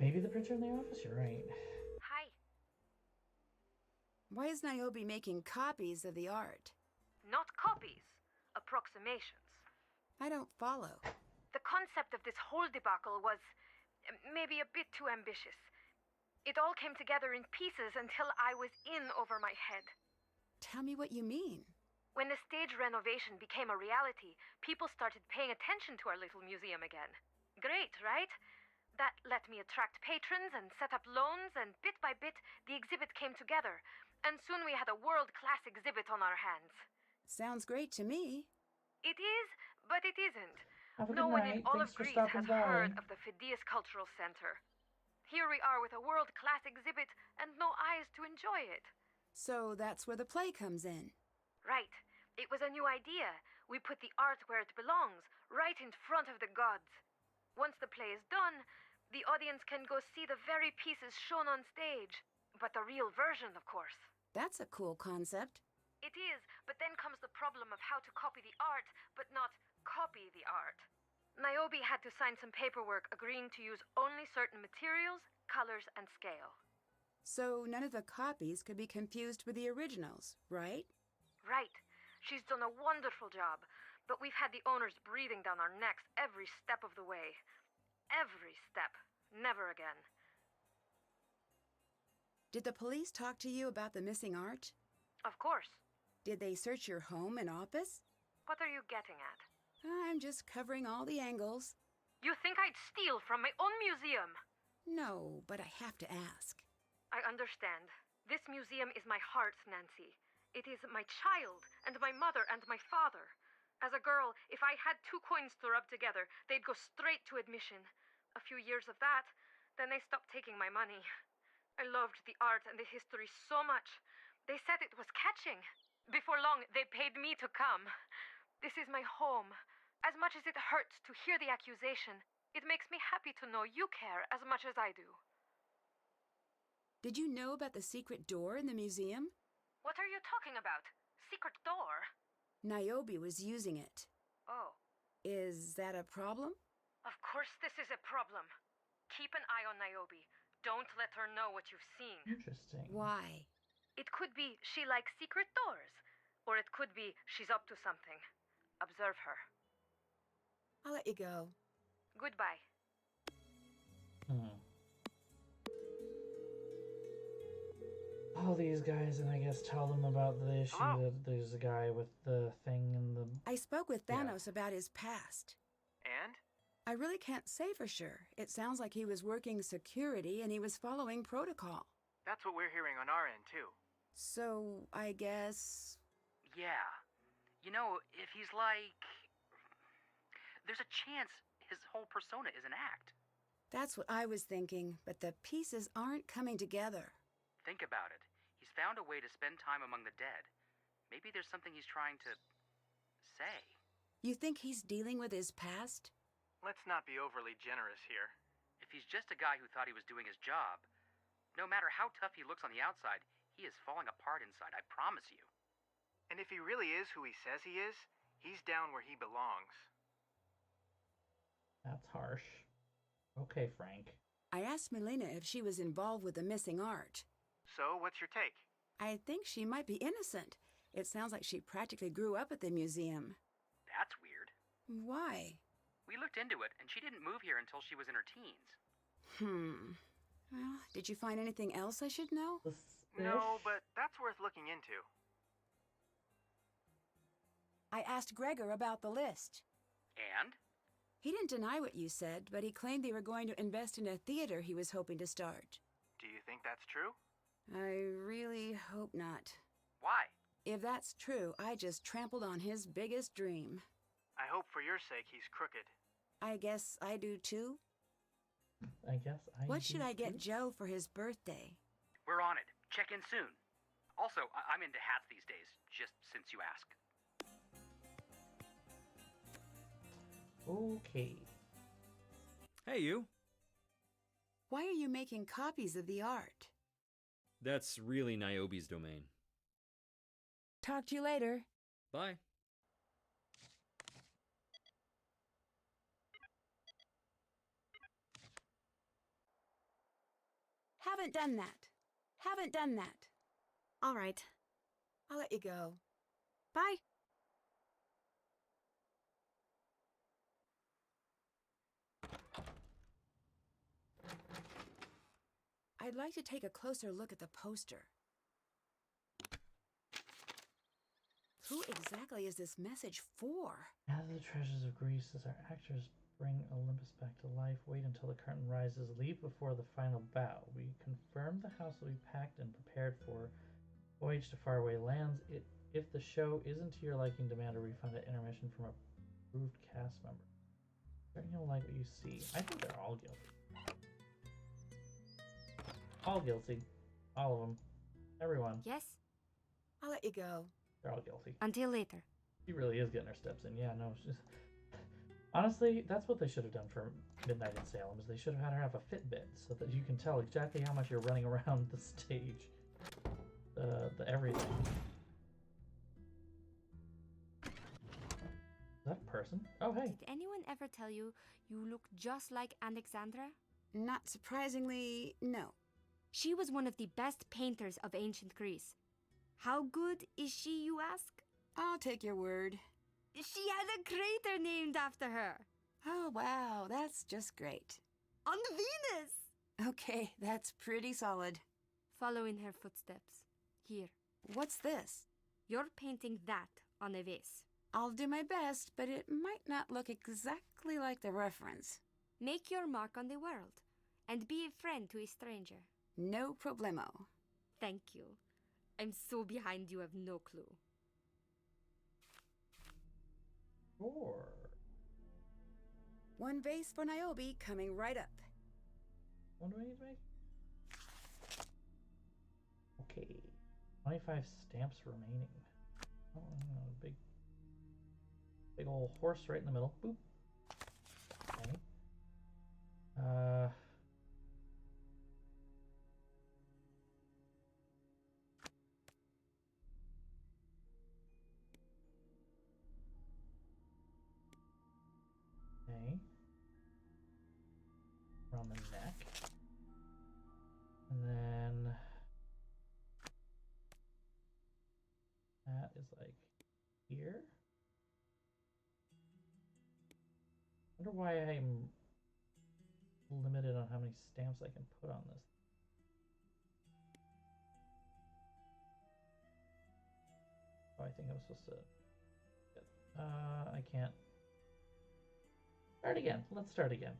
Maybe the printer in the office, you're right. Hi. Why is Niobe making copies of the art? Not copies, approximations. I don't follow. The concept of this whole debacle was maybe a bit too ambitious. It all came together in pieces until I was in over my head. Tell me what you mean. When the stage renovation became a reality, people started paying attention to our little museum again. Great, right? That let me attract patrons and set up loans, and bit by bit, the exhibit came together. And soon we had a world-class exhibit on our hands. Sounds great to me. It is, but it isn't. Have a No good one in night. all Thanks of for Greece stopping has by. heard of the Phidias Cultural Center. Here we are with a world-class exhibit and no eyes to enjoy it. So that's where the play comes in. Right. It was a new idea. We put the art where it belongs, right in front of the gods. Once the play is done, the audience can go see the very pieces shown on stage. But the real version, of course. That's a cool concept. It is, but then comes the problem of how to copy the art, but not copy the art. Niobe had to sign some paperwork agreeing to use only certain materials, colors, and scale. So none of the copies could be confused with the originals, right? Right. She's done a wonderful job, but we've had the owners breathing down our necks every step of the way. Every step. Never again. Did the police talk to you about the missing art? Of course. Did they search your home and office? What are you getting at? I'm just covering all the angles. You think I'd steal from my own museum? No, but I have to ask. I understand. This museum is my heart, Nancy. It is my child, and my mother, and my father. As a girl, if I had 2 coins to rub together, they'd go straight to admission. A few years of that, then they stopped taking my money. I loved the art and the history so much. They said it was catching. Before long, they paid me to come. This is my home. As much as it hurts to hear the accusation, it makes me happy to know you care as much as I do. Did you know about the secret door in the museum? What are you talking about? Secret door? Niobe was using it. Oh. Is that a problem? Of course this is a problem. Keep an eye on Niobe. Don't let her know what you've seen. Interesting. Why? It could be she likes secret doors. Or it could be she's up to something. Observe her. I'll let you go. Goodbye. All these guys, and I guess tell them about the issue that there's a guy with the thing in the... I spoke with Thanos about his past. And? I really can't say for sure. It sounds like he was working security and he was following protocol. That's what we're hearing on our end, too. So, I guess... Yeah. You know, if he's like... There's a chance his whole persona is an act. That's what I was thinking, but the pieces aren't coming together. Think about it. He's found a way to spend time among the dead. Maybe there's something he's trying to... say. You think he's dealing with his past? Let's not be overly generous here. If he's just a guy who thought he was doing his job, no matter how tough he looks on the outside, he is falling apart inside, I promise you. And if he really is who he says he is, he's down where he belongs. That's harsh. Okay, Frank. I asked Melina if she was involved with the missing art. So, what's your take? I think she might be innocent. It sounds like she practically grew up at the museum. That's weird. Why? We looked into it, and she didn't move here until she was in her teens. Well, did you find anything else I should know? No, but that's worth looking into. I asked Gregor about the list. And? He didn't deny what you said, but he claimed they were going to invest in a theater he was hoping to start. Do you think that's true? I really hope not. Why? If that's true, I just trampled on his biggest dream. I hope for your sake he's crooked. I guess I do too. What should I get Joe for his birthday? We're on it. Check in soon. Also, I'm into hats these days, just since you ask. Okay. Hey, you. Why are you making copies of the art? That's really Niobe's domain. Talk to you later. Bye. Haven't done that. Haven't done that. All right. I'll let you go. Bye. I'd like to take a closer look at the poster. Who exactly is this message for? Gather the treasures of Greece as our actors bring Olympus back to life. Wait until the curtain rises. Leave before the final bow. We confirm the house will be packed and prepared for voyage to faraway lands. If the show isn't to your liking, demand a refund at intermission from a approved cast member. Starting to like what you see. I think they're all guilty. All guilty. All of them. Everyone. Yes? I'll let you go. They're all guilty. Until later. She really is getting her steps in. Yeah, no, she's... Honestly, that's what they should have done for Midnight in Salem, is they should have had her have a Fitbit so that you can tell exactly how much you're running around the stage. The everything. Is that a person? Oh, hey. Did anyone ever tell you you look just like Alexandra? Not surprisingly, no. She was one of the best painters of ancient Greece. How good is she, you ask? I'll take your word. She had a crater named after her. Oh, wow, that's just great. On Venus! Okay, that's pretty solid. Follow in her footsteps. Here. What's this? You're painting that on a vase. I'll do my best, but it might not look exactly like the reference. Make your mark on the world, and be a friend to a stranger. No problemo. Thank you. I'm so behind you have no clue. Sure. One vase for Niobe coming right up. What do I need to make? Okay. 25 stamps remaining. Oh, big old horse right in the middle. Boop. Okay. Okay. Around the neck. And then that is like here. I wonder why I'm limited on how many stamps I can put on this. Oh, I think I'm supposed to. I can't. Start again. Let's start again.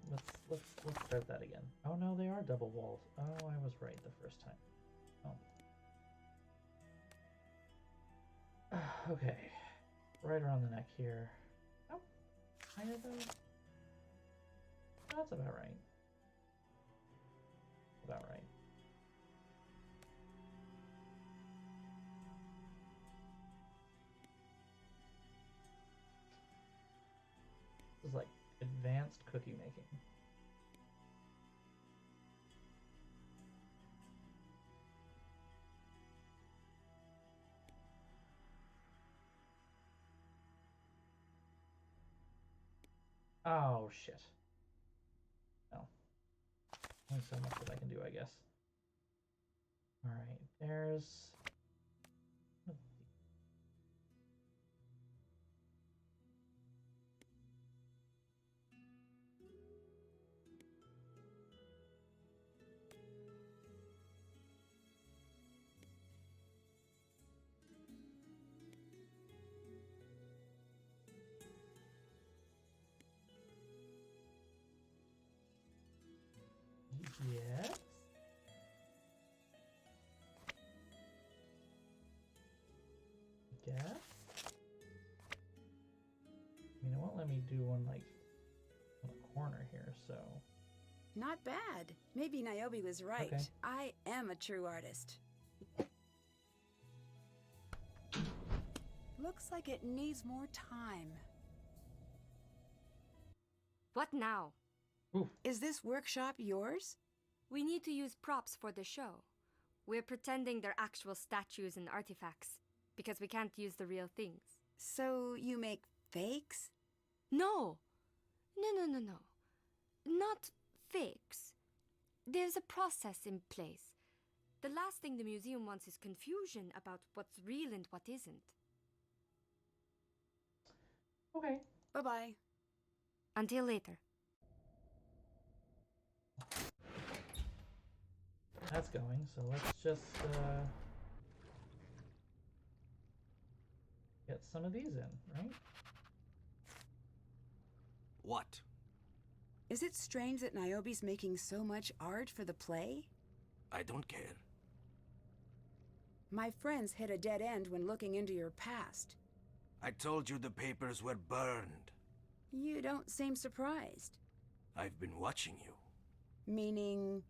Let's start that again. Oh no, they are double walls. Oh, I was right the first time. Oh. Okay. Right around the neck here. How high are those? That's about right. About right. This is like advanced cookie making. Oh shit. No. Only so much that I can do, I guess. Alright, there's yes. Guess. I mean, it won't let me do one like on the corner here, so. Not bad. Maybe Niobe was right. Okay. I am a true artist. Looks like it needs more time. What now? Oof. Is this workshop yours? We need to use props for the show. We're pretending they're actual statues and artifacts, because we can't use the real things. So you make fakes? No! No. Not fakes. There's a process in place. The last thing the museum wants is confusion about what's real and what isn't. Okay. Bye-bye. Until later. That's going, so let's just get some of these in, right? What? Is it strange that Niobe's making so much art for the play? I don't care. My friends hit a dead end when looking into your past. I told you the papers were burned. You don't seem surprised. I've been watching you. Meaning...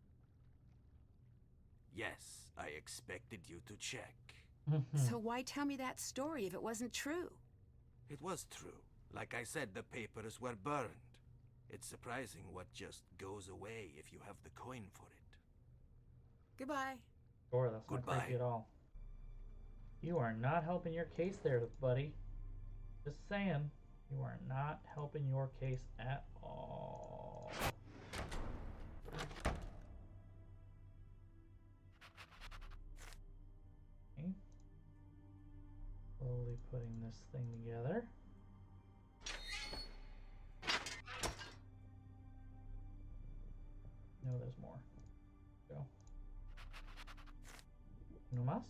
Yes, I expected you to check. So why tell me that story if it wasn't true? It was true. Like I said, the papers were burned. It's surprising what just goes away if you have the coin for it. Goodbye. Sure, that's not Goodbye. creepy at all. You are not helping your case there, buddy. Just saying, you are not helping your case at all. Okay. Slowly putting this thing together. No, there's more. Go. No más.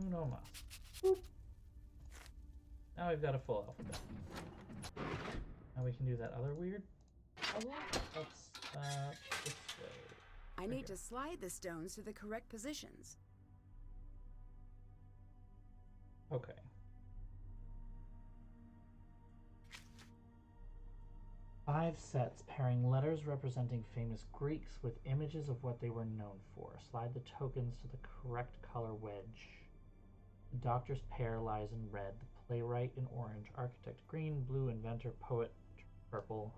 Uno más. Boop. Now we've got a full alphabet. Now we can do that other weird puzzle. Let's this way. I Right need here. to slide the stones to the correct positions. Okay. Five sets pairing letters representing famous Greeks with images of what they were known for. Slide the tokens to the correct color wedge. The doctor's pair lies in red, the playwright in orange, architect green, blue, inventor, poet purple.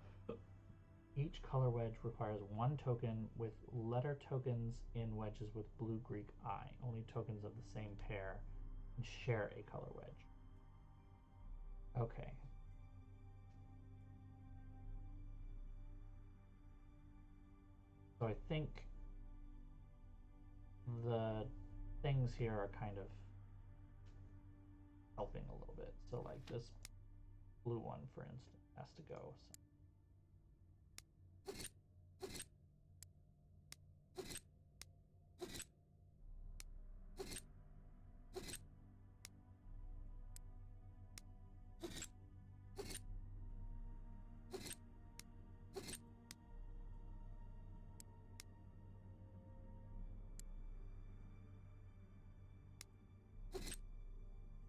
Each color wedge requires one token with letter tokens in wedges with blue Greek eye. Only tokens of the same pair can share a color wedge. Okay. So I think the things here are kind of helping a little bit. So like this blue one, for instance, has to go.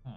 So.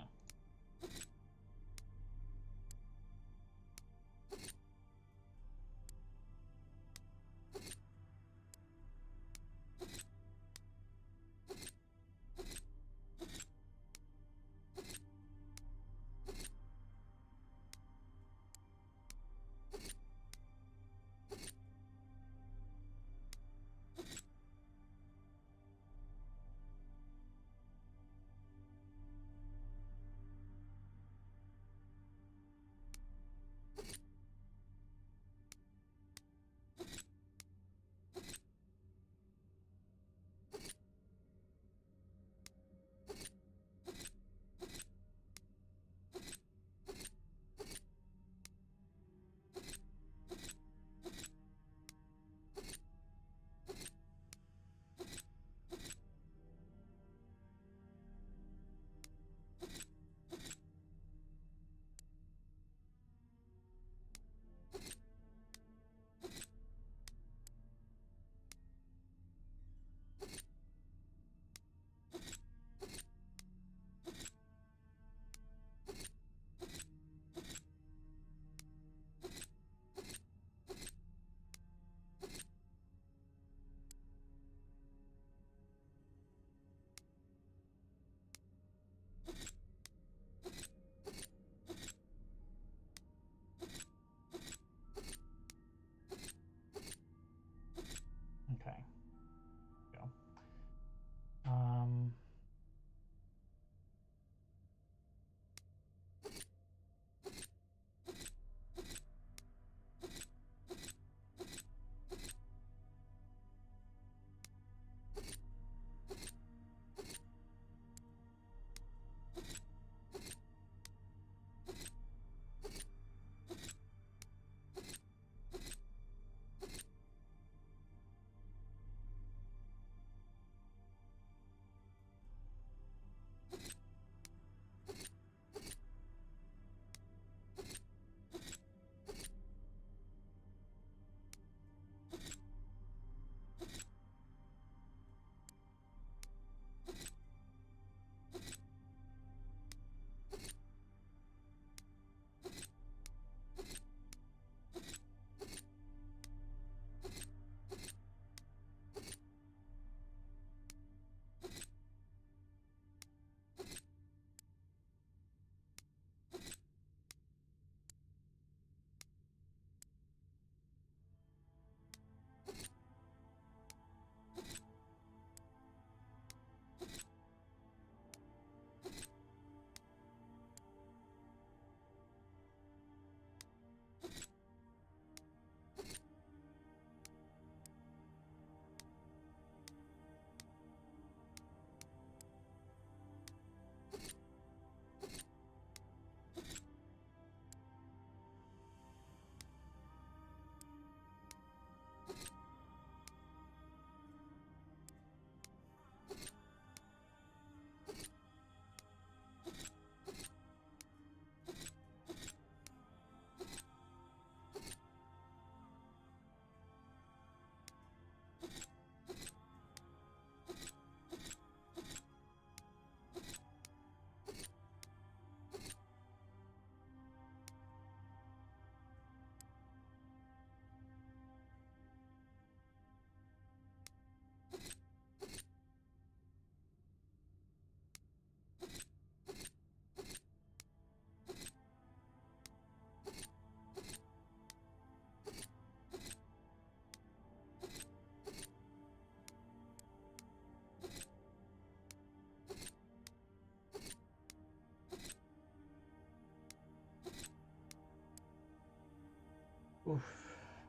Oof.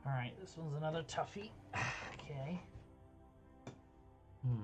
Alright, this one's another toughie. Okay. Hmm.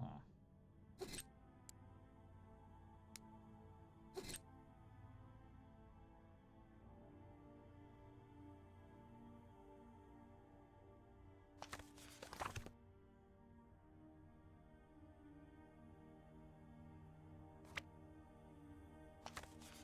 Huh.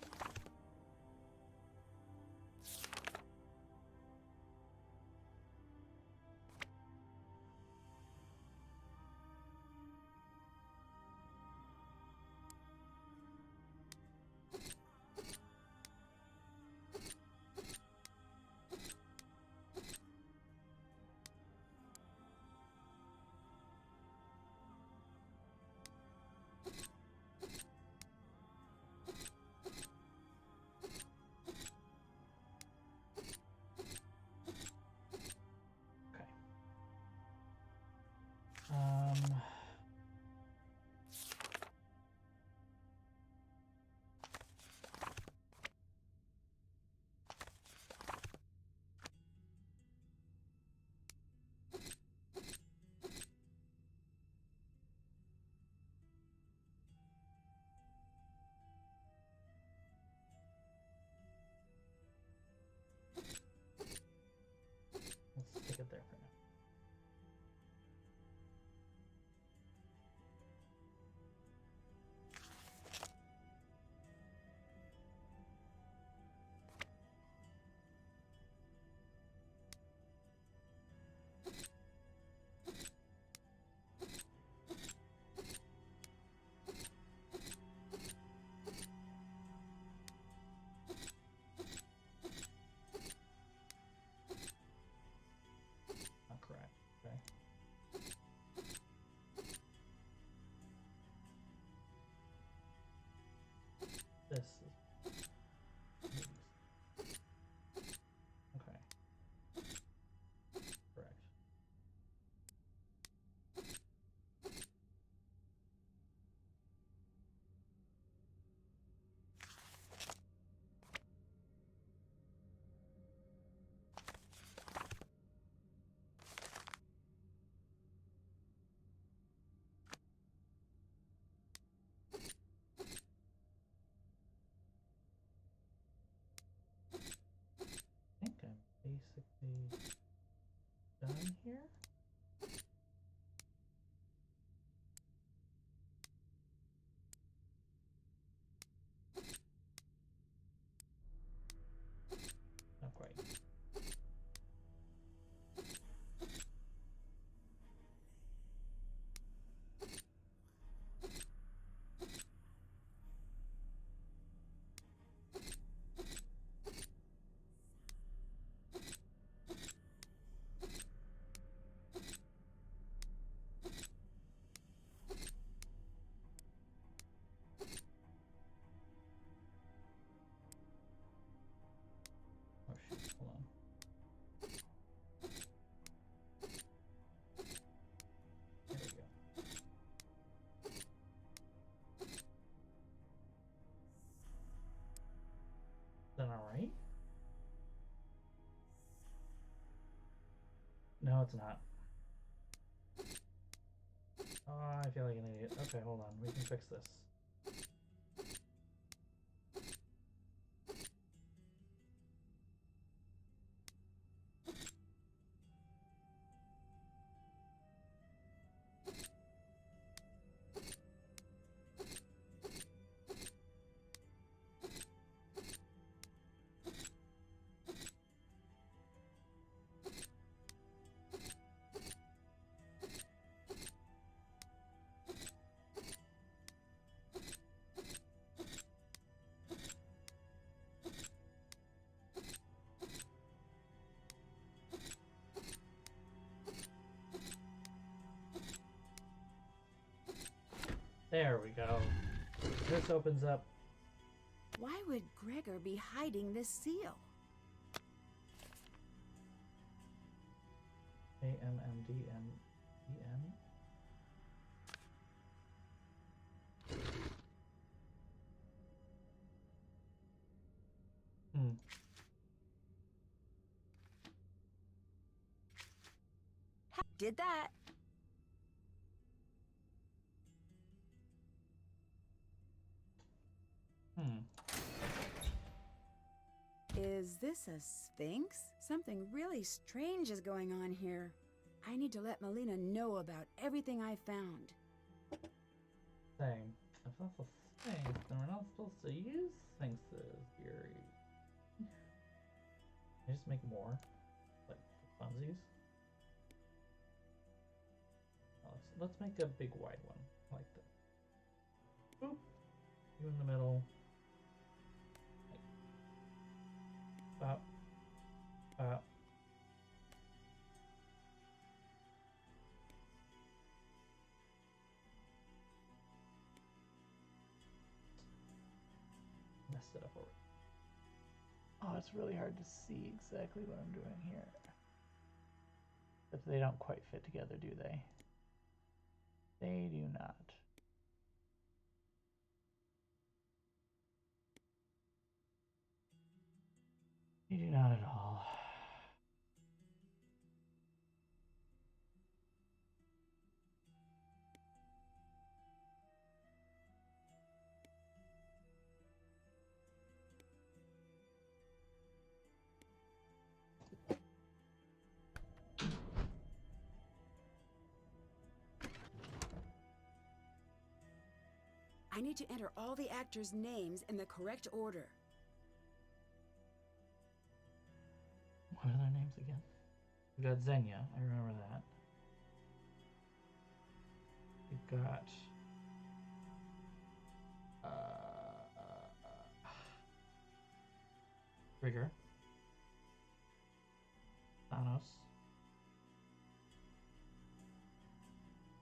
Okay. Let's stick it there for now. Not correct. Okay. This is okay. Correct. I think I'm basically done here. Not quite. Oh shoot, hold on. There we go. Is that alright? No, it's not. Oh, I feel like an idiot. Okay, hold on. We can fix this. There we go. This opens up. Why would Gregor be hiding this seal? AMMDNEN. Did that. Is this a sphinx? Something really strange is going on here. I need to let Melina know about everything I found. Saying, if that's a sphinx, then we're not supposed to use sphinxes here. Can I just make more? Like, for funsies? Oh, let's make a big wide one, like that. Boop! You in the middle. Up. Up. Messed it up already. Oh, it's really hard to see exactly what I'm doing here. If they don't quite fit together, do they? They do not. They do not at all. I need to enter all the actors' names in the correct order. What are their names again? We got Xenia, I remember that. We've got Rigger, Thanos,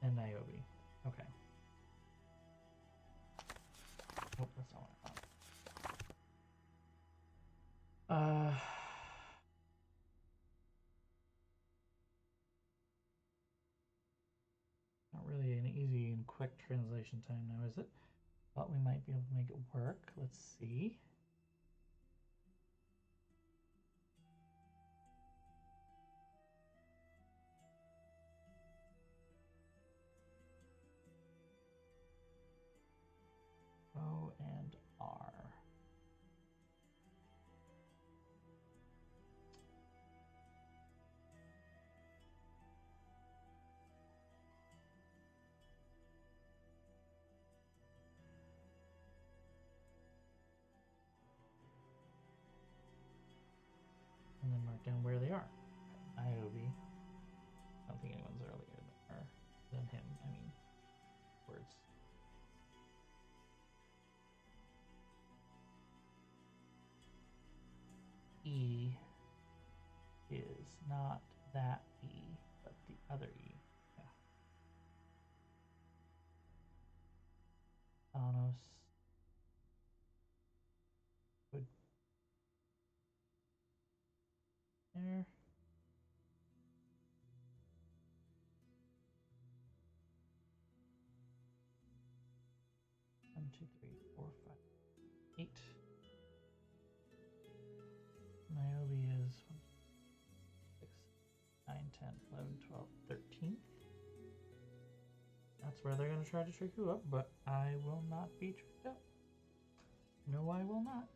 and Niobe. Okay. Oh, that's not what I thought. Not really an easy and quick translation time now, is it? But we might be able to make it work. Let's see. O and R. And then mark down where they are. Niobe. I don't think anyone's earlier than him. I mean, words. E is not that E, but the other E. Yeah. Thanos would there. 1, 2, 3, 4, 5, 8. Niobe is 1, 6, 9, 10, 11, 12, 13. That's where they're going to try to trick you up, but I will not be tricked up. No, I will not.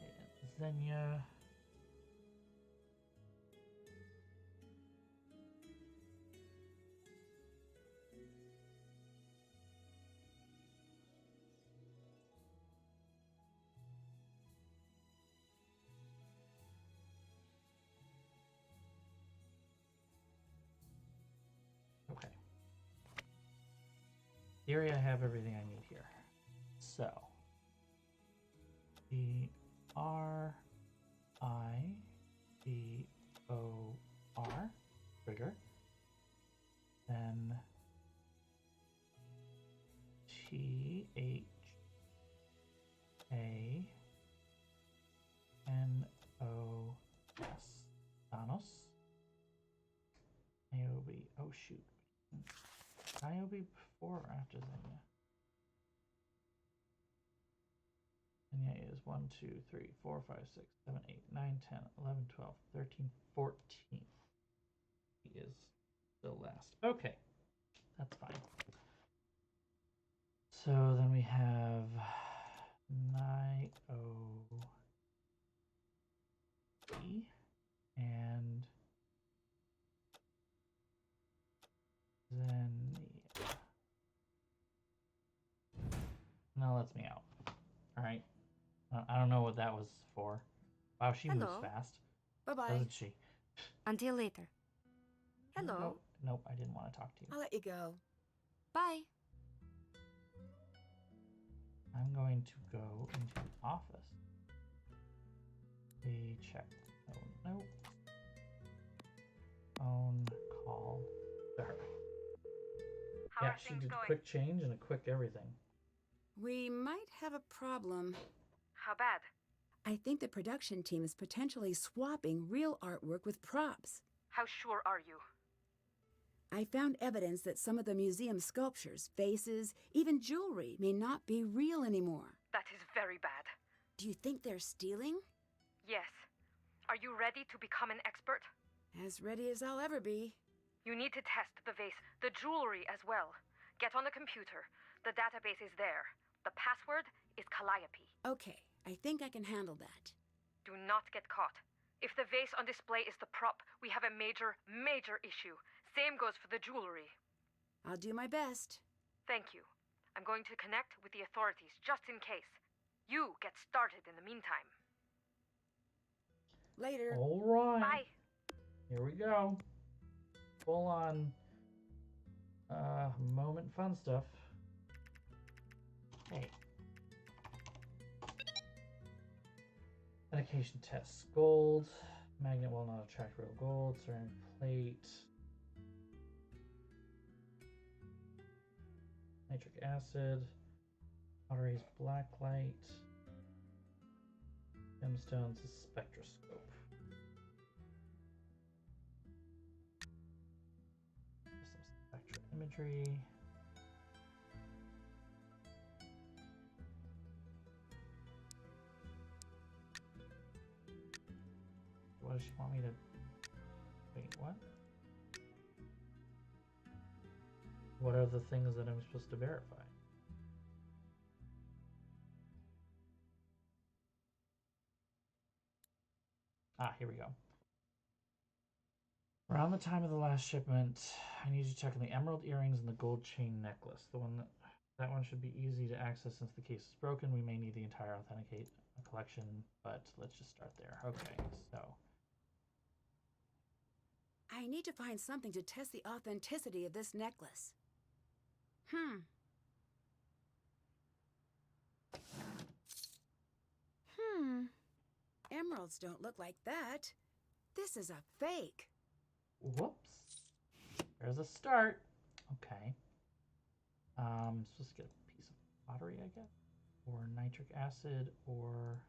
And Xenia. Okay. Theory, I have everything I need here. So, the RIBOR trigger shoot. Niobe before or after Xenia? Xenia is 1, 2, 3, 4, 5, 6, 7, 8, 9, 10, 11, 12, 13, 14. He is still last. Okay, that's fine. So then we have Niobe and Xenia. Now lets me out. All right. I don't know what that was for. Wow, she moves Hello. fast. Bye-bye. Doesn't she? Until later. Can we Hello. go? Nope, I didn't want to talk to you. I'll let you go. Bye. I'm going to go into the office. We check. Oh, nope. Phone call to her. How Yeah, are she things did going? quick change and a quick everything. We might have a problem. How bad? I think the production team is potentially swapping real artwork with props. How sure are you? I found evidence that some of the museum sculptures, faces, even jewelry may not be real anymore. That is very bad. Do you think they're stealing? Yes. Are you ready to become an expert? As ready as I'll ever be. You need to test the vase, the jewelry as well. Get on the computer. The database is there. The password is Calliope. Okay, I think I can handle that. Do not get caught. If the vase on display is the prop, we have a major, major issue. Same goes for the jewelry. I'll do my best. Thank you. I'm going to connect with the authorities just in case. You get started in the meantime. Later. All right. Bye. Here we go. Full on moment fun stuff. Hey. Medication tests. Gold. Magnet will not attract real gold. Ceramic plate. Nitric acid. Pottery's black light. Gemstones. Spectroscope. Some spectral imagery. What does she want me to... Wait, what? What are the things that I'm supposed to verify? Ah, here we go. Around the time of the last shipment, I need you to check on the emerald earrings and the gold chain necklace. That one should be easy to access since the case is broken. We may need the entire authenticate collection, but let's just start there. Okay, so I need to find something to test the authenticity of this necklace. Emeralds don't look like that. This is a fake. whoops. There's a start. Okay. Supposed to get a piece of pottery, I guess, or nitric acid, or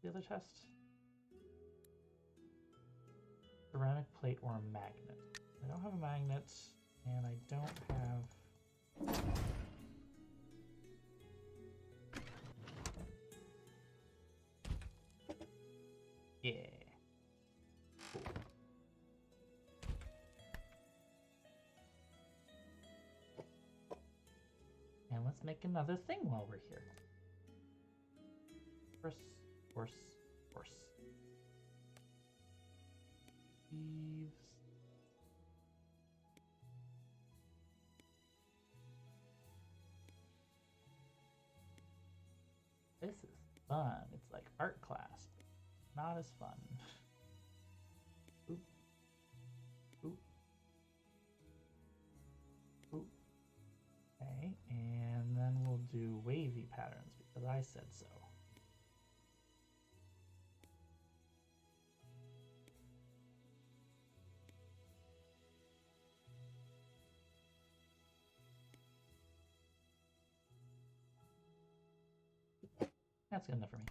the other test. Ceramic plate or a magnet. I don't have a magnet, and I don't have... Yeah. Cool. And let's make another thing while we're here. Horse. Thieves. This is fun. It's like art class. Not as fun. Oop. Oop. Oop. Okay, and then we'll do wavy patterns because I said so. That's good enough for me.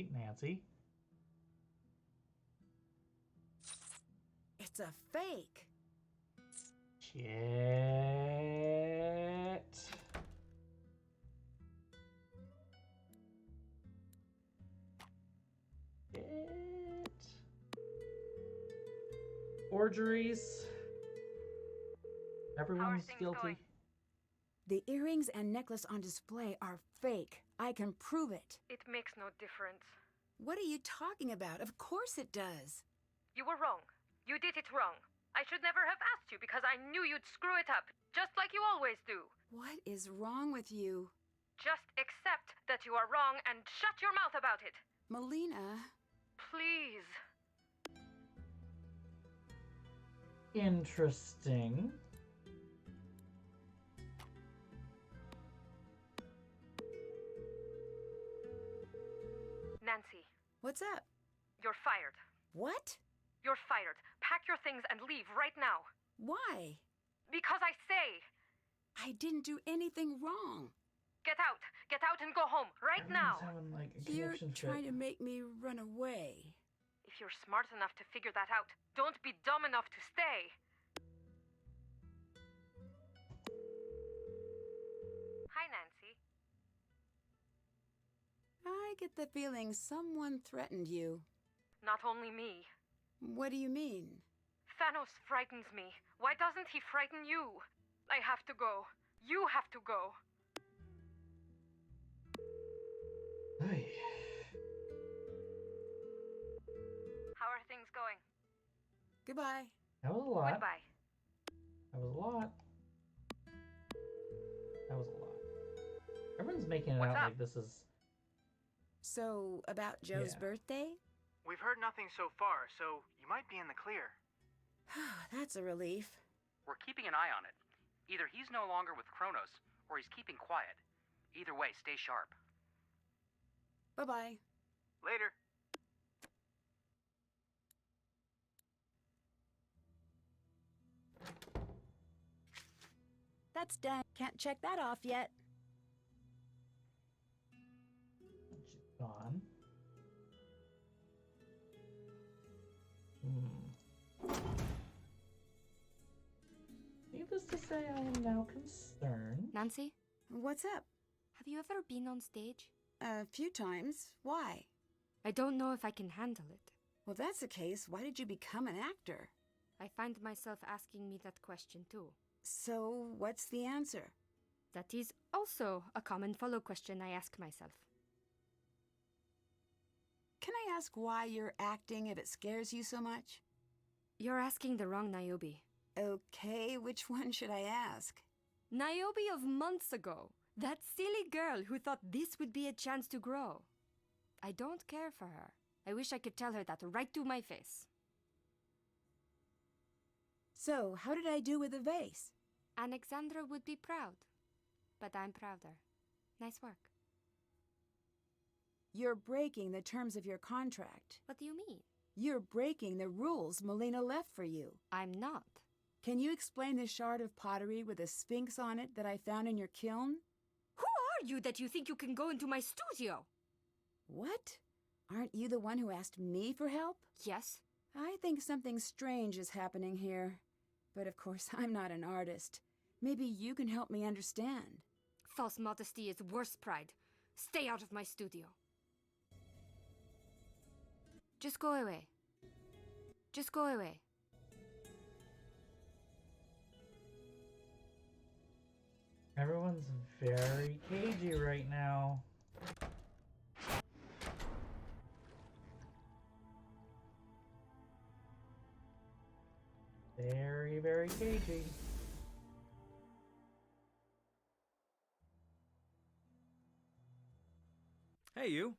Nancy. It's a fake. Shit. Forgeries. Everyone's guilty. Going? The earrings and necklace on display are fake. I can prove it. It makes no difference. What are you talking about? Of course it does. You were wrong. You did it wrong. I should never have asked you because I knew you'd screw it up, just like you always do. What is wrong with you? Just accept that you are wrong and shut your mouth about it. Melina. Please. Interesting. Nancy, What's up? you're fired. What? You're fired. Pack your things and leave right now. Why? Because I say, I didn't do anything wrong. get out. Get out and go home right now. Everyone's having, like, a You're connection trying fit. to make me run away. If you're smart enough to figure that out, don't be dumb enough to stay. Hi, Nancy. I get the feeling someone threatened you. Not only me. What do you mean? Thanos frightens me. Why doesn't he frighten you? I have to go. You have to go. Hey. How are things going? Goodbye. That was a lot. Goodbye. That was a lot. That was a lot. Everyone's making it What's out up? like this is. So, about Joe's Yeah. birthday? We've heard nothing so far, so you might be in the clear. That's a relief. We're keeping an eye on it. Either he's no longer with Kronos, or he's keeping quiet. Either way, stay sharp. Bye-bye. Later. That's done. Can't check that off yet. She's gone. Needless to say, I am now concerned. Nancy, What's up? have you ever been on stage? A few times. Why? I don't know if I can handle it. Well, if that's the case, why did you become an actor? I find myself asking me that question too. So, what's the answer? That is also a common follow question I ask myself. Can I ask why you're acting if it scares you so much? You're asking the wrong Niobe. Okay, which one should I ask? Niobe of months ago. That silly girl who thought this would be a chance to grow. I don't care for her. I wish I could tell her that right to my face. So, how did I do with the vase? Alexandra would be proud. But I'm prouder. Nice work. You're breaking the terms of your contract. What do you mean? You're breaking the rules Melina left for you. I'm not. Can you explain the shard of pottery with a sphinx on it that I found in your kiln? Who are you that you think you can go into my studio? What? Aren't you the one who asked me for help? Yes. I think something strange is happening here. But of course, I'm not an artist. Maybe you can help me understand. False modesty is worse pride. Stay out of my studio. Just go away. Just go away. Everyone's very cagey right now. Very, very cagey. Hey, you.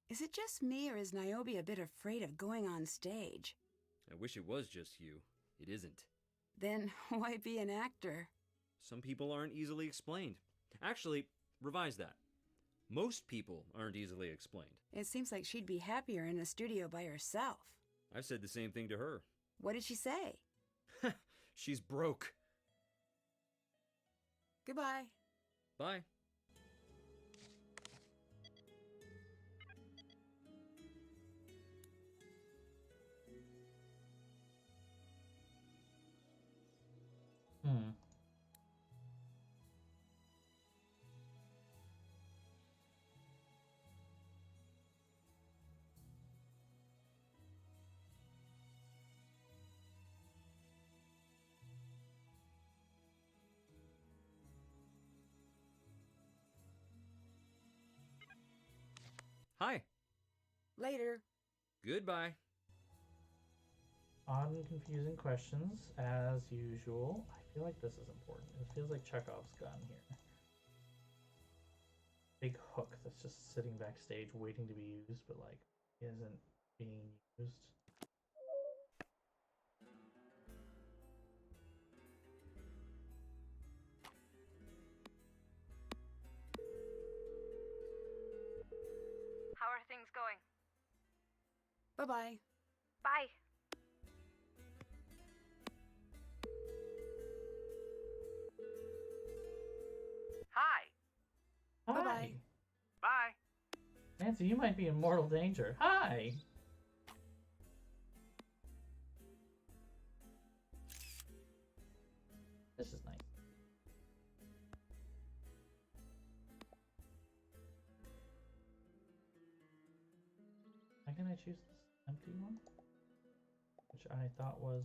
Is it just me, or is Niobe a bit afraid of going on stage? I wish it was just you. It isn't. Then why be an actor? Some people aren't easily explained. Actually, revise that. Most people aren't easily explained. It seems like she'd be happier in the studio by herself. I've said the same thing to her. What did she say? She's broke. Goodbye. Bye. Hi. Later. Goodbye. Odd and confusing questions, as usual. I feel like this is important. It feels like Chekhov's gun here. Big hook that's just sitting backstage waiting to be used, but like isn't being used. How are things going? Bye-bye. Bye. Hi. Hi. Bye-bye. Bye. Nancy, you might be in mortal danger. Hi. This is nice. How can I choose this empty one? Which I thought was...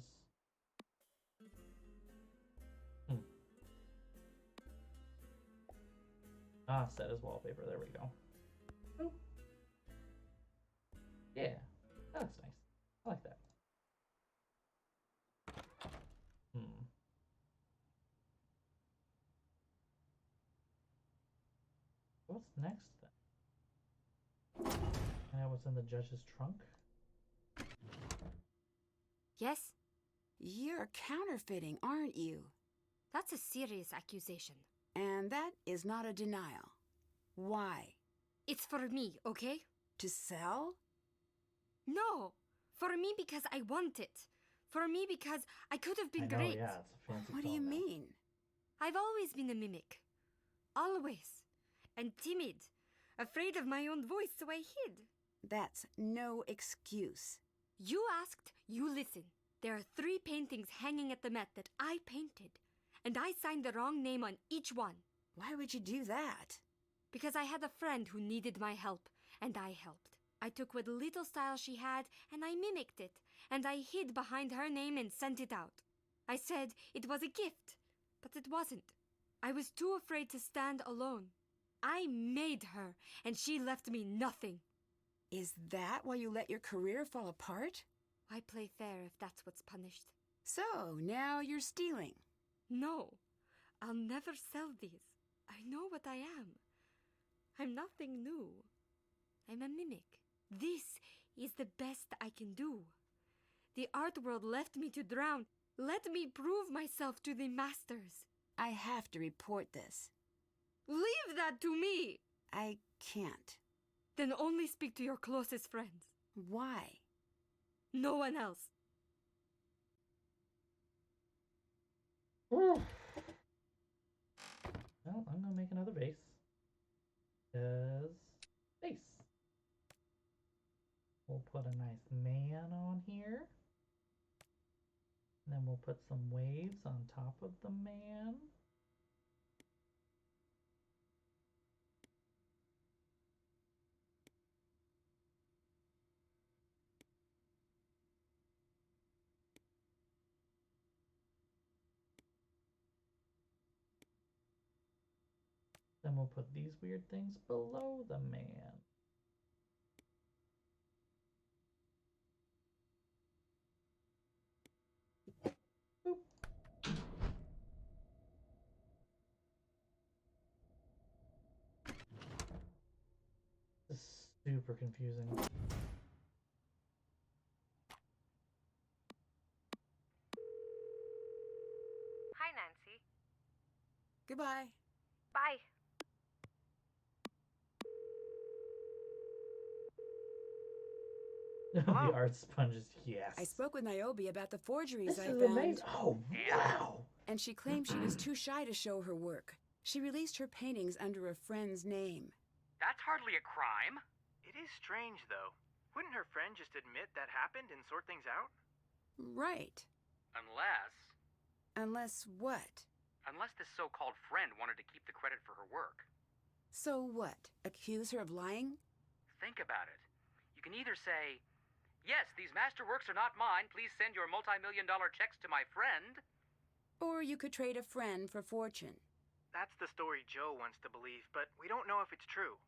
Ah, set as wallpaper. There we go. Boop. Yeah, that looks nice. I like that. What's next then? And that was in the judge's trunk? Yes? You're counterfeiting, aren't you? That's a serious accusation. And that is not a denial. Why? It's for me, okay? To sell? No! For me because I want it. For me because I could have been I know, great. yeah, it's a fancy What do you phone now. mean? I've always been a mimic. Always. And timid. Afraid of my own voice, so I hid. That's no excuse. You asked, you listen. There are 3 paintings hanging at the Met that I painted. And I signed the wrong name on each one. Why would you do that? Because I had a friend who needed my help, and I helped. I took what little style she had, and I mimicked it. And I hid behind her name and sent it out. I said it was a gift, but it wasn't. I was too afraid to stand alone. I made her, and she left me nothing. Is that why you let your career fall apart? Why play fair if that's what's punished? So, now you're stealing. No, I'll never sell these. I know what I am. I'm nothing new. I'm a mimic. This is the best I can do. The art world left me to drown. Let me prove myself to the masters. I have to report this. Leave that to me! I can't. Then only speak to your closest friends. Why? No one else. Well, I'm gonna make another base. Base. We'll put a nice man on here. And then we'll put some waves on top of the man. Then we'll put these weird things below the man. Boop. This is super confusing. Hi, Nancy. Goodbye. Bye. The art sponges, yes. I spoke with Niobe about the forgeries This I is found. amazing. Oh, wow. And she claimed she was too shy to show her work. She released her paintings under a friend's name. That's hardly a crime. It is strange, though. Wouldn't her friend just admit that happened and sort things out? Right. Unless Unless what? this so-called friend wanted to keep the credit for her work. So what? Accuse her of lying? Think about it. You can either say, yes, these masterworks are not mine. Please send your multi-million-dollar checks to my friend. Or you could trade a friend for fortune. That's the story Joe wants to believe, but we don't know if it's true.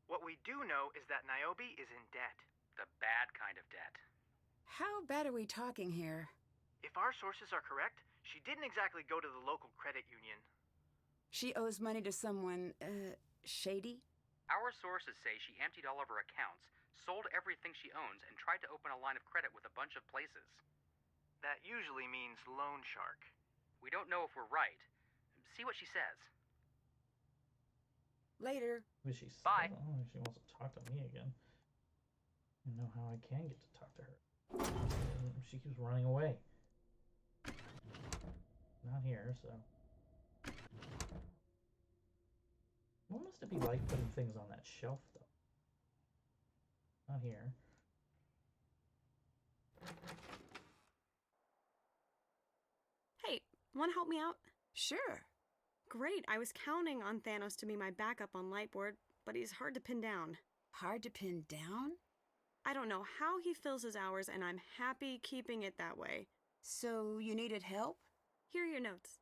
What we do know is that Niobe is in debt. The bad kind of debt. How bad are we talking here? If our sources are correct, she didn't exactly go to the local credit union. She owes money to someone, shady? Our sources say she emptied all of her accounts, sold everything she owns, and tried to open a line of credit with a bunch of places. That usually means loan shark. We don't know if we're right. See what she says. Later. Bye. Oh, she wants to talk to me again. I know how I can get to talk to her. She keeps running away. Not here, so. What must it be like putting things on that shelf, though? Not here. Hey, want to help me out? Sure. Great, I was counting on Thanos to be my backup on Lightboard, but he's hard to pin down. Hard to pin down? I don't know how he fills his hours, and I'm happy keeping it that way. So you needed help? Here are your notes.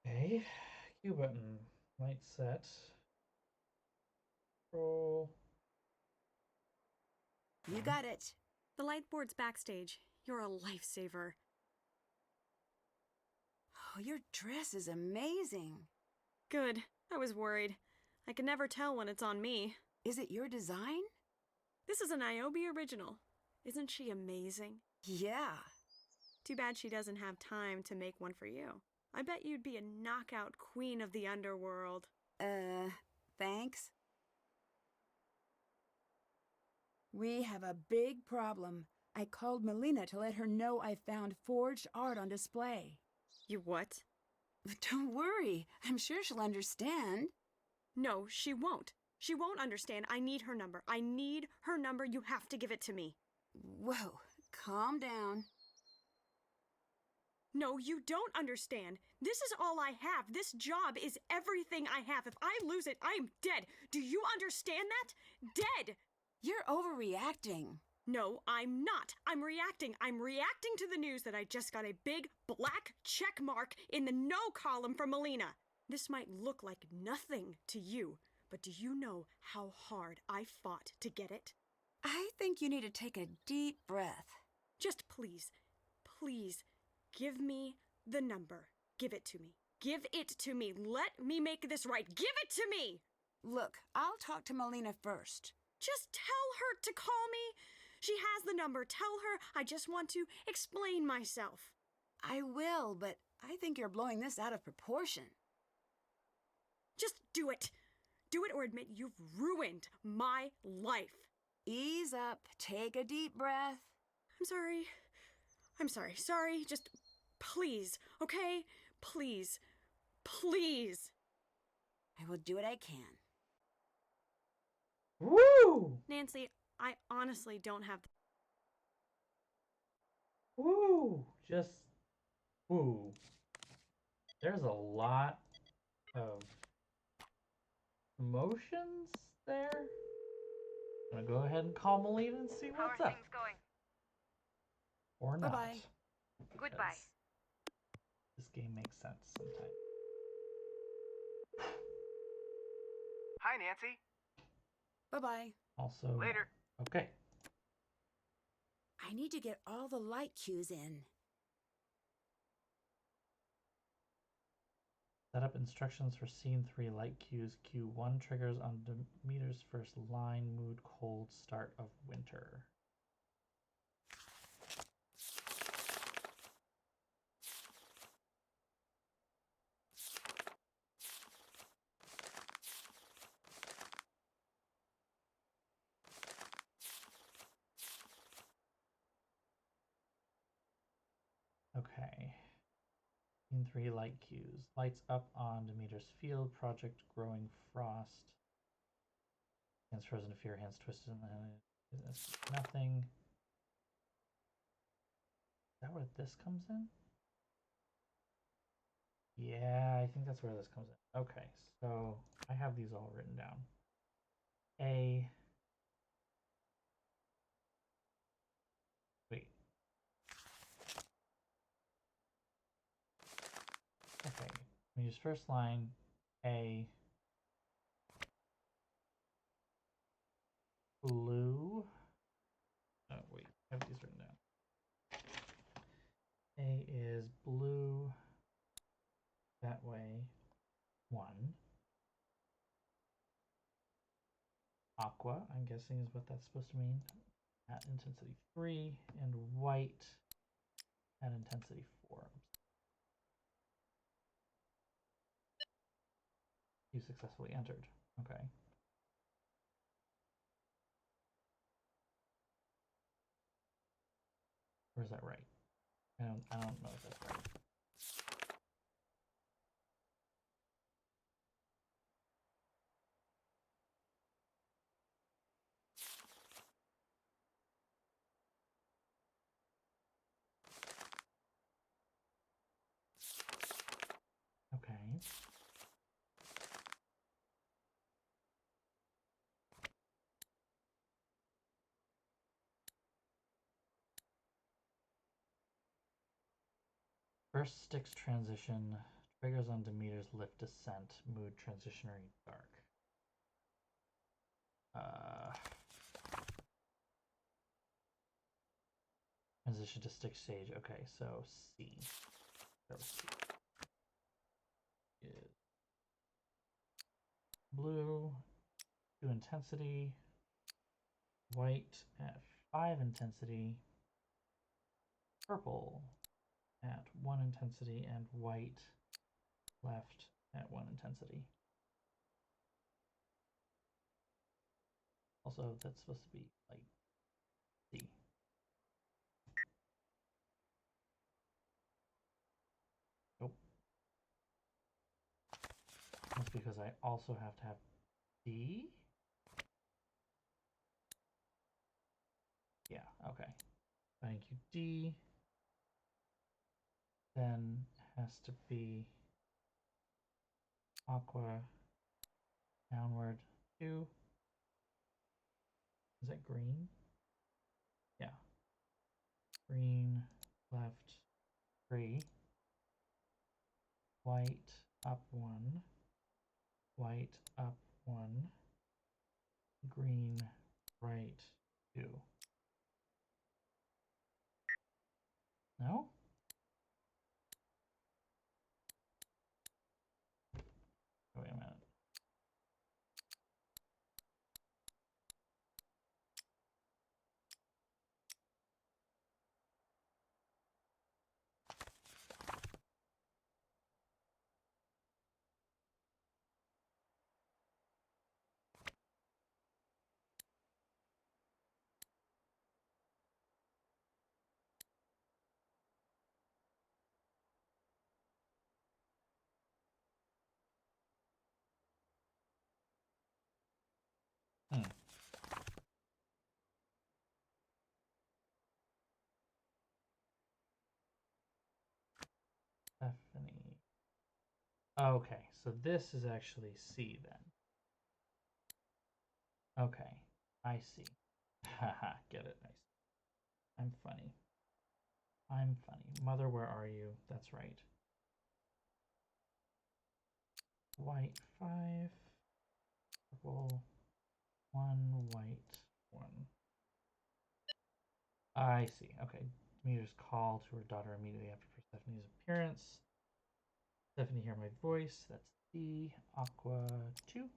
Okay. Q button. Light set. Roll. You got it. The Lightboard's backstage. You're a lifesaver. Oh, your dress is amazing. Good. I was worried. I can never tell when it's on me. Is it your design? This is a Niobe original. Isn't she amazing? Yeah. Too bad she doesn't have time to make one for you. I bet you'd be a knockout queen of the underworld. Thanks. We have a big problem. I called Melina to let her know I found forged art on display. You what? Don't worry. I'm sure she'll understand. No, she won't. She won't understand. I need her number. I need her number. You have to give it to me. Whoa, calm down. No, you don't understand. This is all I have. This job is everything I have. If I lose it, I am dead. Do you understand that? Dead! You're overreacting. No, I'm not. I'm reacting. I'm reacting to the news that I just got a big black check mark in the no column from Melina. This might look like nothing to you, but do you know how hard I fought to get it? I think you need to take a deep breath. Just please, please, give me the number. Give it to me. Give it to me. Let me make this right. Give it to me! Look, I'll talk to Melina first. Just tell her to call me. She has the number. Tell her I just want to explain myself. I will, but I think you're blowing this out of proportion. Just do it. Do it or admit you've ruined my life. Ease up. Take a deep breath. I'm sorry. I'm sorry. Sorry. Just please, okay? Please. Please. I will do what I can. Woo! Nancy, I honestly don't have... Woo! Just woo. There's a lot of emotions there. I'm gonna go ahead and call Melina and see How what's are up. things going? Or not. Bye-bye. Goodbye. Because this game makes sense sometimes. Hi, Nancy. Bye-bye. Also, Later. okay. I need to get all the light cues in. Set up instructions for scene 3 light cues. Q1 triggers on Demeter's first line. Mood cold start of winter. Okay. Scene 3 light cues. Lights up on Demeter's field. Project growing frost. Hands frozen to fear. Hands twisted. Nothing. Is that where this comes in? Yeah, I think that's where this comes in. Okay, so I have these all written down. Wait. Okay, we use first line, A, blue. Oh, wait, I have these written down. A is blue. That way, 1. Aqua, I'm guessing, is what that's supposed to mean. At intensity 3, and white at intensity 4. You successfully entered. Okay. Or is that right? I don't know if that's right. Okay. First Styx transition triggers on Demeter's lift descent, mood transitionary dark. Transition to Styx stage. Okay, so C. C is blue, 2 intensity, white at 5 intensity, purple at 1 intensity, and white left at 1 intensity. Also, that's supposed to be like C. Nope. That's because I also have to have D. Yeah, okay. Thank you, D. Then has to be aqua downward 2. Is that green? Yeah. Green left 3. White up 1. White up 1. Green right 2. No? Wait a minute. Stephanie. Okay, so this is actually C then. Okay, I see. Haha, get it. Nice. I'm funny. I'm funny. Mother, where are you? That's right. White 5. Purple 1. White 1. I see. Okay. Demeter's call to her daughter immediately after Persephone's appearance. Stephanie, hear my voice. That's D. Aqua 2.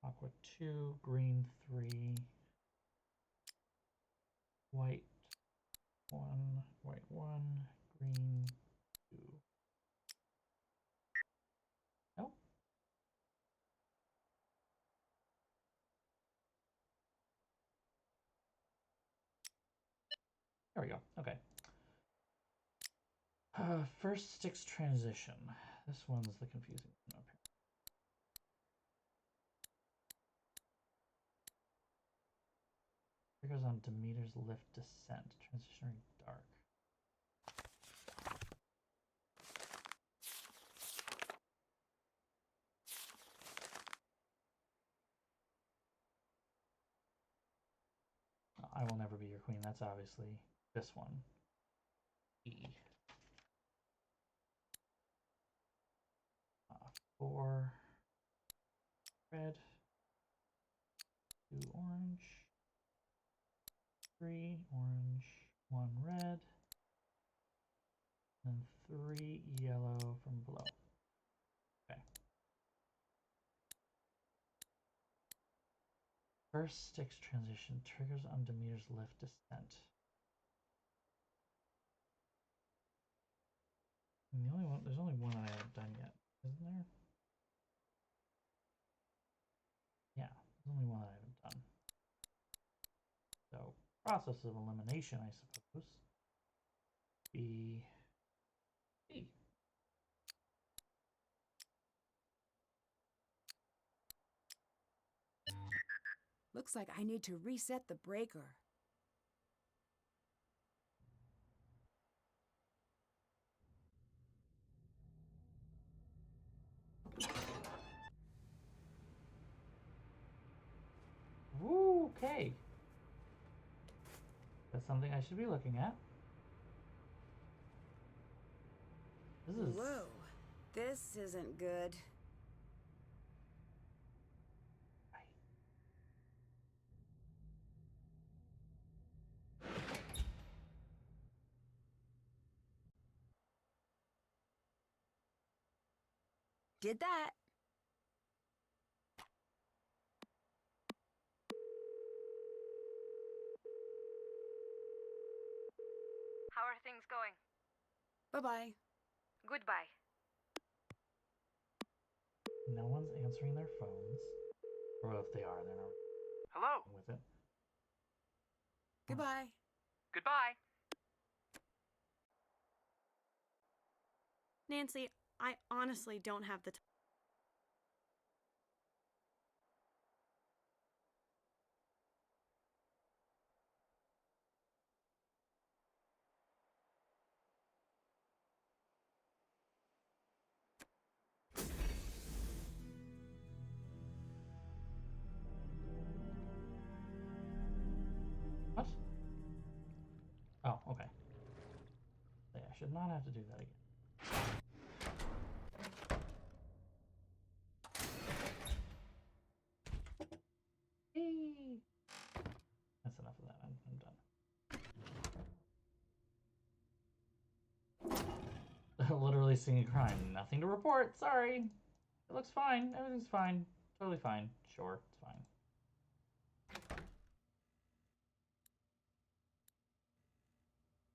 Aqua 2. Green 3. White 1. White 1. Green 2. Nope. There we go. Okay. First Styx transition. This one's the confusing one up here. Triggers on Demeter's lift descent. Transitionary dark. I will never be your queen. That's obviously this one. E. 4 red, 2 orange, 3 orange, 1 red, and 3 yellow from below. Okay. First sticks transition triggers on Demeter's lift descent. And the only one, there's only one that I haven't done yet, isn't there? Yeah, there's only one that I haven't done. So, process of elimination, I suppose. B. Looks like I need to reset the breaker. Okay. That's something I should be looking at. This is... Whoa, this isn't good. Did that. How are things going? Bye-bye. Goodbye. No one's answering their phones. Or if they are, they're not Hello? with it. Goodbye. Goodbye. Nancy, I honestly don't have the time. What? Oh, okay. Yeah, I should not have to do that again. Hey. That's enough of that. I'm done. Literally seeing a crime. Nothing to report. Sorry. It looks fine. Everything's fine. Totally fine. Sure, it's fine.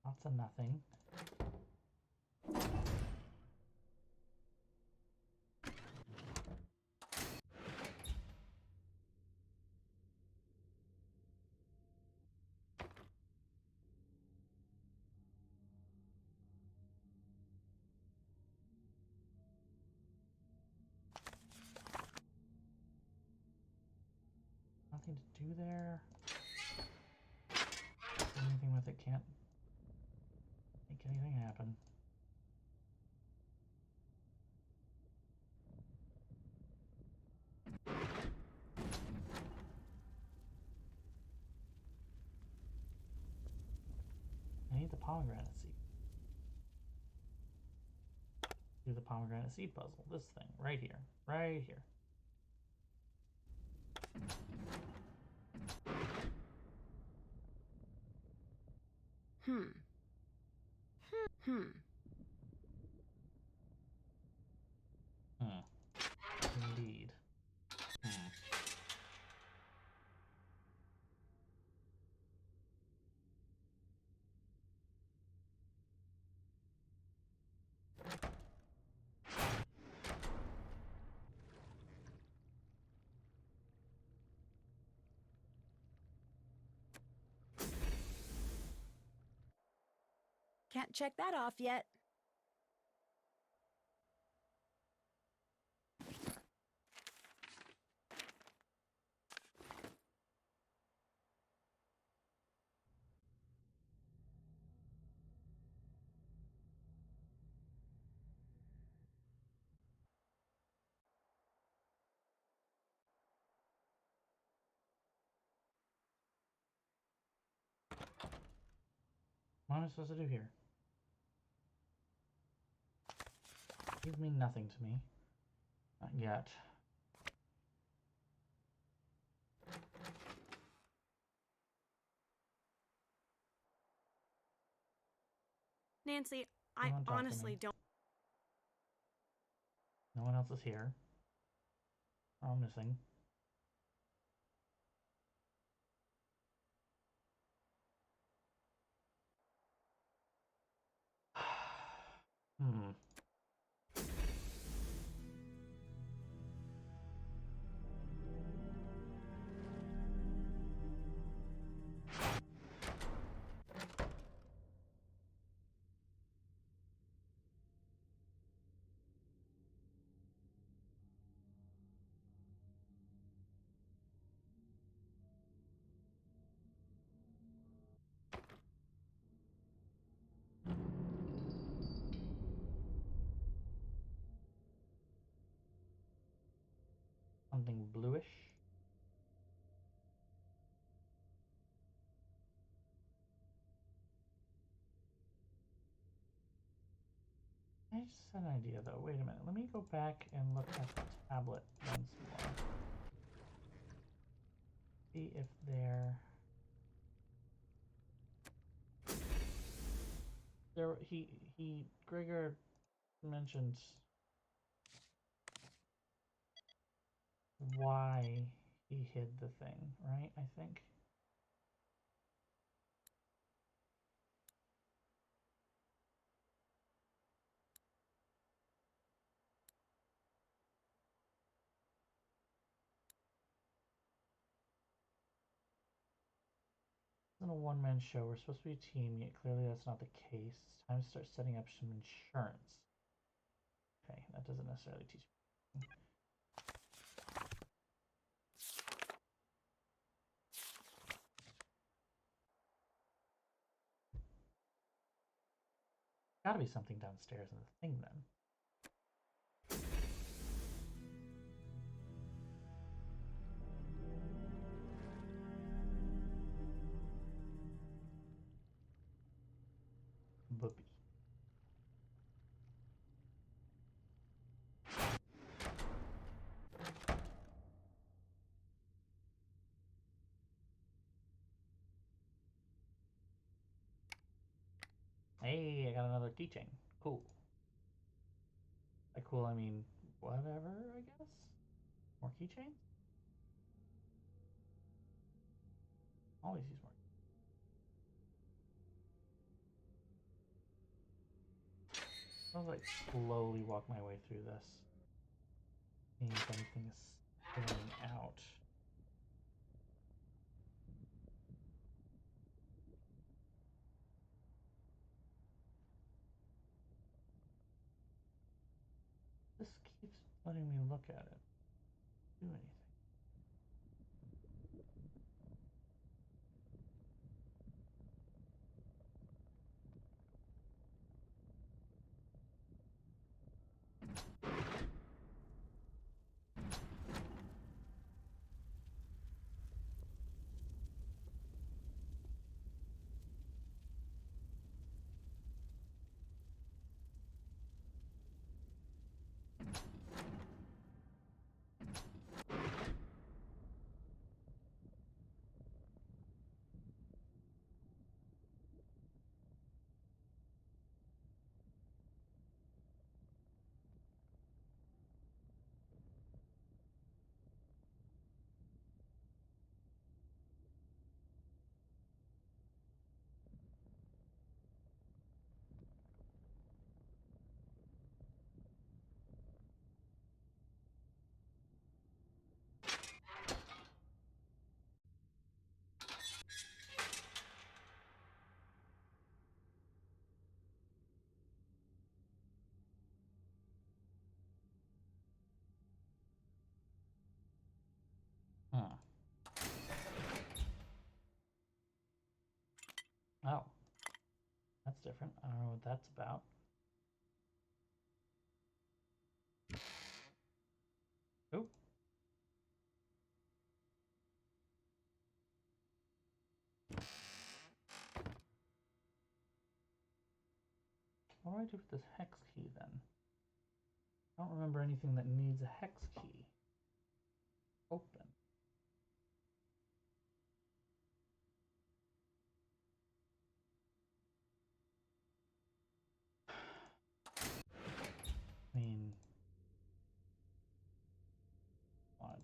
Lots of nothing. Nothing to do there. Anything with it can't make anything happen. I need the pomegranate seed. Do the pomegranate seed puzzle. This thing right here. Right here. Hmm. Indeed. Can't check that off yet. What am I supposed to do here? Give me nothing to me. Not yet. Nancy, I honestly don't. No one else is here. We're all missing. Hmm. Something bluish. I just had an idea though. Wait a minute. Let me go back and look at the tablet once more. See if Gregor mentioned why he hid the thing, right? I think. In a one-man show, we're supposed to be a team, yet clearly that's not the case. It's time to start setting up some insurance. Okay, that doesn't necessarily teach me. Gotta be something downstairs in the thing then. Boopy. Hey, I got another keychain. Cool. By cool, I mean whatever, I guess? More keychains? Always use more. I'll like slowly walk my way through this. Seeing if anything is spilling out. This keeps letting me look at it. Do anything. Huh. Oh. That's different. I don't know what that's about. Oop. What do I do with this hex key then? I don't remember anything that needs a hex key. Open. I mean, what?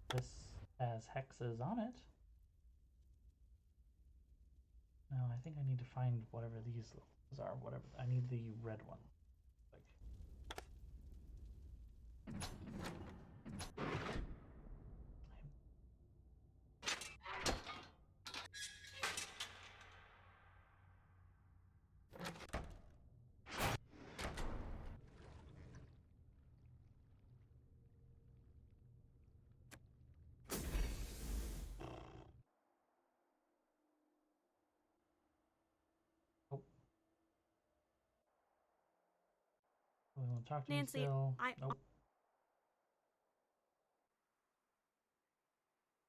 This has hexes on it. No, I think I need to find whatever these are. Whatever. I need the red one. Oh. We want to talk to Nancy, me still. Nope.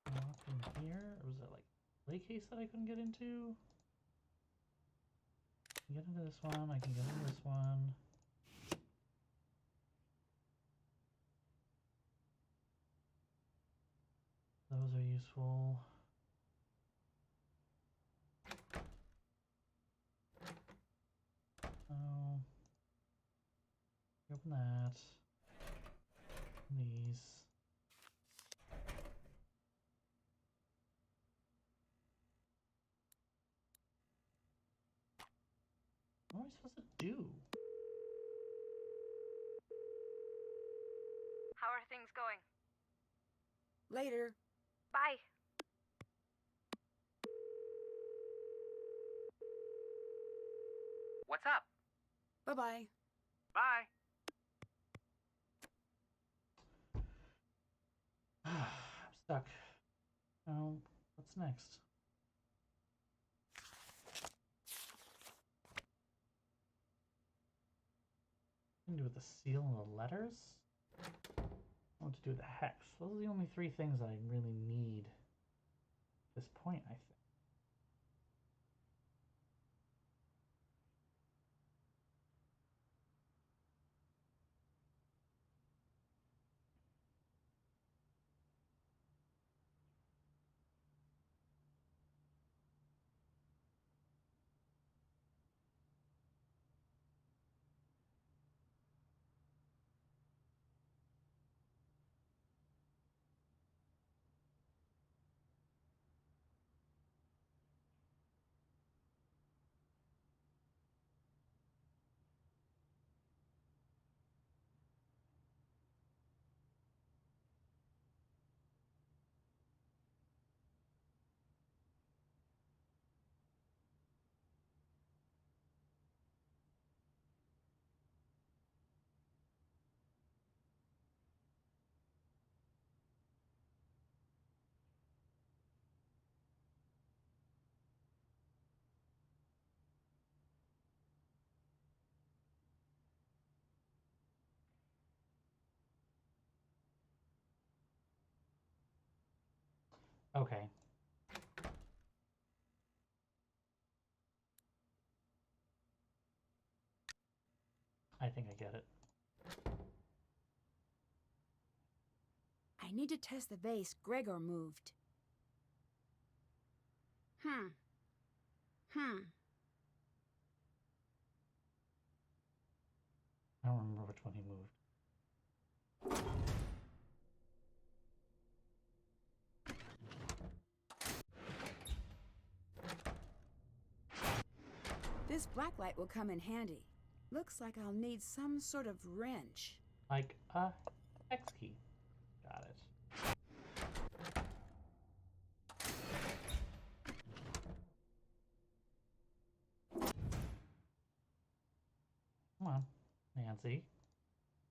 Nothing here. Or was it like play case that I couldn't get into? I can get into this one. I can get into this one. Those are useful. Oh. Open that. These. What am I supposed to do? How are things going? Later. Bye. What's up? Bye-bye. Bye. I'm stuck. Oh, what's next? What to do with the seal and the letters? What to do with the hex? Those are the only three things that I really need at this point, I think. Okay. I think I get it. I need to test the vase Gregor moved. I don't remember which one he moved. This blacklight will come in handy. Looks like I'll need some sort of wrench. Like a hex key. Got it. Come on, Nancy.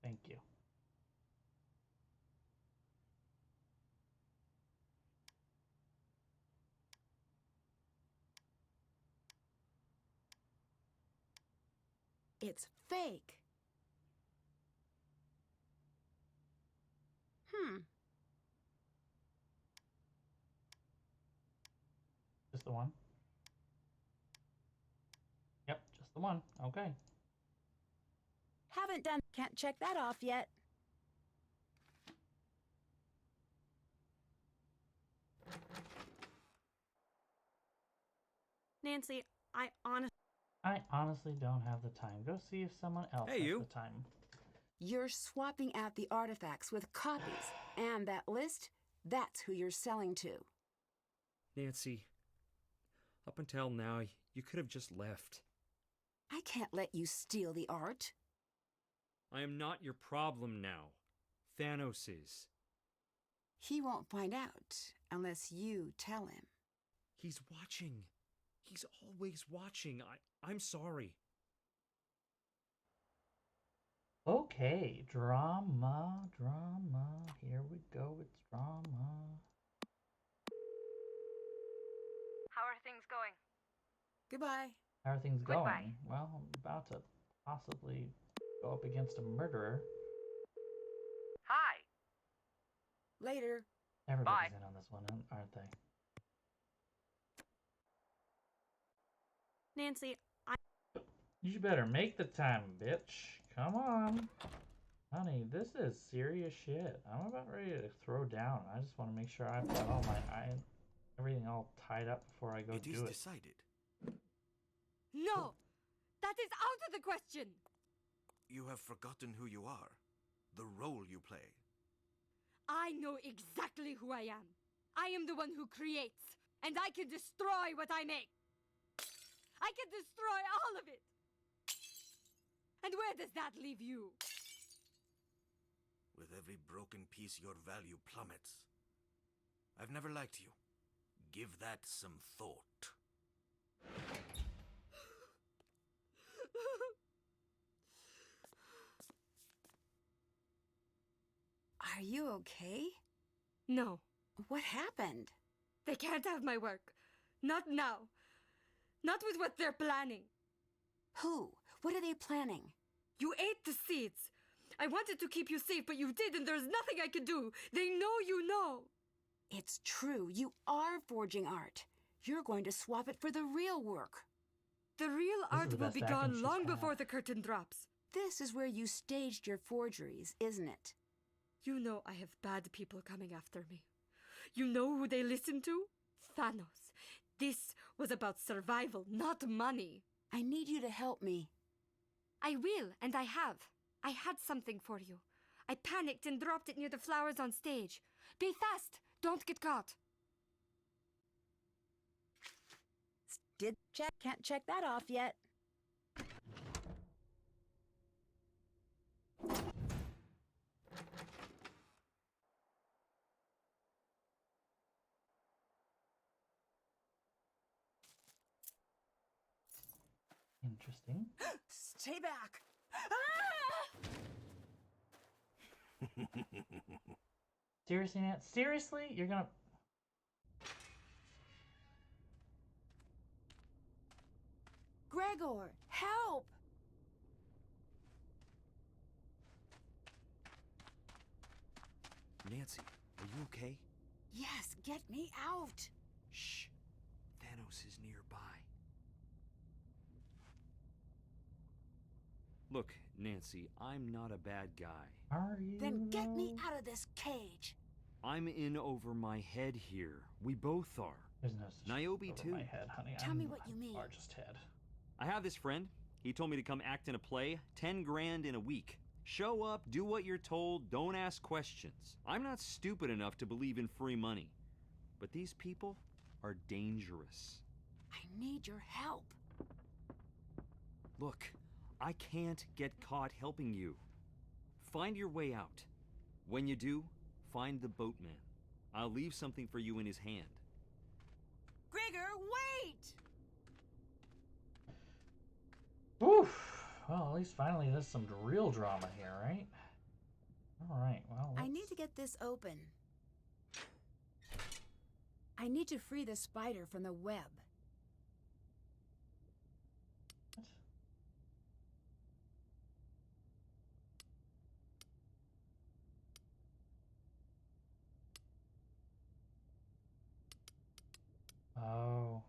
Thank you. It's fake. Just just the one. Yep, just the one. Okay. Haven't done. Can't check that off yet. Nancy, I honestly don't have the time. Go see if someone else Hey, has you. the time. You're swapping out the artifacts with copies, and that list, that's who you're selling to. Nancy, up until now, you could have just left. I can't let you steal the art. I am not your problem now. Thanos is. He won't find out unless you tell him. He's watching. He's always watching. I'm sorry. Okay, drama. Here we go, it's drama. How are things going? Goodbye. How are things Goodbye. going? Well, I'm about to possibly go up against a murderer. Hi. Later. Everybody's Bye. in on this one, aren't they? Nancy, You better make the time, bitch. Come on. Honey, this is serious shit. I'm about ready to throw down. I just want to make sure I've got all my everything all tied up before I go It is do it. decided. No! That is out of the question! You have forgotten who you are, the role you play. I know exactly who I am. I am the one who creates, and I can destroy what I make. I can destroy all of it. And where does that leave you? With every broken piece, your value plummets. I've never liked you. Give that some thought. Are you okay? No, What happened? they can't have my work. Not now. Not with what they're planning. Who? What are they planning? You ate the seeds. I wanted to keep you safe, but you did, and there's nothing I can do. They know you know. It's true. You are forging art. You're going to swap it for the real work. The real This is art the will best be acting gone she's long had. before the curtain drops. This is where you staged your forgeries, isn't it? You know I have bad people coming after me. You know who they listen to? Thanos. This was about survival, not money. I need you to help me. I will, and I have. I had something for you. I panicked and dropped it near the flowers on stage. Be fast! Don't get caught. Did check. Can't check that off yet. Interesting. Stay back. Seriously, Nat? Seriously? You're gonna... Gregor, help! Nancy, are you okay? Yes, get me out. Shh. Thanos is nearby. Look, Nancy, I'm not a bad guy. Are you? Then get me though? out of this cage. I'm in over my head here. We both are. There's no such Niobe over too. my head, honey. Tell me what you I'm mean. largest head. I have this friend. He told me to come act in a play, 10 grand in a week. Show up, do what you're told, don't ask questions. I'm not stupid enough to believe in free money. But these people are dangerous. I need your help. Look, I can't get caught helping you. Find your way out. When you do, find the boatman. I'll leave something for you in his hand. Gregor, wait! Oof. Well, at least finally there's some real drama here, right? Alright, well, I need to get this open. I need to free the spider from the web. Oh.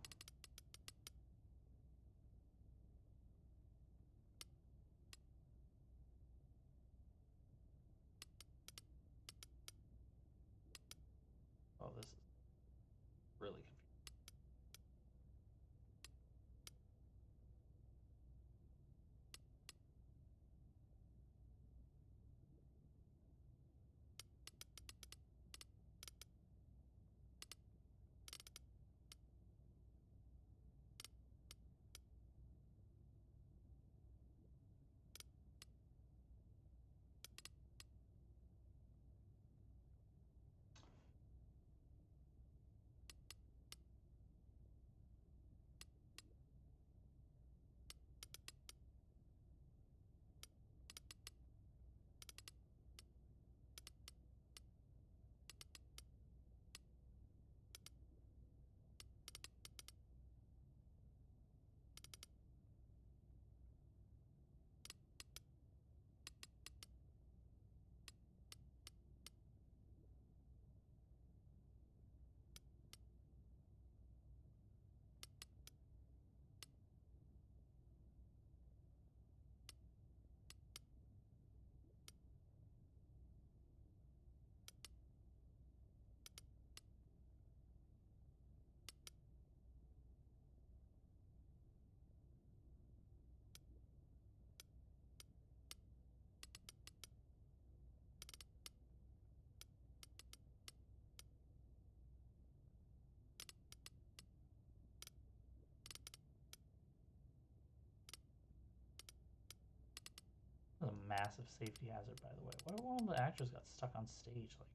massive safety hazard, by the way. What if one of the actors got stuck on stage like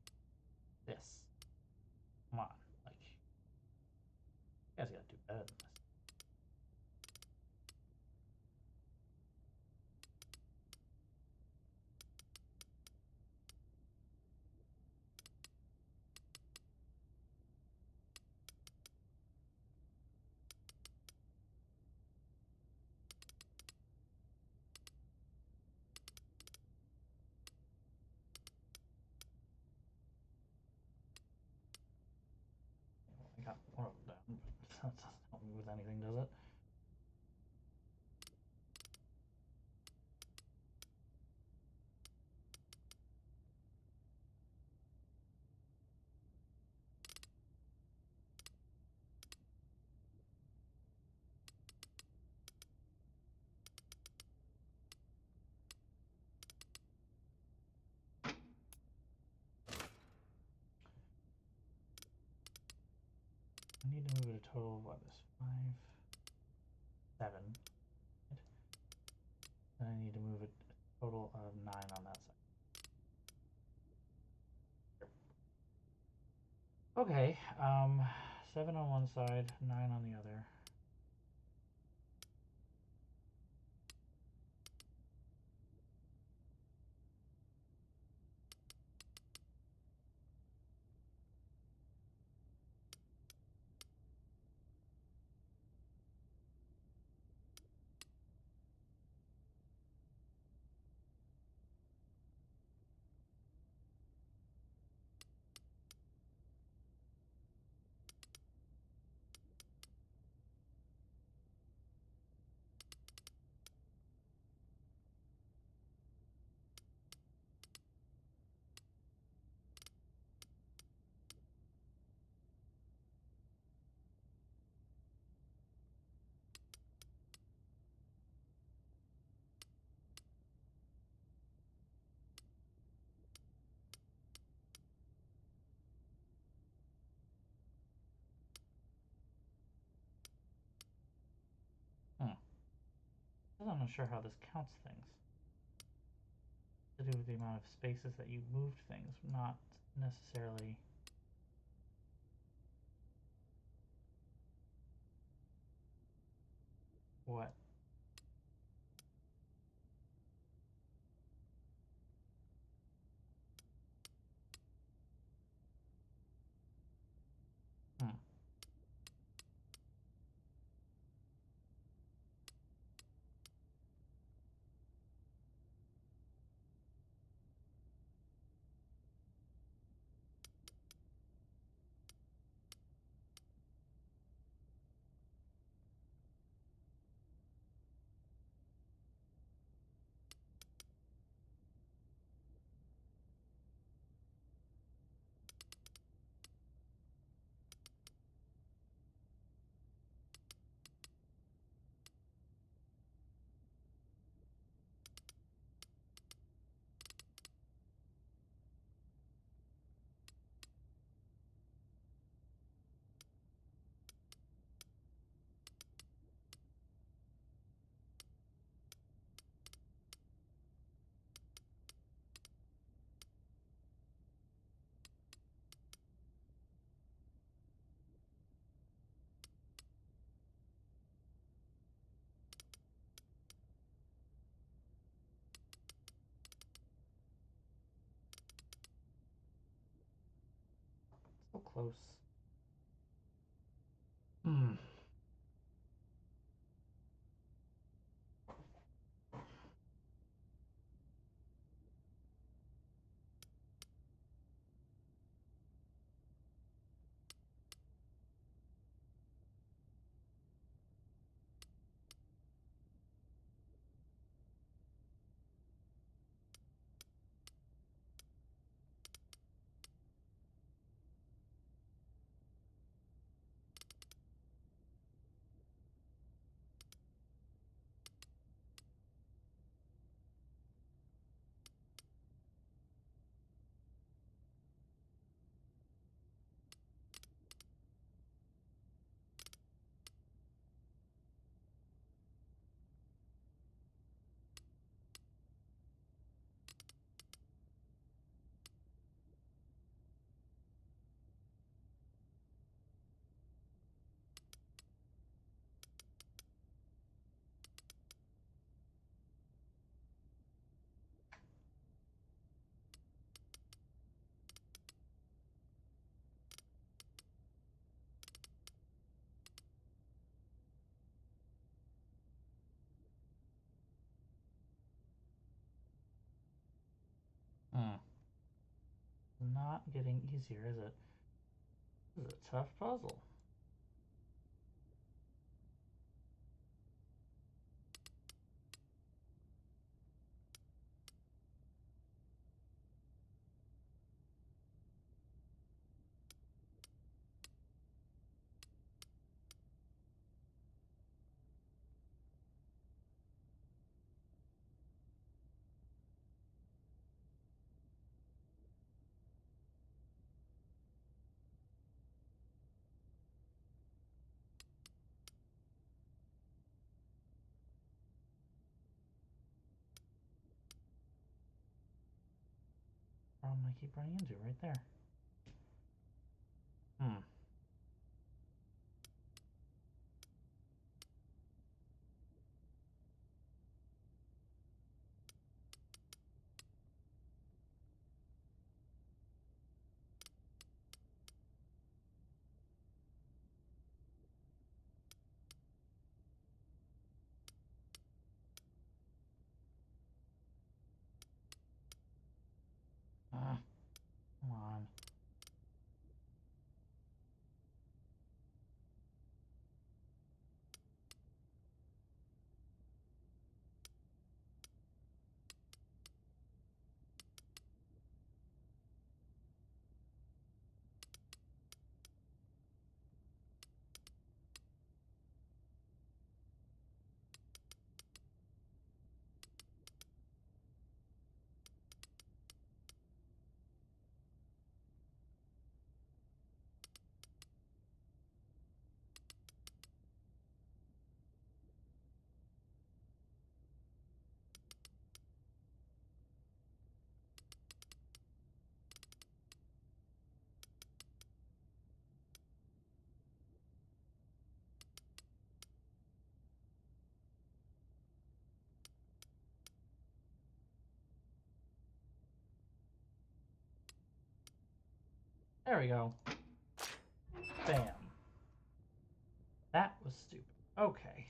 this? Come on, like, you guys gotta do better than this. I got one of them down. That doesn't help me with anything, does it? I need to move it a total of what is 5, 7. And I need to move it a total of 9 on that side. Okay, 7 on one side, 9 on the other. I'm not sure how this counts things. To do with the amount of spaces that you moved things, not necessarily what. So close. not getting easier, is it? This is a tough puzzle. Problem I keep running into right there. Come on. There we go. Bam. That was stupid. Okay.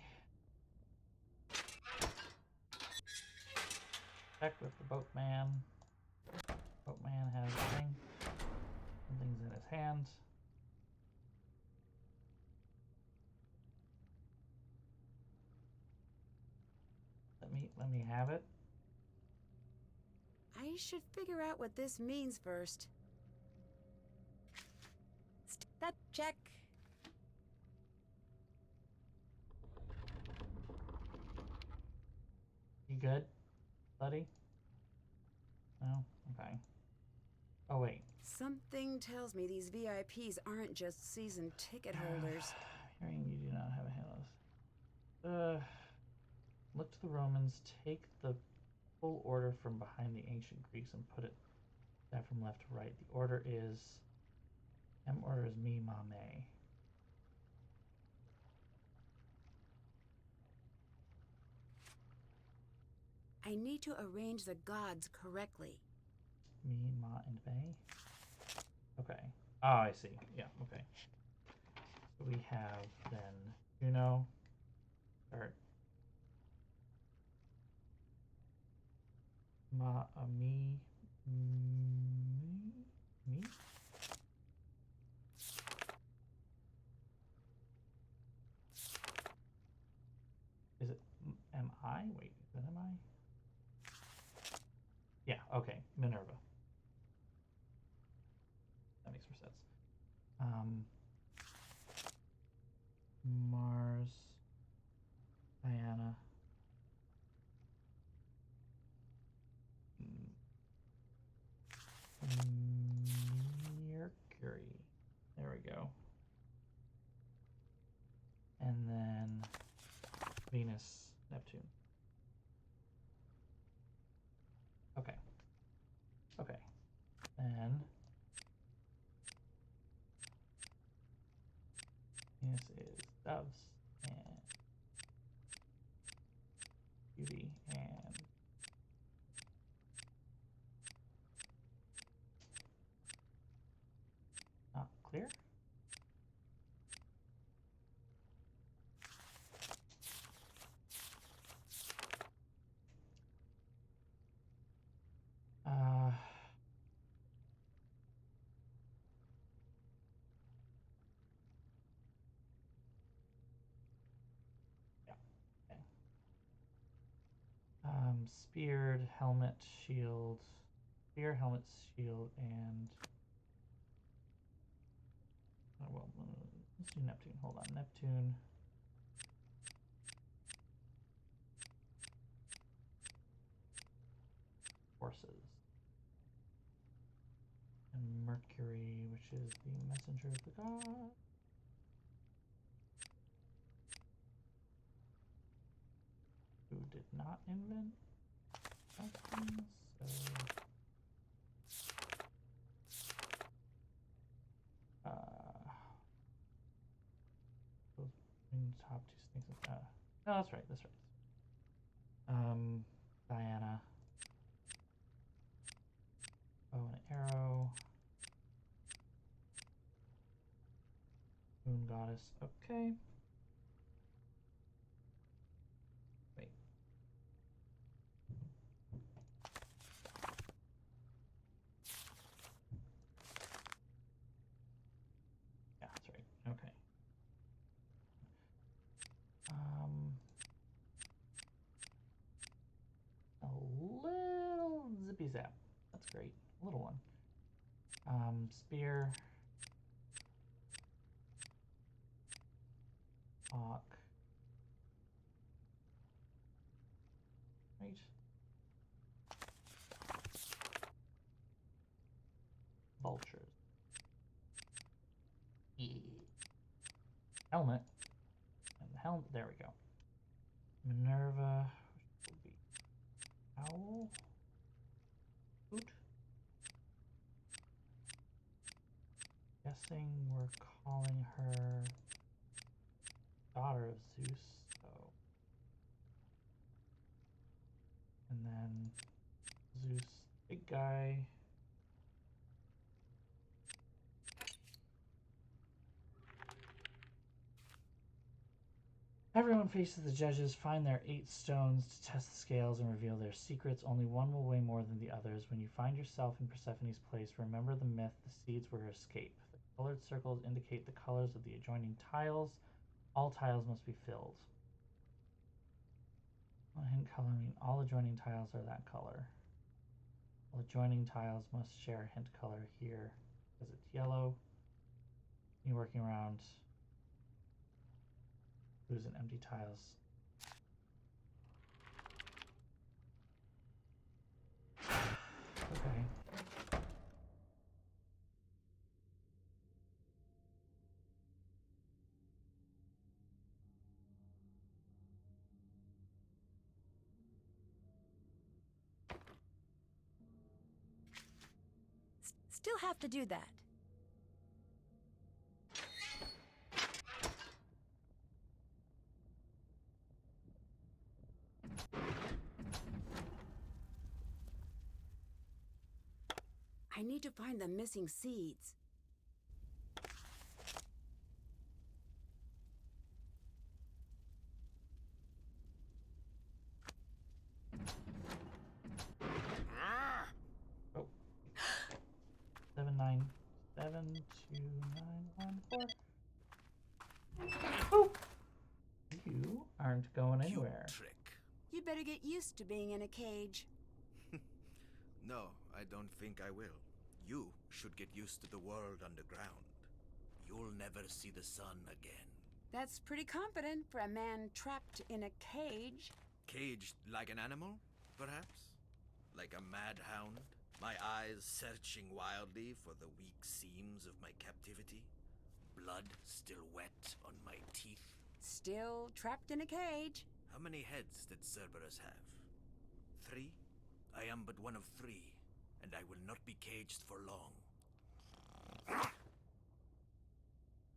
Check with the boatman. Boatman has a thing. Something's in his hand. Let me have it. I should figure out what this means first. That check. You good, buddy? No? Okay. Oh, wait. Something tells me these VIPs aren't just season ticket holders. Hearing you do not have a handle. Look to the Romans, take the full order from behind the ancient Greeks and put it that from left to right. The order is order is me, ma, me. I need to arrange the gods correctly. Me, ma, and me. Okay. Oh, I see. Yeah, okay. So we have then Juno, or ma, me, me. Is it M-I? Wait, is that M-I? Yeah, okay, Minerva. That makes more sense. Mars, Diana, Mercury. There we go. And then Venus, Neptune. Okay. Okay. Then Venus is doves and beauty and not clear. Speared, helmet, shield. Spear, helmet, shield, and... Oh, well, let's do Neptune. Hold on. Neptune. Forces. And Mercury, which is the messenger of the god. Who did not invent something, so... Top two snakes. No, that's right. That's right. Diana. Bow and arrow. Moon goddess. Okay. Wait. Yeah, that's right. Okay. A little zippy zap. That's great. A little one. Spear. Hawk. Right. Vultures. Yeah. Helmet. And the helmet. There we go. Minerva. Which will be owl. Boot. Guessing we're calling her daughter of Zeus, so. And then Zeus, big guy. Everyone faces the judges, find their 8 stones to test the scales and reveal their secrets. Only one will weigh more than the others. When you find yourself in Persephone's place, remember the myth, the seeds were her escape. The colored circles indicate the colors of the adjoining tiles. All tiles must be filled. What hint color mean? All adjoining tiles are that color. All adjoining tiles must share a hint color here because it's yellow. You're working around blues and empty tiles. Okay. Still have to do that. I need to find the missing seeds. Oh. 7972914. Oh. You aren't going anywhere. Trick. You better get used to being in a cage. No, I don't think I will. You should get used to the world underground. You'll never see the sun again. That's pretty confident for a man trapped in a cage. Caged like an animal, perhaps? Like a mad hound? My eyes searching wildly for the weak seams of my captivity? Blood still wet on my teeth? Still trapped in a cage. How many heads did Cerberus have? 3? I am but one of 3, and I will not be caged for long.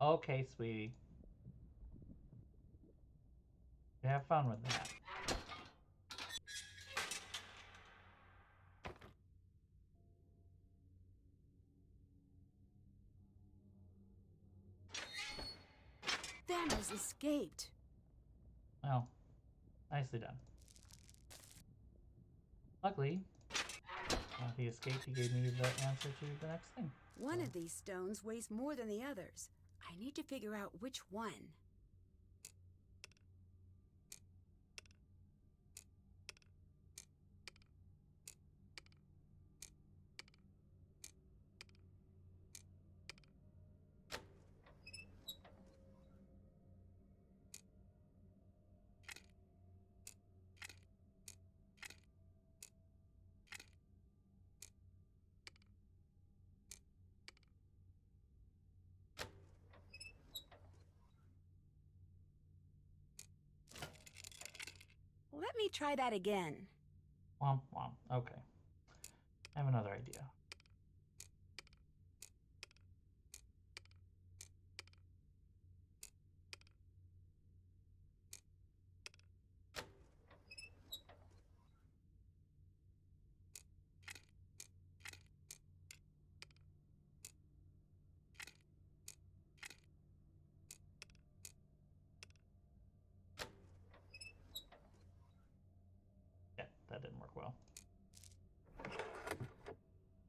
Okay, sweetie. Have fun with that. Thanos escaped. Well, nicely done. Luckily, if he escaped, he gave me the answer to the next thing. One of these stones weighs more than the others. I need to figure out which one. Let me try that again. Womp womp. Okay. I have another idea. Yeah, that didn't work well.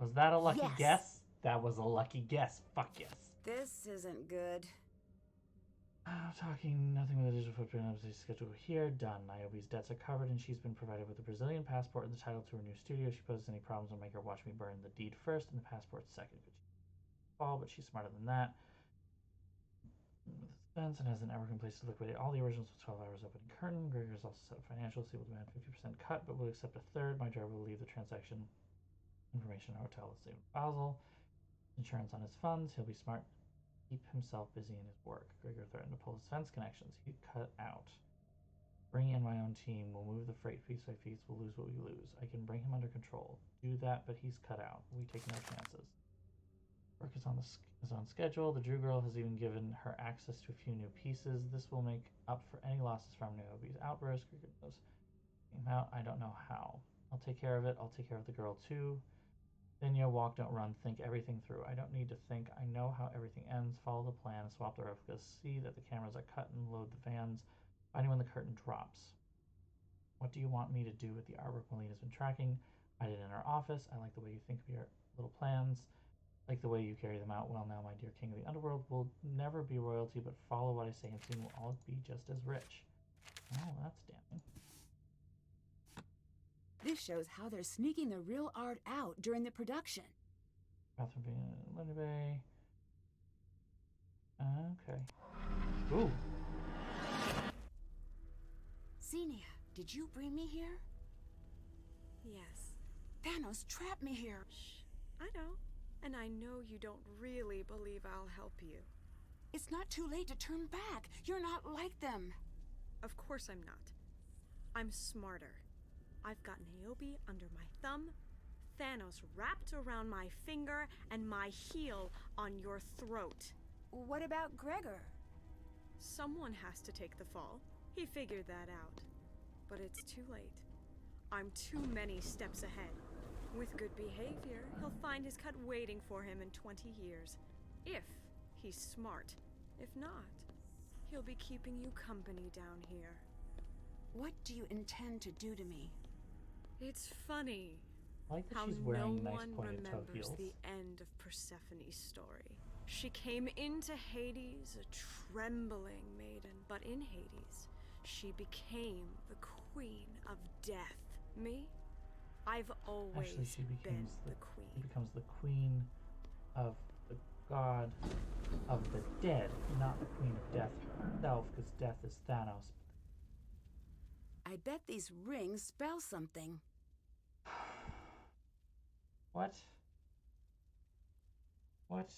Was that a lucky guess? That was a lucky guess. Fuck yes. This isn't good. Talking nothing with a digital footprint of the schedule here. Done. Niobe's debts are covered, and she's been provided with a Brazilian passport and the title to her new studio. She poses any problems, will make her watch me burn the deed first and the passport second. Fall, but she's smarter than that. With expense and has an network in place to liquidate all the originals with 12 hours opening curtain. Gregor's also set up financials. He will demand 50% cut, but will accept a third. My driver will leave the transaction information in a hotel at State Basel. Insurance on his funds. He'll be smart. Keep himself busy in his work. Gregor threatened to pull his fence connections. He cut out. Bring in my own team. We'll move the freight piece by piece. We'll lose what we lose. I can bring him under control. Do that, but he's cut out. We take no chances. Work is on schedule. The Drew girl has even given her access to a few new pieces. This will make up for any losses from Niobe's outburst. Gregor knows him out. I don't know how. I'll take care of it. I'll take care of the girl too. Then you walk, don't run, think everything through. I don't need to think. I know how everything ends. Follow the plan, swap the replicas, see that the cameras are cut and load the vans. Finding when the curtain drops. What do you want me to do with the artwork Melina's been tracking? Hide it in our office. I like the way you think of your little plans. Like the way you carry them out. Well, now, my dear king of the underworld will never be royalty, but follow what I say and soon we'll all be just as rich. Oh, that's damning. This shows how they're sneaking the real art out during the production. Bathroom being in Bay. Okay. Ooh. Xenia, did you bring me here? Yes. Thanos trapped me here. Shh. I know. And I know you don't really believe I'll help you. It's not too late to turn back. You're not like them. Of course I'm not. I'm smarter. I've got Niobe under my thumb, Thanos wrapped around my finger, and my heel on your throat. What about Gregor? Someone has to take the fall. He figured that out. But it's too late. I'm too many steps ahead. With good behavior, he'll find his cut waiting for him in 20 years. If he's smart. If not, he'll be keeping you company down here. What do you intend to do to me? It's funny I like that how she's wearing no nice one pointed toe remembers heels. the end of Persephone's story. She came into Hades a trembling maiden, but in Hades, she became the queen of death. Me? I've always Actually, she been becomes the queen. She becomes the queen of the god of the dead, not the queen of death herself, because death is Thanos. I bet these rings spell something. What? What?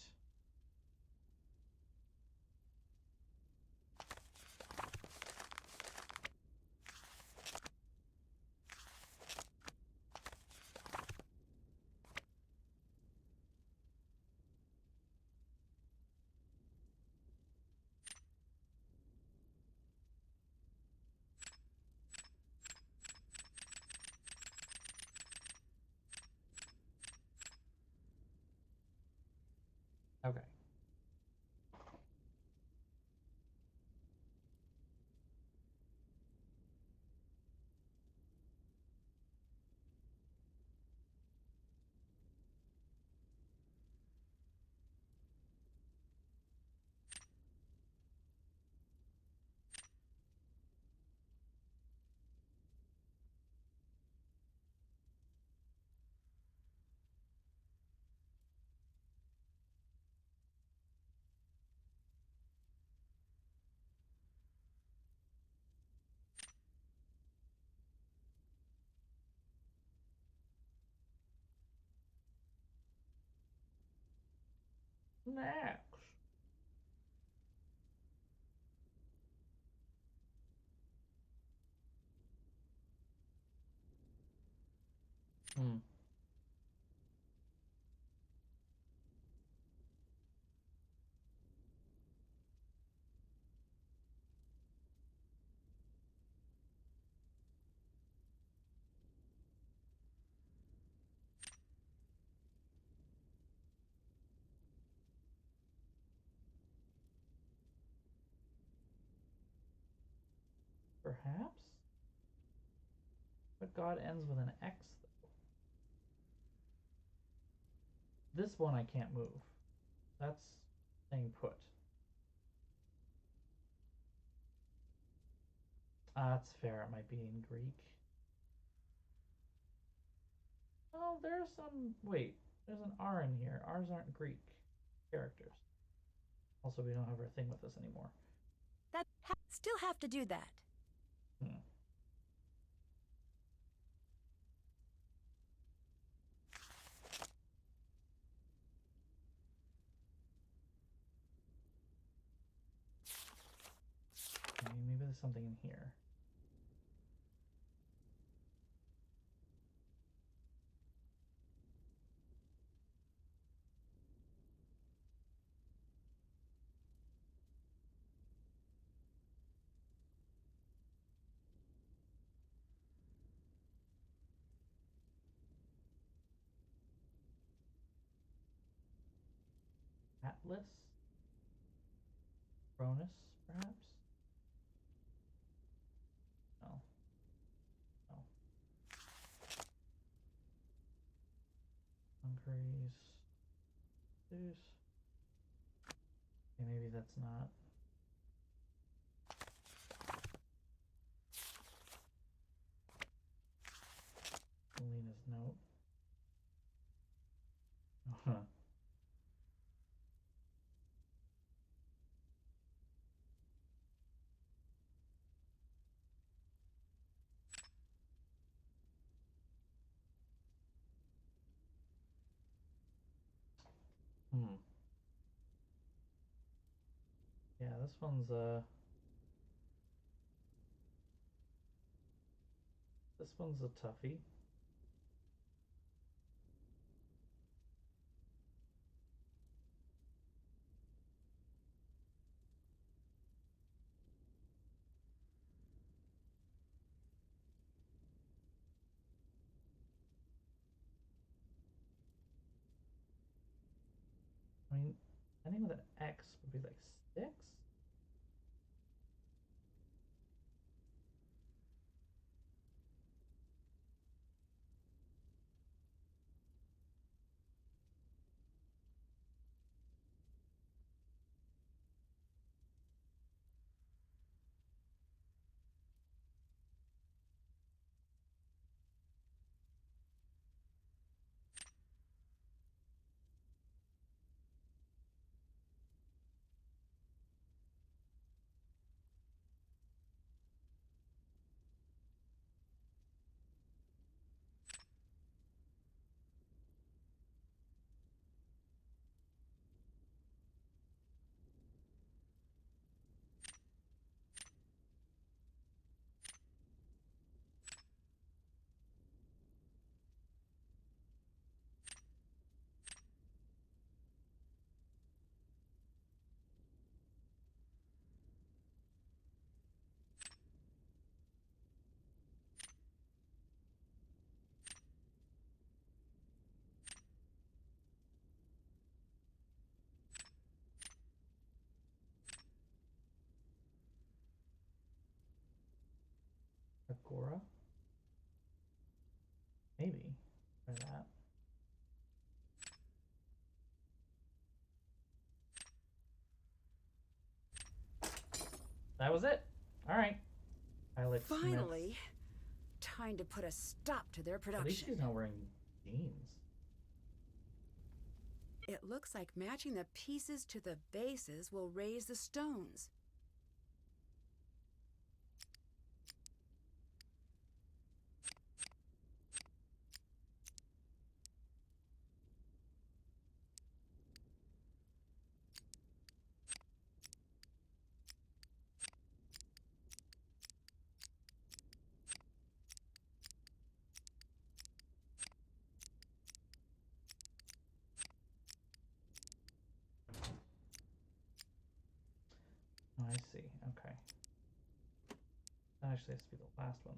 Okay. Next. Perhaps? But God ends with an X, though. This one I can't move. That's staying put. That's fair. It might be in Greek. Oh, there's some... Wait. There's an R in here. R's aren't Greek characters. Also, we don't have our thing with us anymore. Still have to do that. Hmm. Okay, maybe there's something in here. Atlas? Cronus, perhaps? No. No. Concretes. There's... Okay, maybe that's not... Alina's note. Uh-huh. Hmm. Yeah, this one's a toughie. I mean, ending with an X would be like 6? Agora? Maybe. Try that. That was it. All right. Pilot Finally, time to put a stop to their At least production. she's not wearing jeans. It looks like matching the pieces to the bases will raise the stones. Oh, I see. Okay. That actually has to be the last one.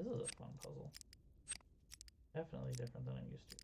This is a fun puzzle. Definitely different than I'm used to.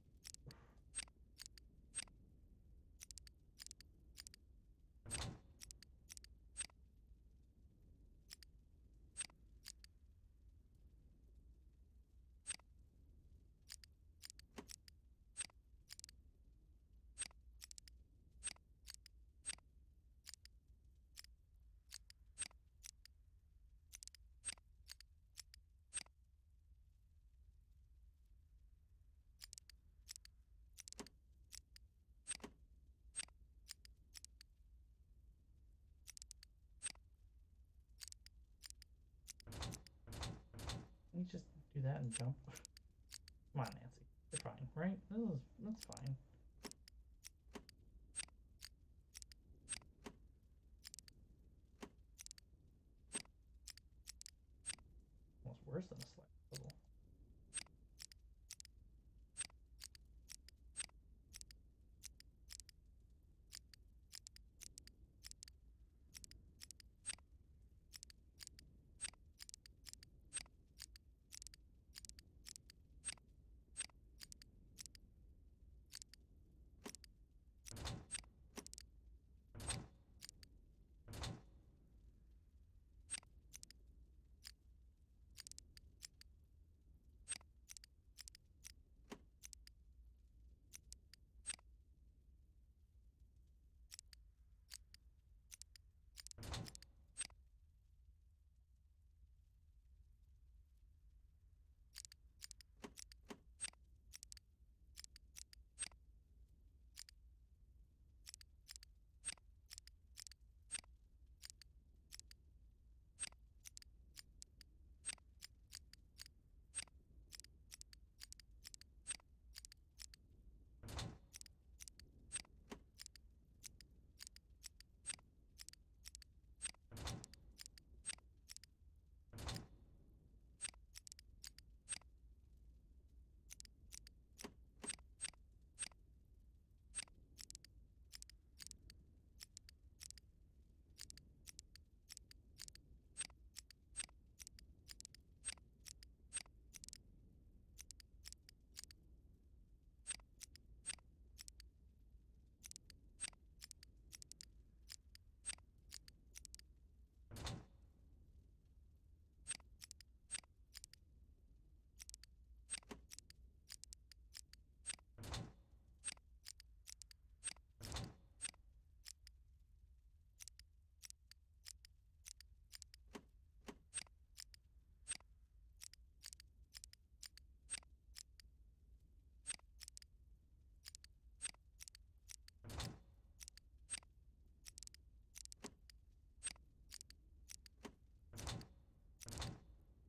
Can you just do that and jump? Come on, Nancy. You're fine, right? That's fine. Almost worse than a slide puzzle.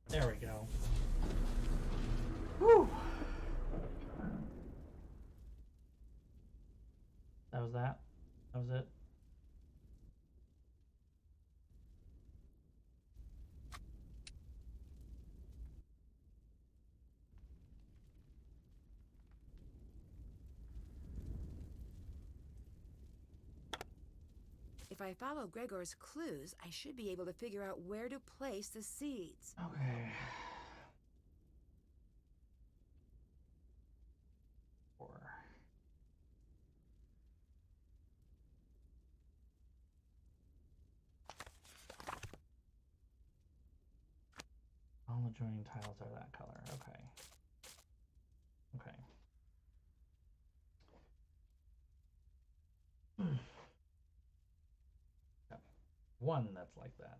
There we go. Whew. That was that. That was it. If I follow Gregor's clues, I should be able to figure out where to place the seeds. Okay. 4. All the joining tiles are that color. Okay. Okay. Yep. One that's like that.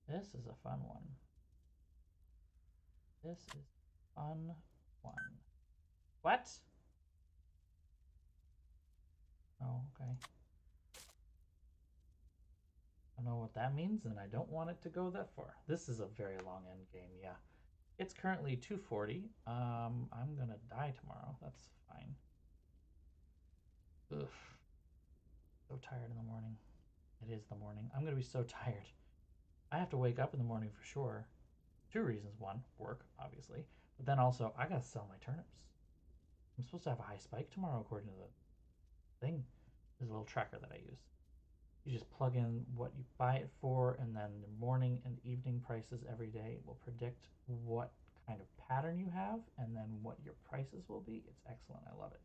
This is a fun one. This is a fun one. What? Oh, okay. I don't know what that means, and I don't want it to go that far. This is a very long end game, yeah. It's currently 2:40. I'm gonna die tomorrow. That's fine. Ugh. So tired in the morning. It is the morning. I'm gonna be so tired. I have to wake up in the morning for sure. 2 reasons. 1, work, obviously. But then also, I gotta sell my turnips. I'm supposed to have a high spike tomorrow according to the thing. There's a little tracker that I use. You just plug in what you buy it for, and then the morning and evening prices every day will predict what kind of pattern you have and then what your prices will be. It's excellent. I love it.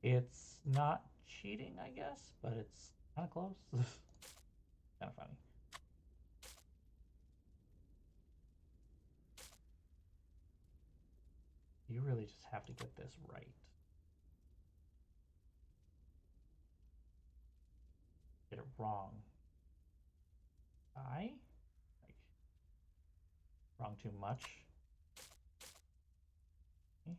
It's not cheating, I guess, but it's kind of close. Kind of funny. You really just have to get this right. Get it wrong. Like, wrong too much. Okay.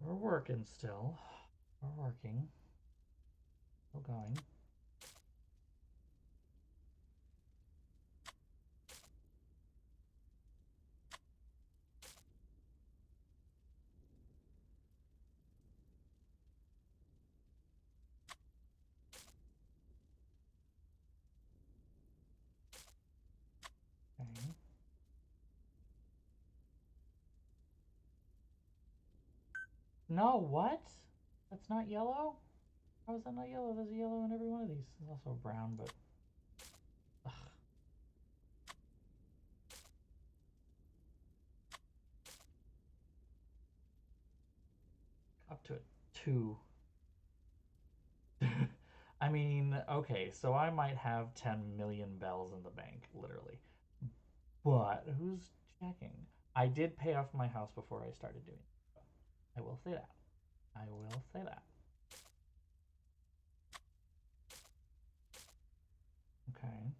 We're working still. We're working. Still going. Okay. No, what? That's not yellow? How is that not yellow? There's a yellow in every one of these. There's also a brown, but... Ugh. Up to a 2. I mean, okay, so I might have 10 million bells in the bank, literally. But who's checking? I did pay off my house before I started doing it. I will say that. I will say that. Okay.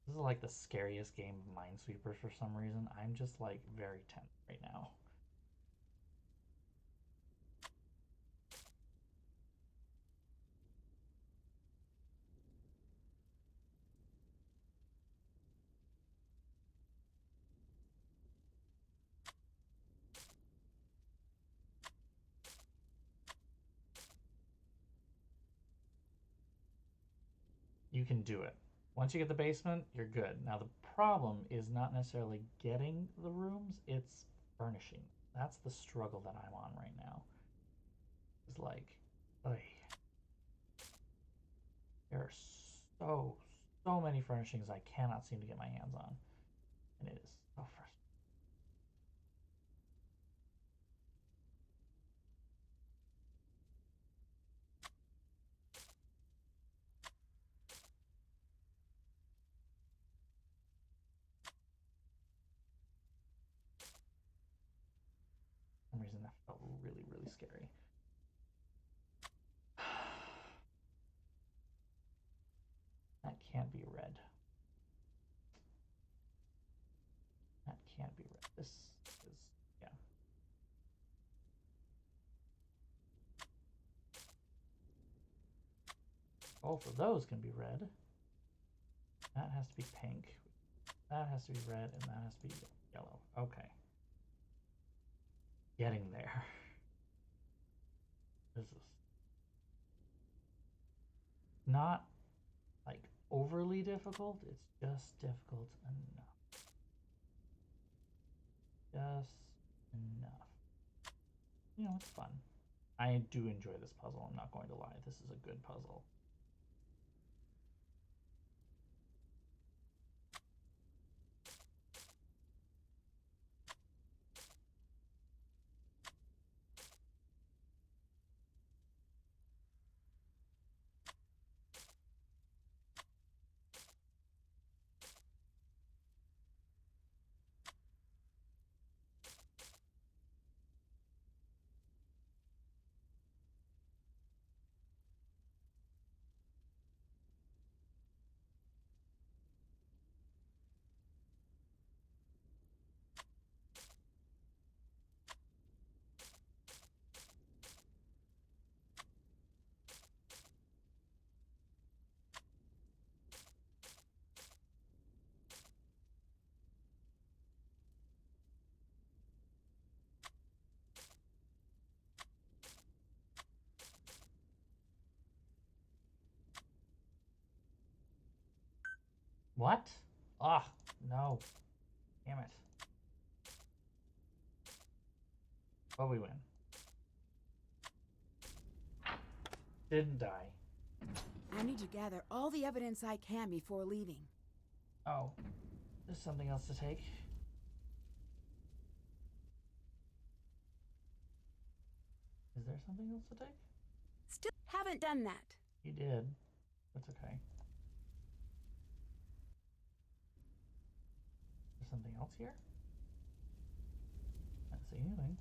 This is like the scariest game of Minesweeper for some reason. I'm just like very tense right now. You can do it. Once you get the basement, you're good. Now the problem is not necessarily getting the rooms, it's furnishing. That's the struggle that I'm on right now. It's like, oy. There are so many furnishings I cannot seem to get my hands on. And it is so frustrating. For some reason that felt really, really scary. That can't be red. That can't be red. This is, yeah. Both of those can be red. That has to be pink. That has to be red, and that has to be yellow. Okay. Getting there. This is not like overly difficult. It's just difficult enough. Just enough. You know, it's fun. I do enjoy this puzzle. I'm not going to lie. This is a good puzzle. What? Ah, no. Damn it. Well, we win. Didn't die. I need to gather all the evidence I can before leaving. Oh, there's something else to take. Is there something else to take? Still haven't done that. You did. That's okay. There's something else here? I don't see anything.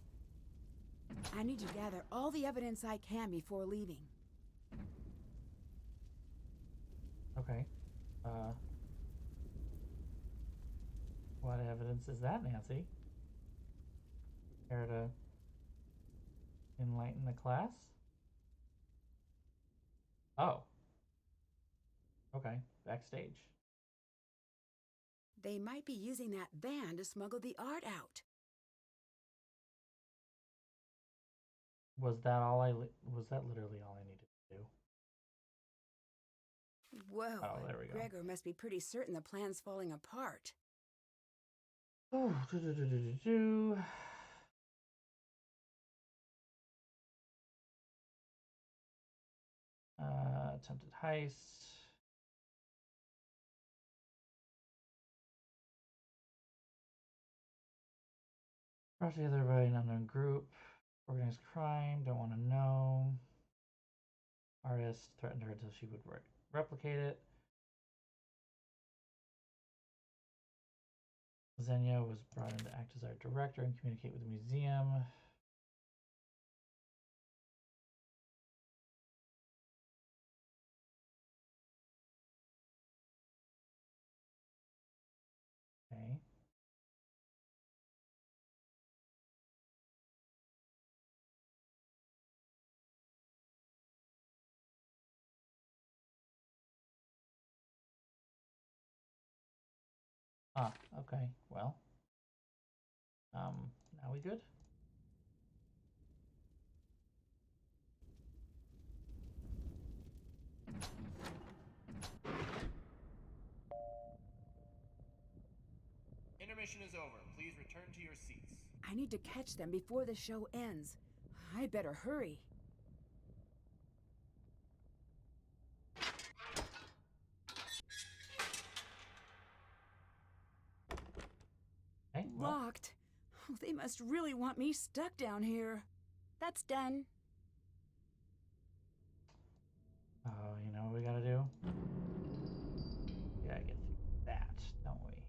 I need to gather all the evidence I can before leaving. Okay. What evidence is that, Nancy? Care to enlighten the class? Oh. Okay, backstage. They might be using that van to smuggle the art out. Was that literally all I needed to do? Whoa. Oh, there we go. Gregor must be pretty certain the plan's falling apart. Oh, attempted heist. Brought together by an unknown group. Organized crime. Don't want to know. Artist threatened her until she would replicate it. Xenia was brought in to act as our director and communicate with the museum. Okay. Ah, okay. Well. Now we good? Intermission is over. Please return to your seats. I need to catch them before the show ends. I'd better hurry. Okay, well. Locked. Oh, they must really want me stuck down here. That's done. Oh, you know what we gotta do? We gotta get through that, don't we?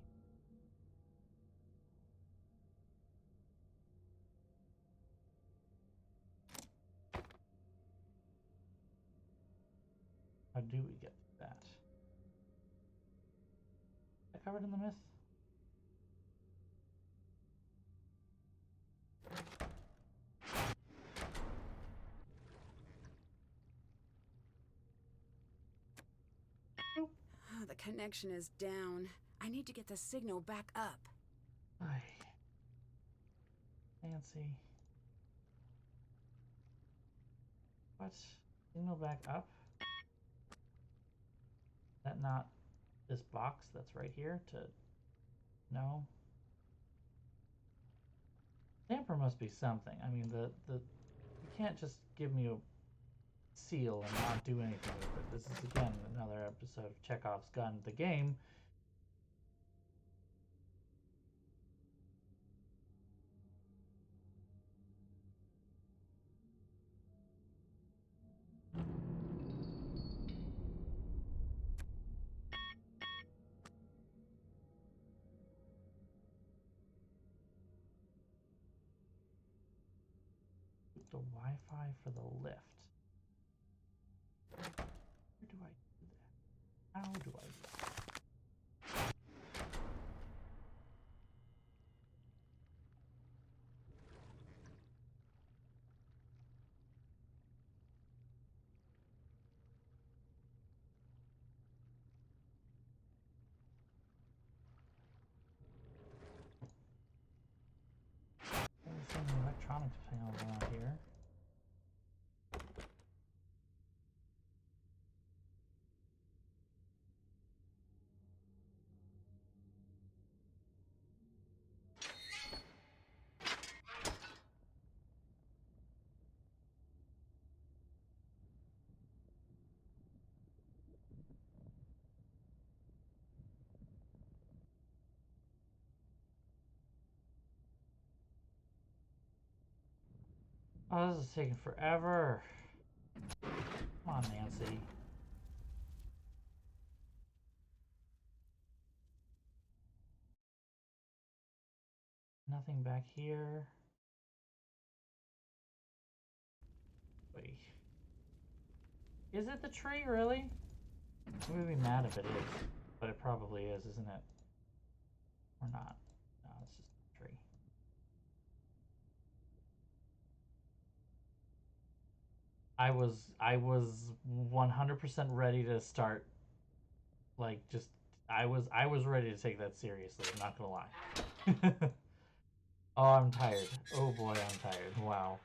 How do we get through that? Is that covered in the myth? Oh, the connection is down. I need to get the signal back up. Ay. Nancy. What? Signal back up? Is that not this box that's right here to... No? Tamper must be something. I mean, you can't just give me a seal and not do anything with it. This is, again, another episode of Chekhov's Gun, the game. The Wi-Fi for the lift. Where do I do that? How do I do that? There's some electronics panels around here. Oh, this is taking forever. Come on, Nancy. Nothing back here. Wait. Is it the tree, really? I'm gonna be mad if it is. But it probably is, isn't it? Or not. No, it's just a tree. I was 100% ready to start, like, just I was ready to take that seriously, I'm not gonna lie. Oh, I'm tired. Oh boy, I'm tired. Wow.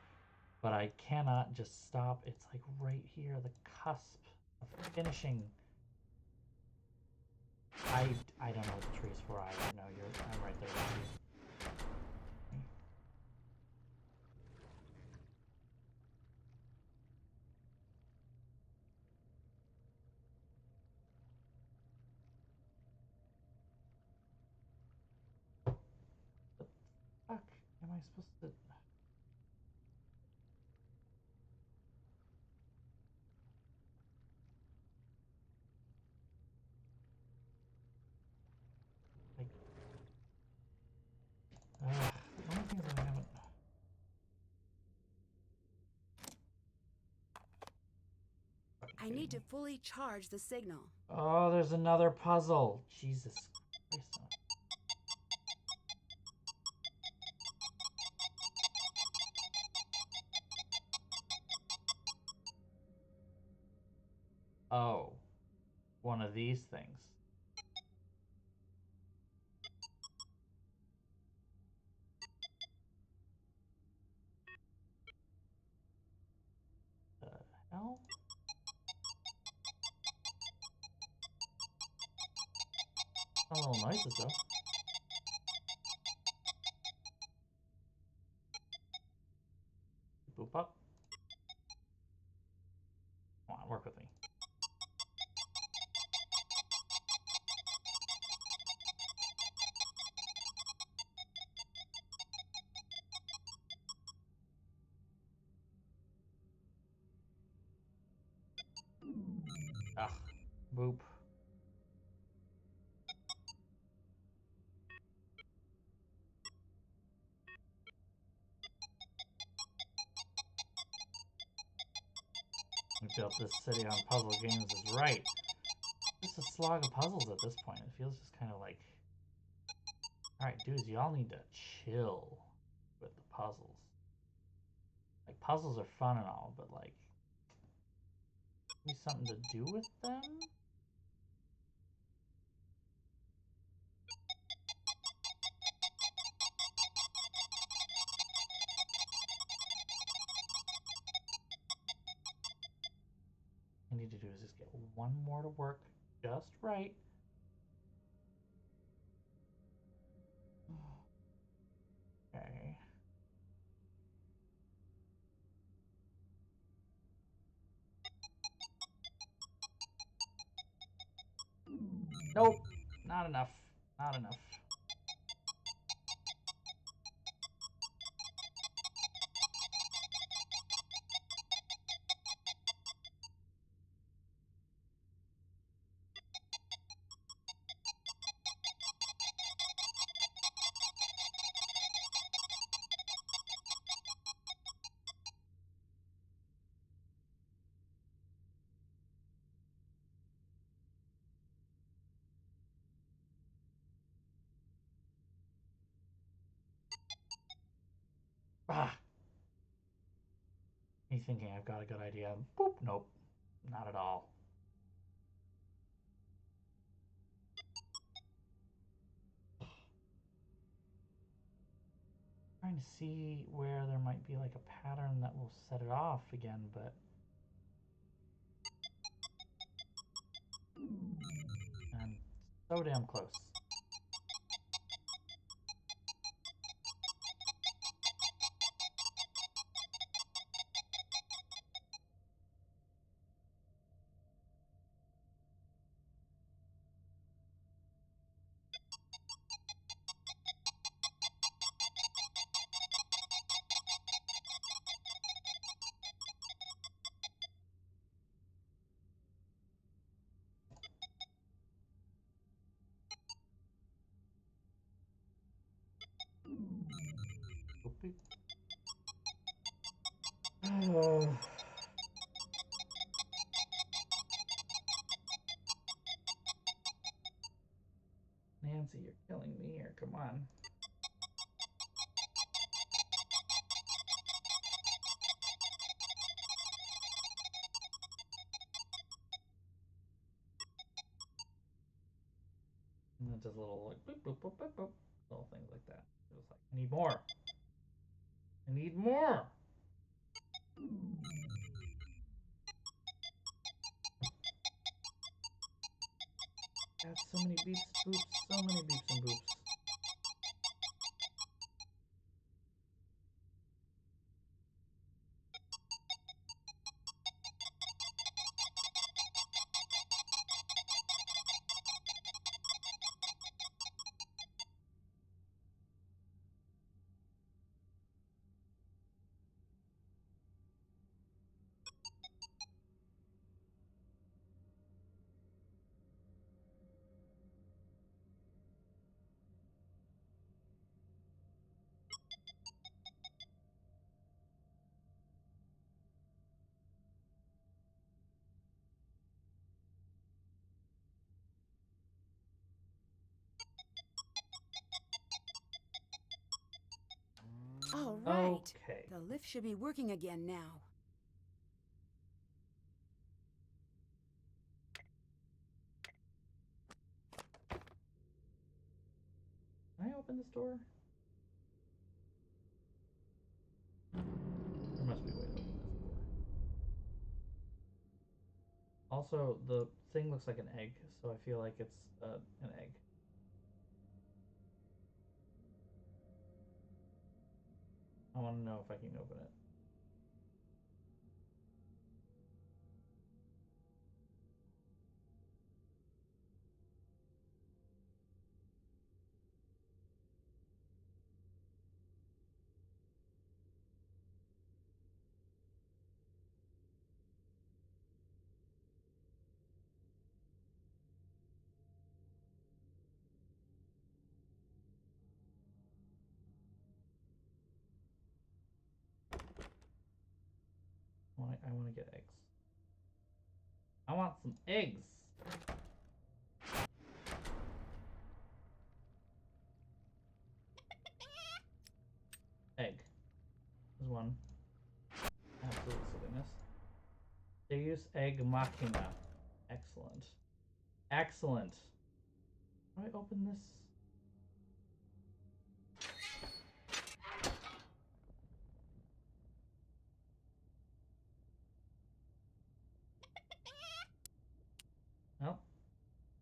But I cannot just stop. It's like right here, the cusp of finishing. I don't know what the tree's for. I don't know. I'm right there with you. Fuck, am I supposed to? Like, the only things I haven't. I need to fully charge the signal. Oh, there's another puzzle. Jesus Christ. Oh, one of these things. The hell? Some little noises though. Boop up. Come on, work with me. Ugh. Boop. We built this city on puzzle games is right. Just a slog of puzzles at this point. It feels just kind of like... Alright, dudes, y'all need to chill with the puzzles. Like, puzzles are fun and all, but like... Give me something to do with them? I need to do is just get one more to work just right. Okay. Nope. Not enough. Not enough. Ah! Me thinking I've got a good idea. Boop. Nope. Not at all. Trying to see where there might be like a pattern that will set it off again, but I'm so damn close. Boop, boop. Nancy, you're killing me here. Come on. And then just little like boop boop boop boop boop, little things like that. It was like, I need more. I need more. Got so many beeps, boops, so many beeps and boops. All right. Okay. The lift should be working again now. Can I open this door? There must be a way to open this door. Also, the thing looks like an egg, so I feel like it's an egg. I want to know if I can open it. I want to get eggs. I want some eggs. Egg. There's one. Absolute silliness. Deus Egg Machina. Excellent. Excellent. How do I open this? Well,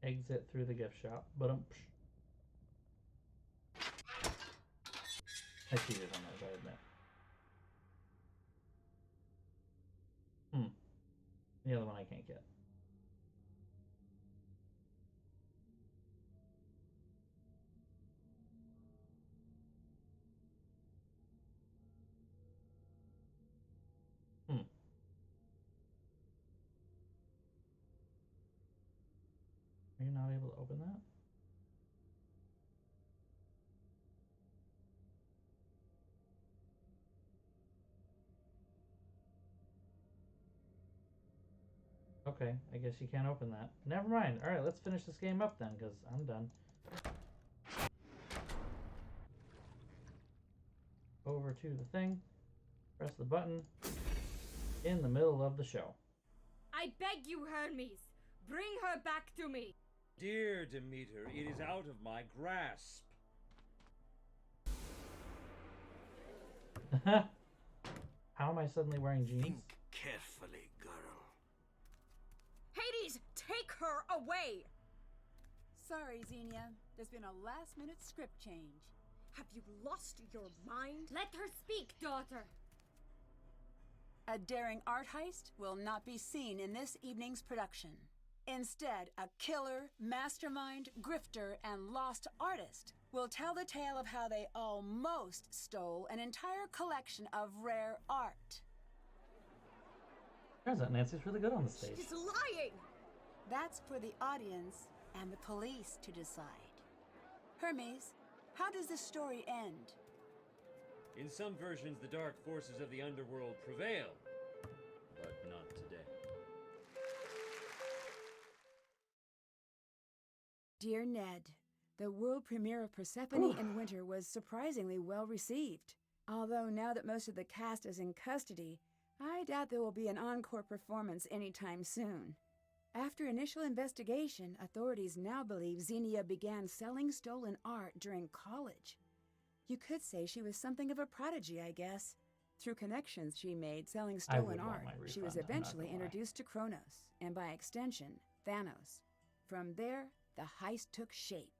exit through the gift shop. But I cheated on that, I admit. The other one I can't get. Are you not able to open that? Okay, I guess you can't open that. Never mind. Alright, let's finish this game up then, because I'm done. Over to the thing. Press the button. In the middle of the show. I beg you, Hermes, bring her back to me. Dear Demeter, it is out of my grasp. How am I suddenly wearing jeans? Think carefully, girl. Hades, take her away! Sorry, Xenia. There's been a last-minute script change. Have you lost your mind? Let her speak, daughter. A daring art heist will not be seen in this evening's production. Instead, a killer, mastermind, grifter, and lost artist will tell the tale of how they almost stole an entire collection of rare art. Turns out Nancy's really good on the stage. She's lying! That's for the audience and the police to decide. Hermes, How does this story end? In some versions, the dark forces of the underworld prevail, but not today. Dear Ned, the world premiere of Persephone in Winter was surprisingly well received. Although now that most of the cast is in custody, I doubt there will be an encore performance anytime soon. After initial investigation, authorities now believe Xenia began selling stolen art during college. You could say she was something of a prodigy, I guess. Through connections she made selling stolen art, she was eventually introduced to Kronos, and by extension, Thanos. From there, the heist took shape.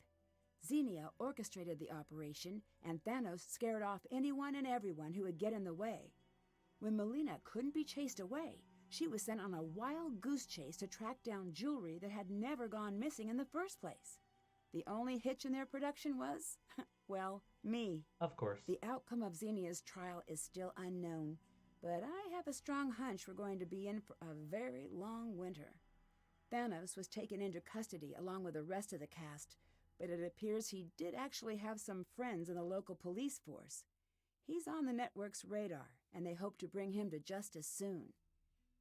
Xenia orchestrated the operation, and Thanos scared off anyone and everyone who would get in the way. When Melina couldn't be chased away, she was sent on a wild goose chase to track down jewelry that had never gone missing in the first place. The only hitch in their production was, well, me. Of course. The outcome of Xenia's trial is still unknown, but I have a strong hunch we're going to be in for a very long winter. Thanos was taken into custody along with the rest of the cast, but it appears he did actually have some friends in the local police force. He's on the network's radar, and they hope to bring him to justice soon.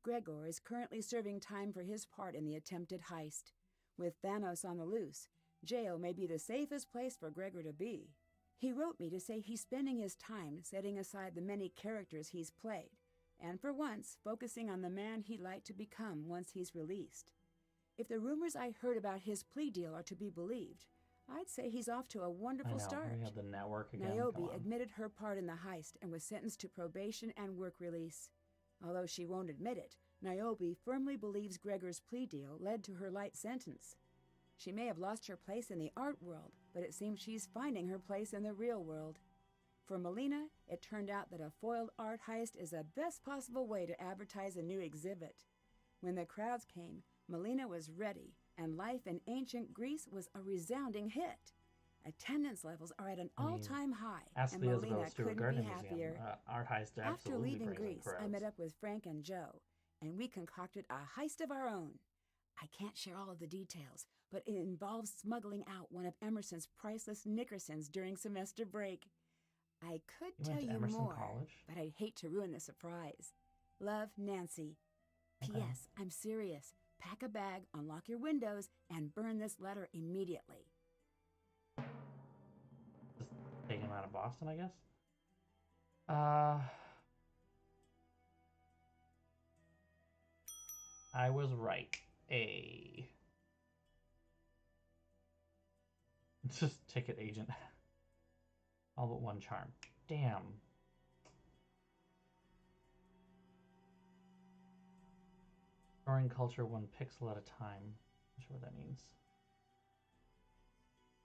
Gregor is currently serving time for his part in the attempted heist. With Thanos on the loose, jail may be the safest place for Gregor to be. He wrote me to say he's spending his time setting aside the many characters he's played, and for once focusing on the man he'd like to become once he's released. If the rumors I heard about his plea deal are to be believed, I'd say he's off to a wonderful start. We have the network again. Niobe admitted her part in the heist and was sentenced to probation and work release. Although she won't admit it, Niobe firmly believes Gregor's plea deal led to her light sentence. She may have lost her place in the art world, but it seems she's finding her place in the real world. For Melina, it turned out that a foiled art heist is the best possible way to advertise a new exhibit. When the crowds came, Melina was ready, and life in ancient Greece was a resounding hit. Attendance levels are at an all-time high, and Melina couldn't be happier. Art heist After leaving Greece, I met up with Frank and Joe, and we concocted a heist of our own. I can't share all of the details, but it involves smuggling out one of Emerson's priceless Nickersons during semester break. I could tell you more, but I'd hate to ruin the surprise. Love, Nancy. Okay. P.S. I'm serious. Pack a bag, unlock your windows, and burn this letter immediately. Just take him out of Boston, I guess? I was right. Just ticket agent. All but one charm. Damn. Storing culture 1 pixel at a time. Not sure what that means.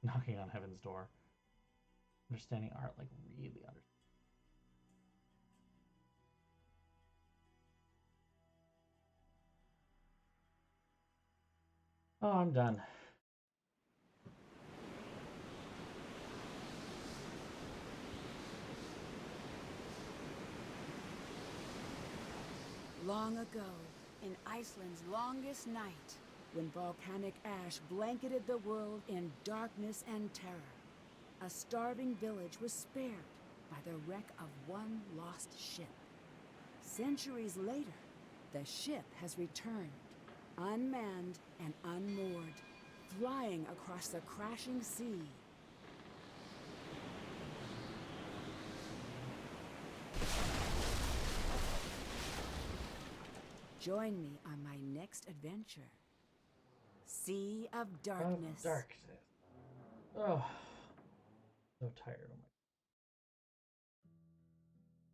Knocking on heaven's door. Understanding art, like really understanding. Oh, I'm done. Long ago, in Iceland's longest night, when volcanic ash blanketed the world in darkness and terror, a starving village was spared by the wreck of one lost ship. Centuries later, the ship has returned, unmanned and unmoored, flying across the crashing sea. Join me on my next adventure. Sea of Darkness. Oh, so tired. Oh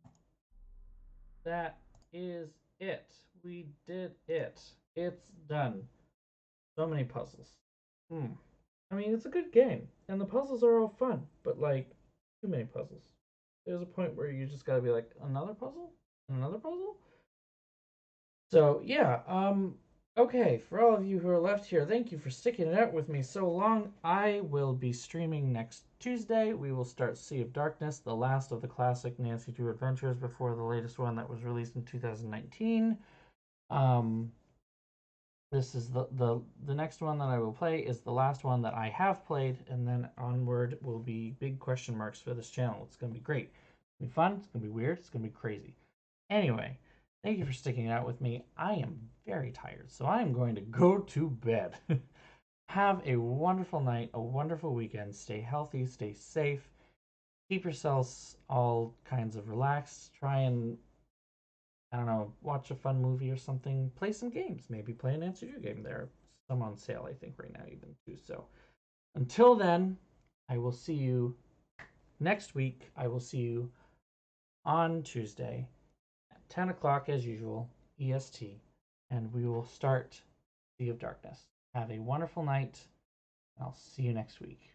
my. That is it. We did it. It's done. So many puzzles. I mean, it's a good game, and the puzzles are all fun, but like, too many puzzles. There's a point where you just gotta be like, another puzzle? Another puzzle? So, yeah, okay, for all of you who are left here, thank you for sticking it out with me so long. I will be streaming next Tuesday. We will start Sea of Darkness, the last of the classic Nancy Drew adventures before the latest one that was released in 2019. This is the next one that I will play is the last one that I have played, and then onward will be big question marks for this channel. It's going to be great. It's going to be fun. It's going to be weird. It's going to be crazy. Anyway, thank you for sticking it out with me. I am very tired, so I am going to go to bed. Have a wonderful night, a wonderful weekend. Stay healthy, stay safe. Keep yourselves all kinds of relaxed. Try and, I don't know, watch a fun movie or something. Play some games. Maybe play an Answer Your game. There are some on sale, I think, right now, even too. So until then, I will see you next week. I will see you on Tuesday at 10 o'clock as usual, EST, and we will start Sea of Darkness. Have a wonderful night. I'll see you next week.